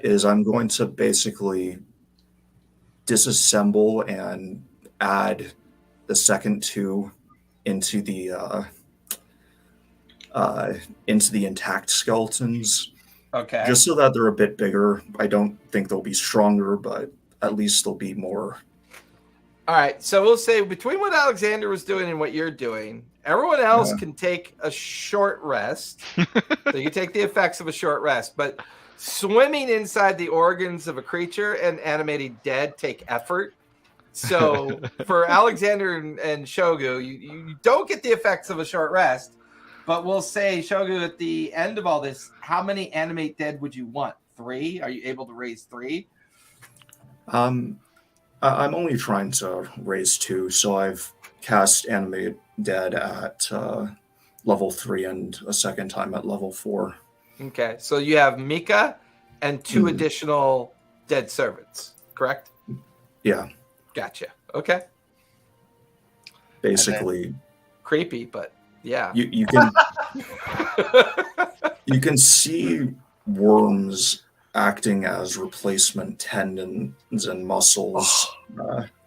is I'm going to basically disassemble and add the second 2 into the intact skeletons. Okay. Just so that they're a bit bigger. I don't think they'll be stronger, but at least they'll be more. All right, so we'll say between what Alexander was doing and what you're doing, everyone else can take a short rest. So you take the effects of a short rest, but swimming inside the organs of a creature and animating dead take effort. So for Alexander and Shogu, you don't get the effects of a short rest, but we'll say, Shogu, at the end of all this, how many animate dead would you want? 3? Are you able to raise 3? I'm only trying to raise 2, so I've cast Animate Dead at level 3 and a second time at level 4. Okay, so you have Mika and 2 additional dead servants, correct? Yeah. Gotcha. Okay. Basically, creepy, but yeah. You can you can see worms acting as replacement tendons and muscles.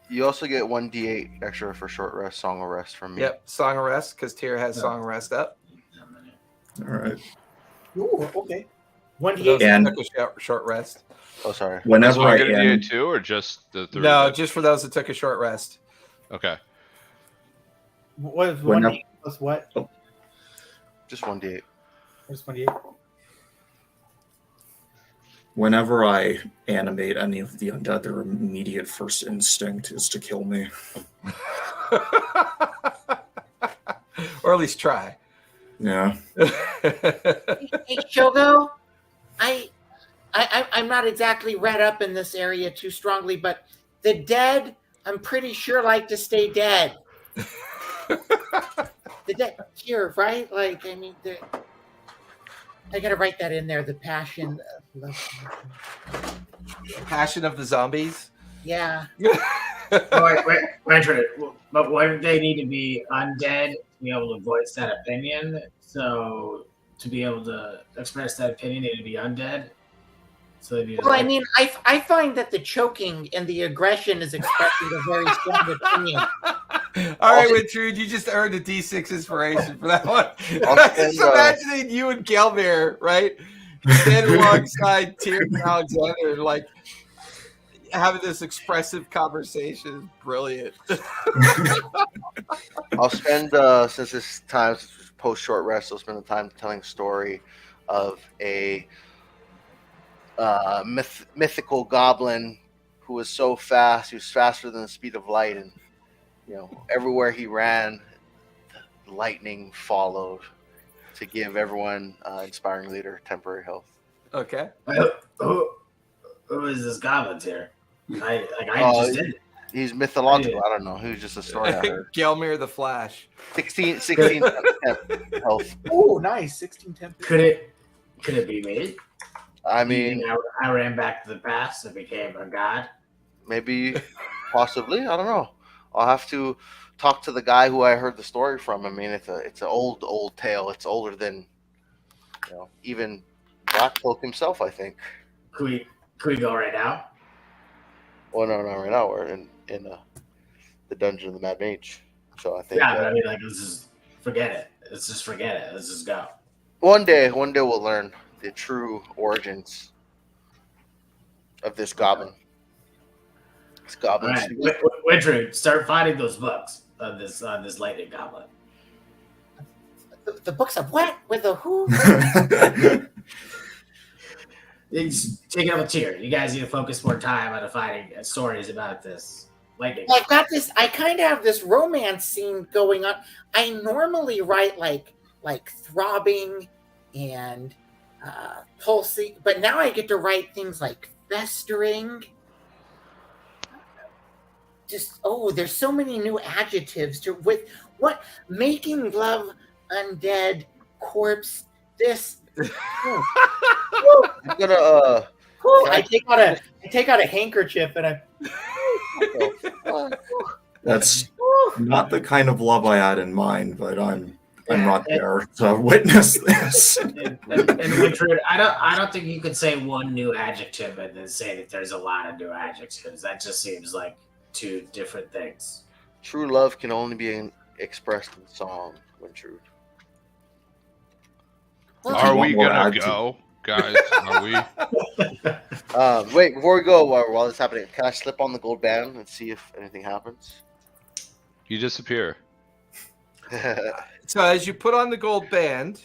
You also get 1d8 extra for short rest, song of rest from me. Yep, song of rest, because Tyr has song of rest up. All right. Ooh, okay. 1d8 And- took a short rest. Oh, sorry. Whenever So I I get a am, D8 too, or just the 3? No, just for those that took a short rest. Okay. What is Whenever- 1d8 plus what? Just 1d8. What's 1d8? whenever I animate any of the undead, their immediate first instinct is to kill me. or at least try. Yeah. Hey, Shogo, I'm not exactly read up in this area too strongly, but the dead, I'm pretty sure, like to stay dead. The dead here, right? Like, I mean, I gotta write that in there. The passion of love. Passion of the zombies. Yeah. Wait, but wouldn't they need to be undead to be able to voice that opinion? So to be able to express that opinion, they need to be undead. So they need to Well, I mean, I find that the choking and the aggression is expressing a very strong opinion. All right, Wintrude, you just earned a D6 inspiration for that one. I'll I'm spend, just imagining you and Gelmir, right? Standing alongside Tyr and Alexander, like having this expressive conversation. Brilliant. I'll spend since this time post short rest, I'll spend the time telling a story of a mythical goblin who was so fast. He was faster than the speed of light, and everywhere he ran, the lightning followed to give everyone inspiring leader temporary health. Okay. Who is this goblin here? I just did it. He's mythological. I don't know. He was just a story I heard. Gelmir the Flash. 16 health. Oh, nice. 16 temp. Could it be me? I mean, I ran back to the past and became a god. maybe, possibly. I don't know. I'll have to talk to the guy who I heard the story from. I mean, it's an old tale. It's older than even Blackcloak himself, I think. Could we go right now? Well, no, not right now. We're in the dungeon of the Mad Mage. So I think. Yeah, but I mean, like, let's just forget it. Let's just go. One day we'll learn the true origins of this goblin. This goblin. All right, Wintrude, start finding those books on this lightning goblin. The books of what? With the who? Take it up with Tyr. You guys need to focus more time on finding stories about this lightning. Well, I've got this. I kind of have this romance scene going on. I normally write like throbbing and pulsing, but now I get to write things like festering. There's so many new adjectives with what making love, undead, corpse. This. I'm gonna. I take out a handkerchief and I. That's not the kind of love I had in mind, but I'm not there to witness this. And Wintrude, I don't think you could say one new adjective and then say that there's a lot of new adjectives. That just seems like two different things. True love can only be expressed in song, Wintrude. Are we gonna go, guys? Are we? Wait, before we go, while this is happening, can I slip on the gold band and see if anything happens? You disappear. So as you put on the gold band,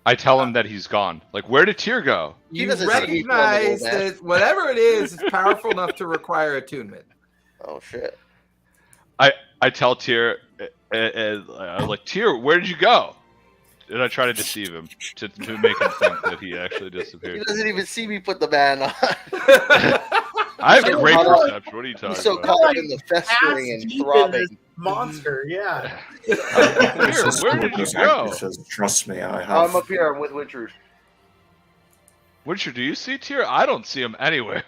I tell him that he's gone. Like, where did Tyr go? you doesn't see me put on the recognize gold band. that whatever it is powerful enough to require attunement. Oh shit! I tell Tyr, and I'm like, Tyr, where did you go? And I try to deceive him to make him think that he actually He disappeared. doesn't even see me put the band on. I have great He's perception. What are you talking He's so about? caught up in the festering and throbbing. Monster, yeah. Tyr, where did you go? Says, trust me, I have. I'm up here. I'm with Wintrude. Witcher, do you see Tyr? I don't see him anywhere.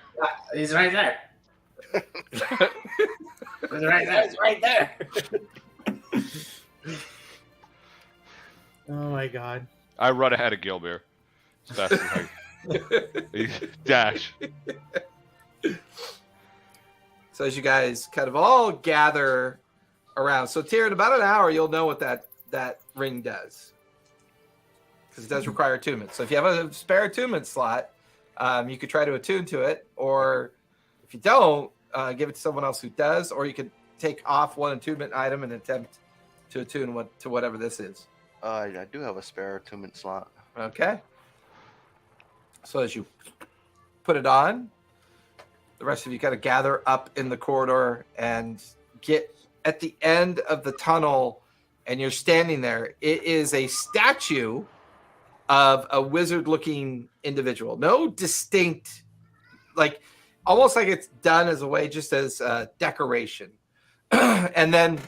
He's right there. He's right there. It's right there. Oh my god. I run ahead of Gilbear as fast as I dash. So as you guys kind of all gather around, so Tyr, in about an hour, you'll know what that ring does, because it does require attunement. So if you have a spare attunement slot, you could try to attune to it, or if you don't, give it to someone else who does, or you could take off one attunement item and attempt to attune to whatever this is. I do have a spare attunement slot. Okay. So as you put it on, the rest of you kind of gather up in the corridor and get at the end of the tunnel and you're standing there. It is a statue of a wizard-looking individual. No distinct, like almost like it's done as a way, just as decoration. And then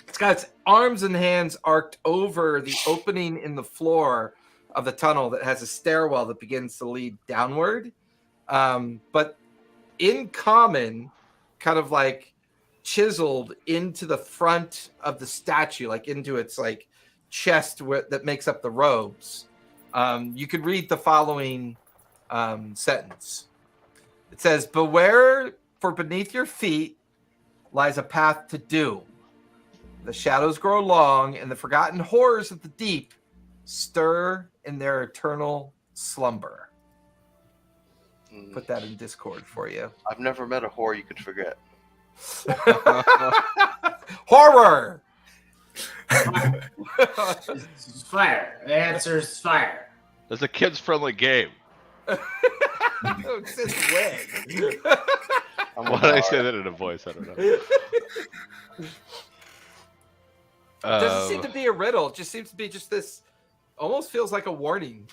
it's got its arms and hands arced over the opening in the floor of the tunnel that has a stairwell that begins to lead downward. But in common, kind of like chiseled into the front of the statue, like into its like chest that makes up the robes. You could read the following sentence. It says, "Beware, for beneath your feet lies a path to doom. The shadows grow long, and the forgotten horrors of the deep stir in their eternal slumber." Put that in Discord for you. I've never met a whore you could forget. Horror! It's fire. The answer is fire. It's a kids-friendly game. Since when? Why did I say that in a voice? I don't know. Doesn't seem to be a riddle. It just seems to be just this, almost feels like a warning.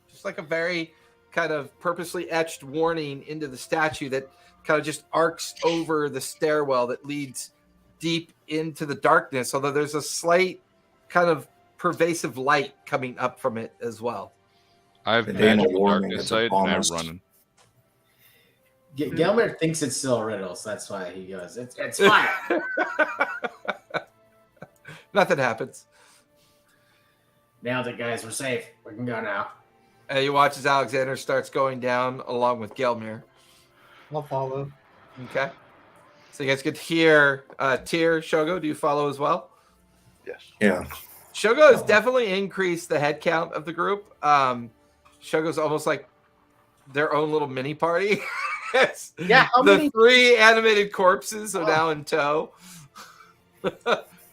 Just like a very kind of purposely etched warning into the statue that kind of just arcs over the stairwell that leads deep into the darkness, although there's a slight kind of pervasive light coming up from it as well. I've It ain't a magical warning, darkness it's a sight, and I'm promise. running. Gelmir thinks it's still a riddle, so that's why he goes, it's fire. Nothing happens. Nailed it, guys. We're safe. We can go now. And you watch as Alexander starts going down along with Gelmir. I'll follow. Okay. So you guys get to hear Tyr, Shogo, do you follow as well? Yes. Yeah. Shogo has definitely increased the head count of the group. Shogo's almost like their own little mini party. Yes. Yeah, how The many? 3 animated corpses are now in tow.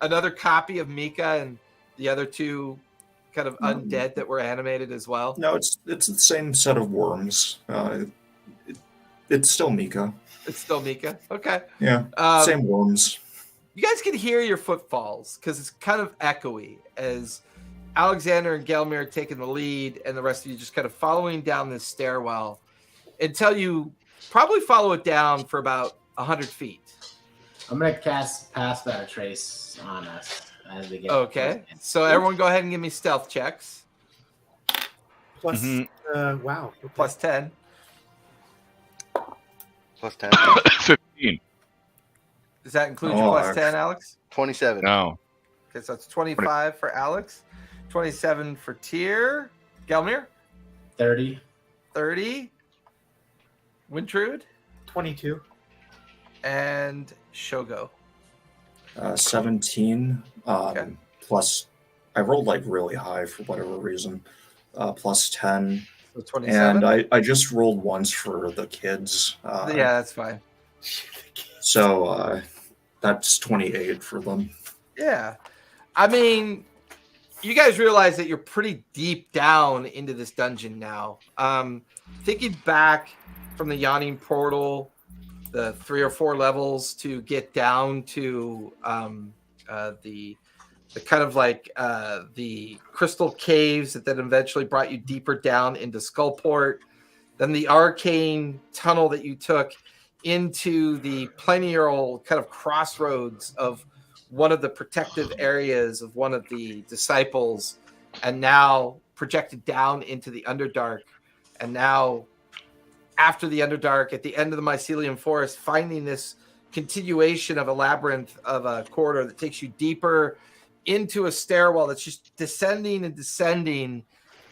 Another copy of Mika and the other 2 kind of undead that were animated as well. No, it's the same set of worms. It's still Mika. It's still Mika. Okay. Yeah. Same worms. You guys can hear your footfalls because it's kind of echoey as Alexander and Gelmir are taking the lead and the rest of you just kind of following down this stairwell until you probably follow it down for about 100 feet. I'm going to cast Pass Without a Trace on us as we get Okay. So everyone go ahead and give me stealth checks. Plus, Mhm. wow. Okay. Plus 10. Plus 10. 15. Does that include your plus 10, Alex? 27. No. Okay, so that's 25 for Alex, 27 for Tyr. Gelmir, 30. 30. Wintrude 22. and Shogo. 17. Okay. Plus, I rolled like really high for whatever reason. Plus 10. So 27. And I just rolled once for the kids. Yeah, that's fine. So that's 28 for them. Yeah. I mean, you guys realize that you're pretty deep down into this dungeon now. Thinking back from the Yawning Portal, the 3 or 4 levels to get down to the kind of like the crystal caves that then eventually brought you deeper down into Skullport, then the arcane tunnel that you took into the pleniral kind of crossroads of one of the protective areas of one of the disciples, and now projected down into the Underdark, and now after the Underdark at the end of the Mycelium Forest, finding this continuation of a labyrinth of a corridor that takes you deeper into a stairwell that's just descending and descending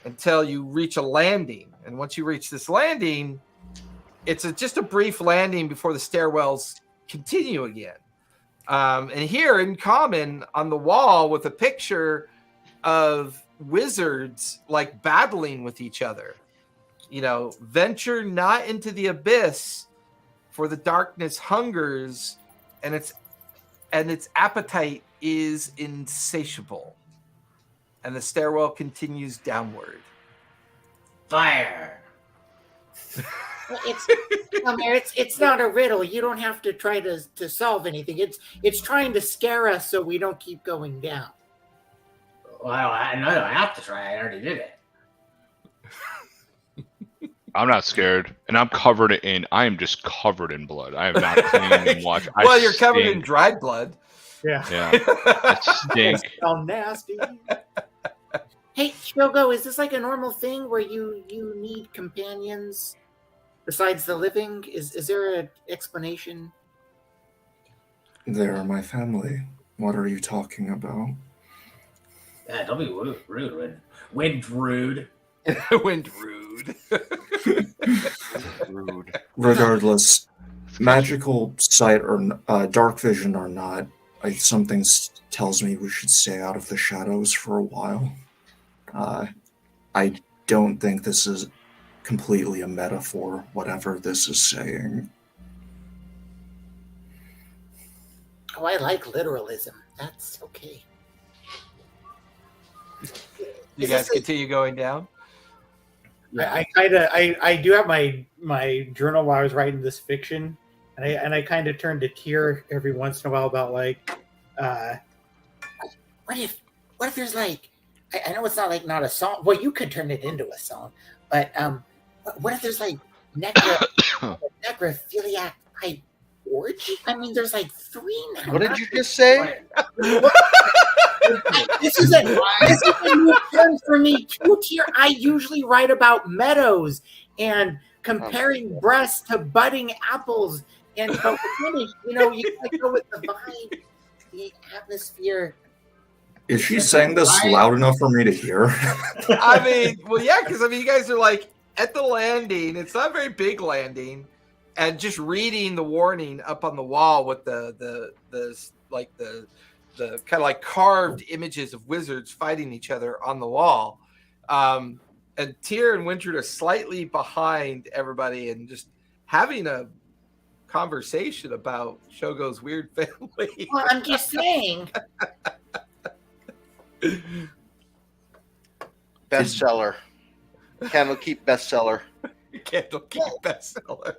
until you reach a landing. And once you reach this landing, it's just a brief landing before the stairwells continue again. And here in common on the wall with a picture of wizards like battling with each other. You know, venture not into the abyss, for the darkness hungers, and its appetite is insatiable. And the stairwell continues downward. Fire. It's not a riddle. You don't have to try to solve anything. It's trying to scare us so we don't keep going down. Well, I know I have to try. I already did it. I'm not scared, and I am just covered in blood. I have not cleaned and washed. Well, you're covered in dried blood. Yeah. Yeah, I stink. Smell nasty. Hey, Shogo, is this like a normal thing where you need companions besides the living? Is there an explanation? They're my family. What are you talking about? Yeah, don't be rude. Wind rude. Wind rude. Rude. Regardless, magical sight or dark vision or not, something tells me we should stay out of the shadows for a while. I don't think this is completely a metaphor, whatever this is saying. Oh, I like literalism. That's okay. You Is guys this a- continue going down? I do have my journal while I was writing this fiction, and I kind of turn to tear every once in a while about like, What if there's like, I know it's not a song. Well, you could turn it into a song, but what if there's like necrophiliac type orgy? I mean, there's like 3 now. What did you just say? This is a new term for me too. Here, I usually write about meadows and comparing breasts to budding apples, and but finish, you gotta go with the vibe, the atmosphere. Is she saying this loud enough for me to hear? I mean, well, yeah, because you guys are like at the landing. It's not a very big landing, and just reading the warning up on the wall with the kind of like carved images of wizards fighting each other on the wall. And Tyr and Wintred are slightly behind everybody and just having a conversation about Shogo's weird family. Well, I'm just saying. Bestseller. Candlekeep bestseller. Candlekeep bestseller.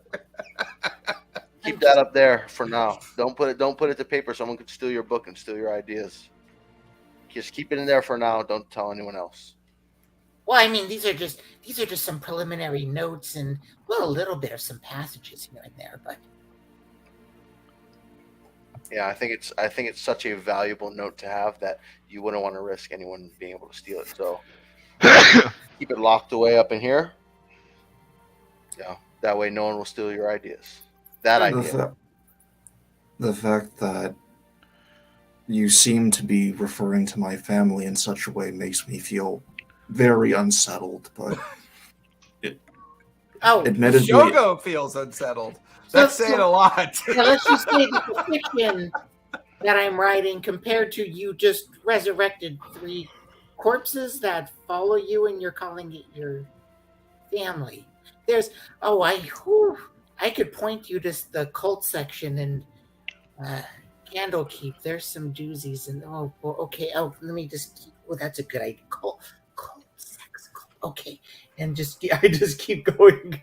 Keep that up there for now. Don't put it to paper. Someone could steal your book and steal your ideas. Just keep it in there for now. Don't tell anyone else. Well, I mean, these are just some preliminary notes and a little bit of some passages here and there, but Yeah, I think it's such a valuable note to have that you wouldn't want to risk anyone being able to steal it. So keep it locked away up in here. Yeah, that way no one will steal your ideas. That idea. The fact that you seem to be referring to my family in such a way makes me feel very unsettled, but admittedly, Shogo feels unsettled. That's saying a lot. Now, let's just say that the fiction that I'm writing, compared to you just resurrected 3 corpses that follow you and you're calling it your family. There's, I could point you to the cult section and Candlekeep. There's some doozies and okay. Oh, let me just. That's a good idea. Cult, sex, cult. Okay, and I just keep going.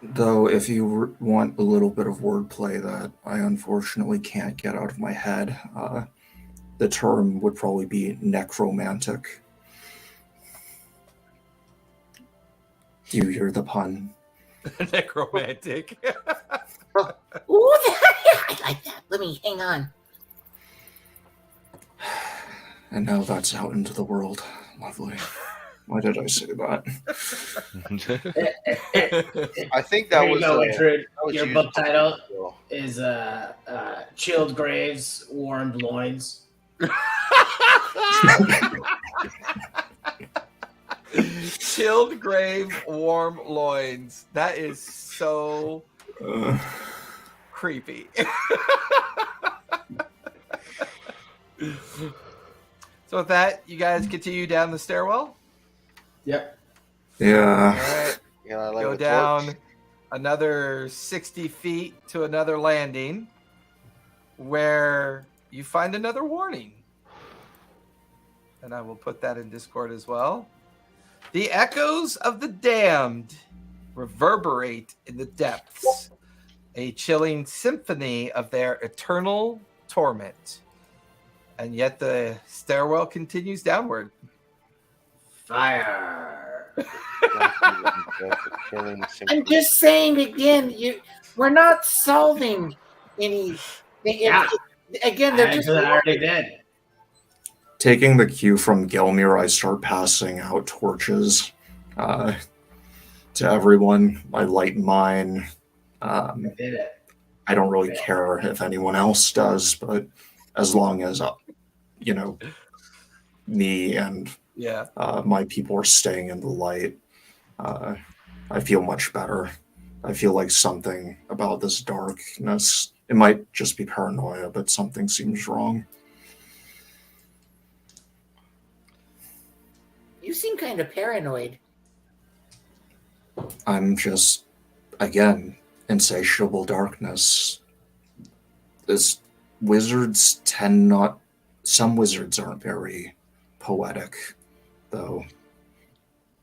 though, if you want a little bit of wordplay that I unfortunately can't get out of my head, the term would probably be necromantic. Do you hear the pun? Necromantic. Ooh, I like that. Let me hang on. And now that's out into the world. Lovely. Why did I say that? I think that There you was, go, that Richard. was Your used book title before. is Chilled Graves, Warmed Loins. Chilled grave, warm loins. That is so creepy. So with that, you guys continue down the stairwell. Yep. All Yeah. right, Yeah, I like go the down torch. another 60 feet to another landing where you find another warning. And I will put that in Discord as well. The echoes of the damned reverberate in the depths, a chilling symphony of their eternal torment. And yet the stairwell continues downward. Fire. I'm just saying again, we're not solving anything. Yeah. Again, they're just I already did. Taking the cue from Gelmir, I start passing out torches to everyone. I light mine. I did it. I don't really care if anyone else does, but as long as me and my people are staying in the light, I feel much better. I feel like something about this darkness, it might just be paranoia, but something seems wrong. You seem kind of paranoid. I'm just, again, insatiable darkness. Wizards tend not... Some wizards aren't very poetic, though.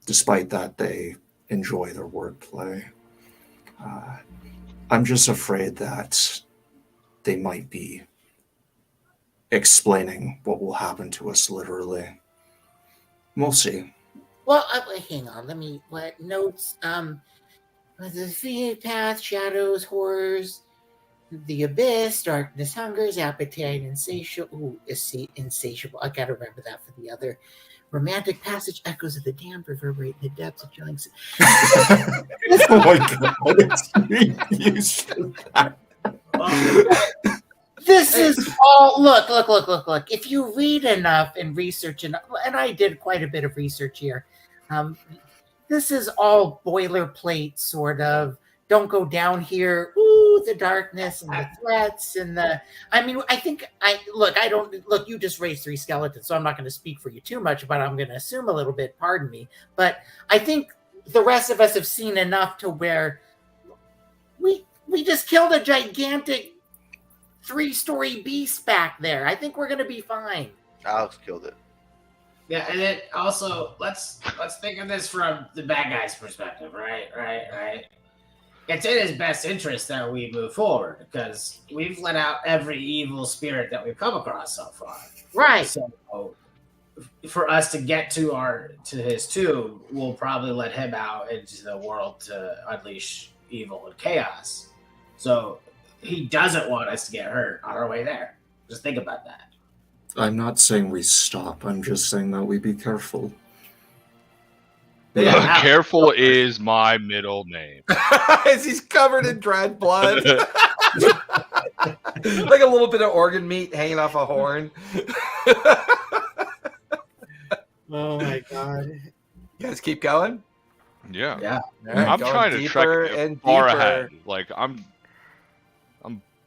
Despite that, they enjoy their wordplay. I'm just afraid that they might be explaining what will happen to us literally. We'll see. Well, hang on. What notes? The field path, shadows, horrors, the abyss, darkness, hungers, appetite, insatiable. Insatiable. I gotta remember that for the other. Romantic passage, echoes of the damned reverberate in the depths of chilling. Oh my god! You said that. This is all. Look. If you read enough and research enough, and I did quite a bit of research here, this is all boilerplate sort of. Don't go down here. Ooh, the darkness and the threats and the. I mean, you just raised 3 skeletons, so I'm not going to speak for you too much, but I'm going to assume a little bit. Pardon me, but I think the rest of us have seen enough to where we just killed a gigantic 3-story beast back there. I think we're going to be fine. Alex killed it. Yeah, and then also let's think of this from the bad guy's perspective, right? It's in his best interest that we move forward because we've let out every evil spirit that we've come across so far. Right. So for us to get to his tomb, we'll probably let him out into the world to unleash evil and chaos. So he doesn't want us to get hurt on our way there. Just think about that. I'm not saying we stop. I'm just saying that we be careful. Yeah. Careful is my middle name. As he's covered in dried blood. Like a little bit of organ meat hanging off a horn. Oh my god. You guys keep going? Yeah. Yeah. All right, I'm going trying to deeper trek and far deeper. ahead. Like I'm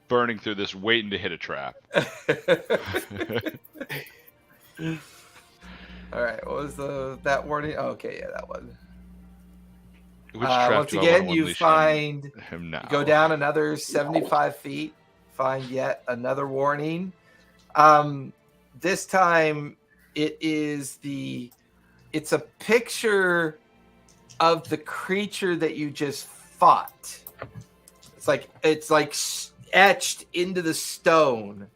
burning through this waiting to hit a trap. All right, what was that warning? Oh, okay, yeah, that one. Which trap Once do I again, wanna you unleash find on him now? go down another 75 feet, find yet another warning. This time it's a picture of the creature that you just fought. It's like etched into the stone.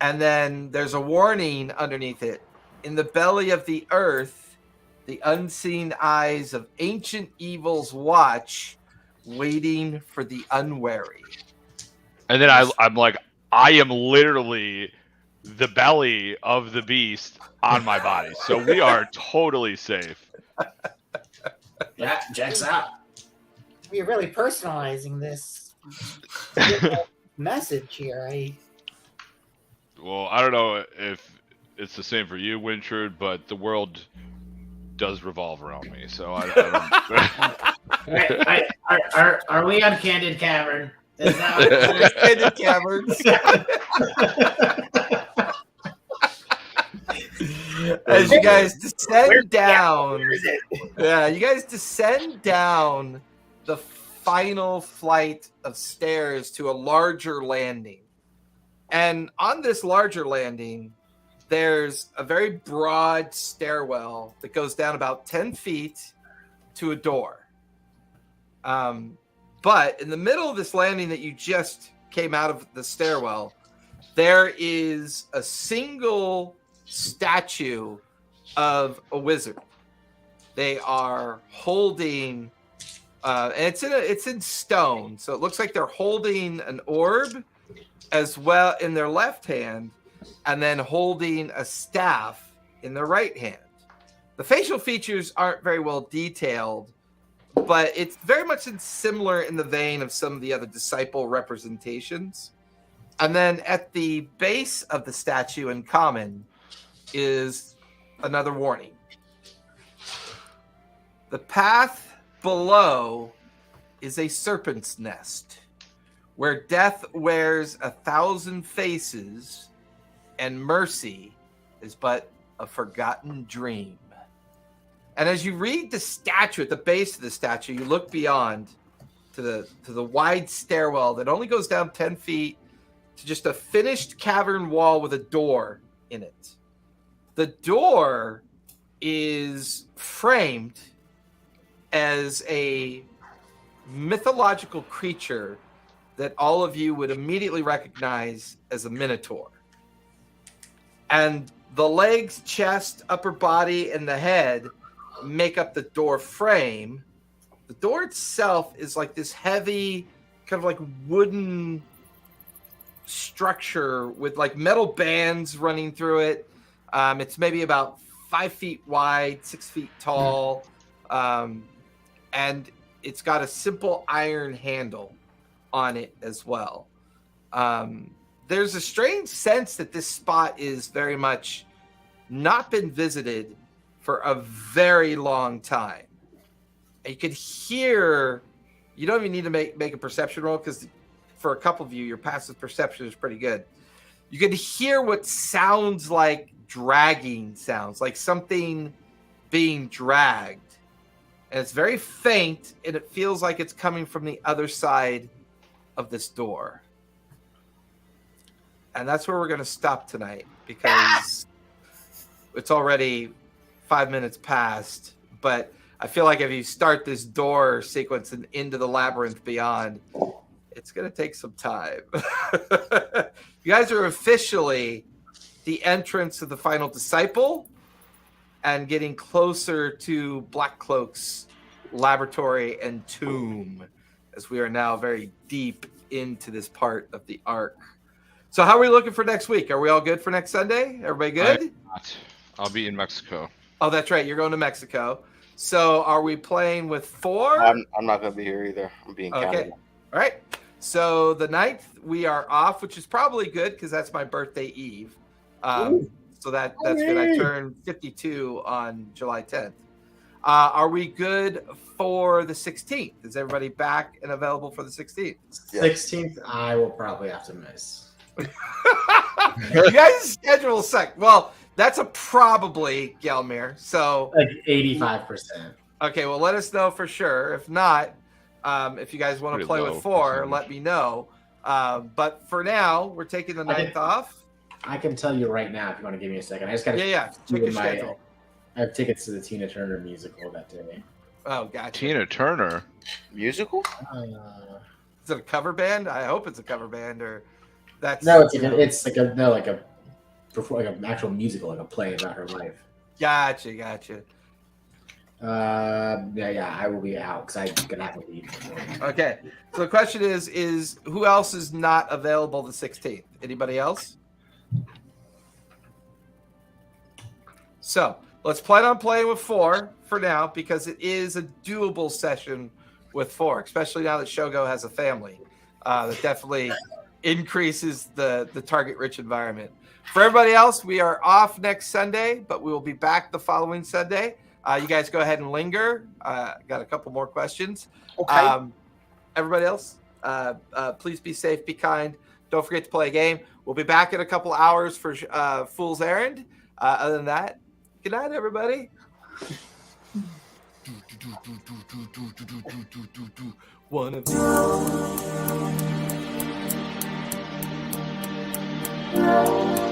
And then there's a warning underneath it. In the belly of the earth, the unseen eyes of ancient evils watch, waiting for the unwary. And then I'm like, I am literally the belly of the beast on my body. So we are totally safe. Yeah, checks out. We're really personalizing this message here. Well, I don't know if it's the same for you, Wintrude, but the world does revolve around me. So I don't... Are we on Candid Cavern? Is that Candid Caverns. As you guys descend down, you guys descend down the final flight of stairs to a larger landing. And on this larger landing, there's a very broad stairwell that goes down about 10 feet to a door. But in the middle of this landing that you just came out of the stairwell, there is a single statue of a wizard. They are holding, and it's in stone, so it looks like they're holding an orb as well in their left hand, and then holding a staff in their right hand. The facial features aren't very well detailed, but it's very much similar in the vein of some of the other disciple representations. And then at the base of the statue in common is another warning. The path below is a serpent's nest, where death wears 1,000 faces and mercy is but a forgotten dream. And as you read the statue, at the base of the statue, you look beyond to the wide stairwell that only goes down 10 feet to just a finished cavern wall with a door in it. The door is framed as a mythological creature that all of you would immediately recognize as a minotaur. And the legs, chest, upper body, and the head make up the door frame. The door itself is like this heavy, kind of like wooden structure with like metal bands running through it. It's maybe about 5 feet wide, 6 feet tall, and it's got a simple iron handle on it as well. There's a strange sense that this spot is very much not been visited for a very long time. And you could hear, you don't even need to make a perception roll, because for a couple of you, your passive perception is pretty good. You could hear what sounds like dragging sounds, like something being dragged. And it's very faint, and it feels like it's coming from the other side of this door. And that's where we're going to stop tonight, because it's already 5 minutes past. But I feel like if you start this door sequence and into the labyrinth beyond, it's going to take some time. You guys are officially the entrance of the final disciple and getting closer to Blackcloak's laboratory and tomb, as we are now very deep into this part of the arc. So how are we looking for next week? Are we all good for next Sunday? Everybody good? I'll be in Mexico. Oh, that's right. You're going to Mexico. So are we playing with 4? I'm not going to be here either. I'm being Okay. Canada. All right. So the 9th, we are off, which is probably good because that's my birthday eve. So that's good. I turned 52 on July 10th. Are we good for the 16th? Is everybody back and available for the 16th? 16th, I will probably have to miss. You guys' schedule suck. Well, that's a probably, Gelmir. So like 85%. Okay, well, let us know for sure. If not, if you guys want to play with 4, let me know. But for now, we're taking the 9th off. I can tell you right now if you want to give me a second. I just got to check your schedule. I have tickets to the Tina Turner musical that day. Oh, gotcha. Tina Turner musical? Is it a cover band? I hope it's a cover band, or that's no. It's like an actual musical, like a play about her life. Gotcha. Yeah, I will be out because I'm gonna have to leave. Okay, so the question is who else is not available the 16th? Anybody else? So let's plan on playing with 4 for now, because it is a doable session with 4, especially now that Shogo has a family. That definitely increases the target-rich environment. For everybody else, we are off next Sunday, but we will be back the following Sunday. You guys go ahead and linger. Got a couple more questions. Okay. Everybody else, please be safe, be kind. Don't forget to play a game. We'll be back in a couple hours for Fool's Errand. Other than that, good night, everybody. One of these.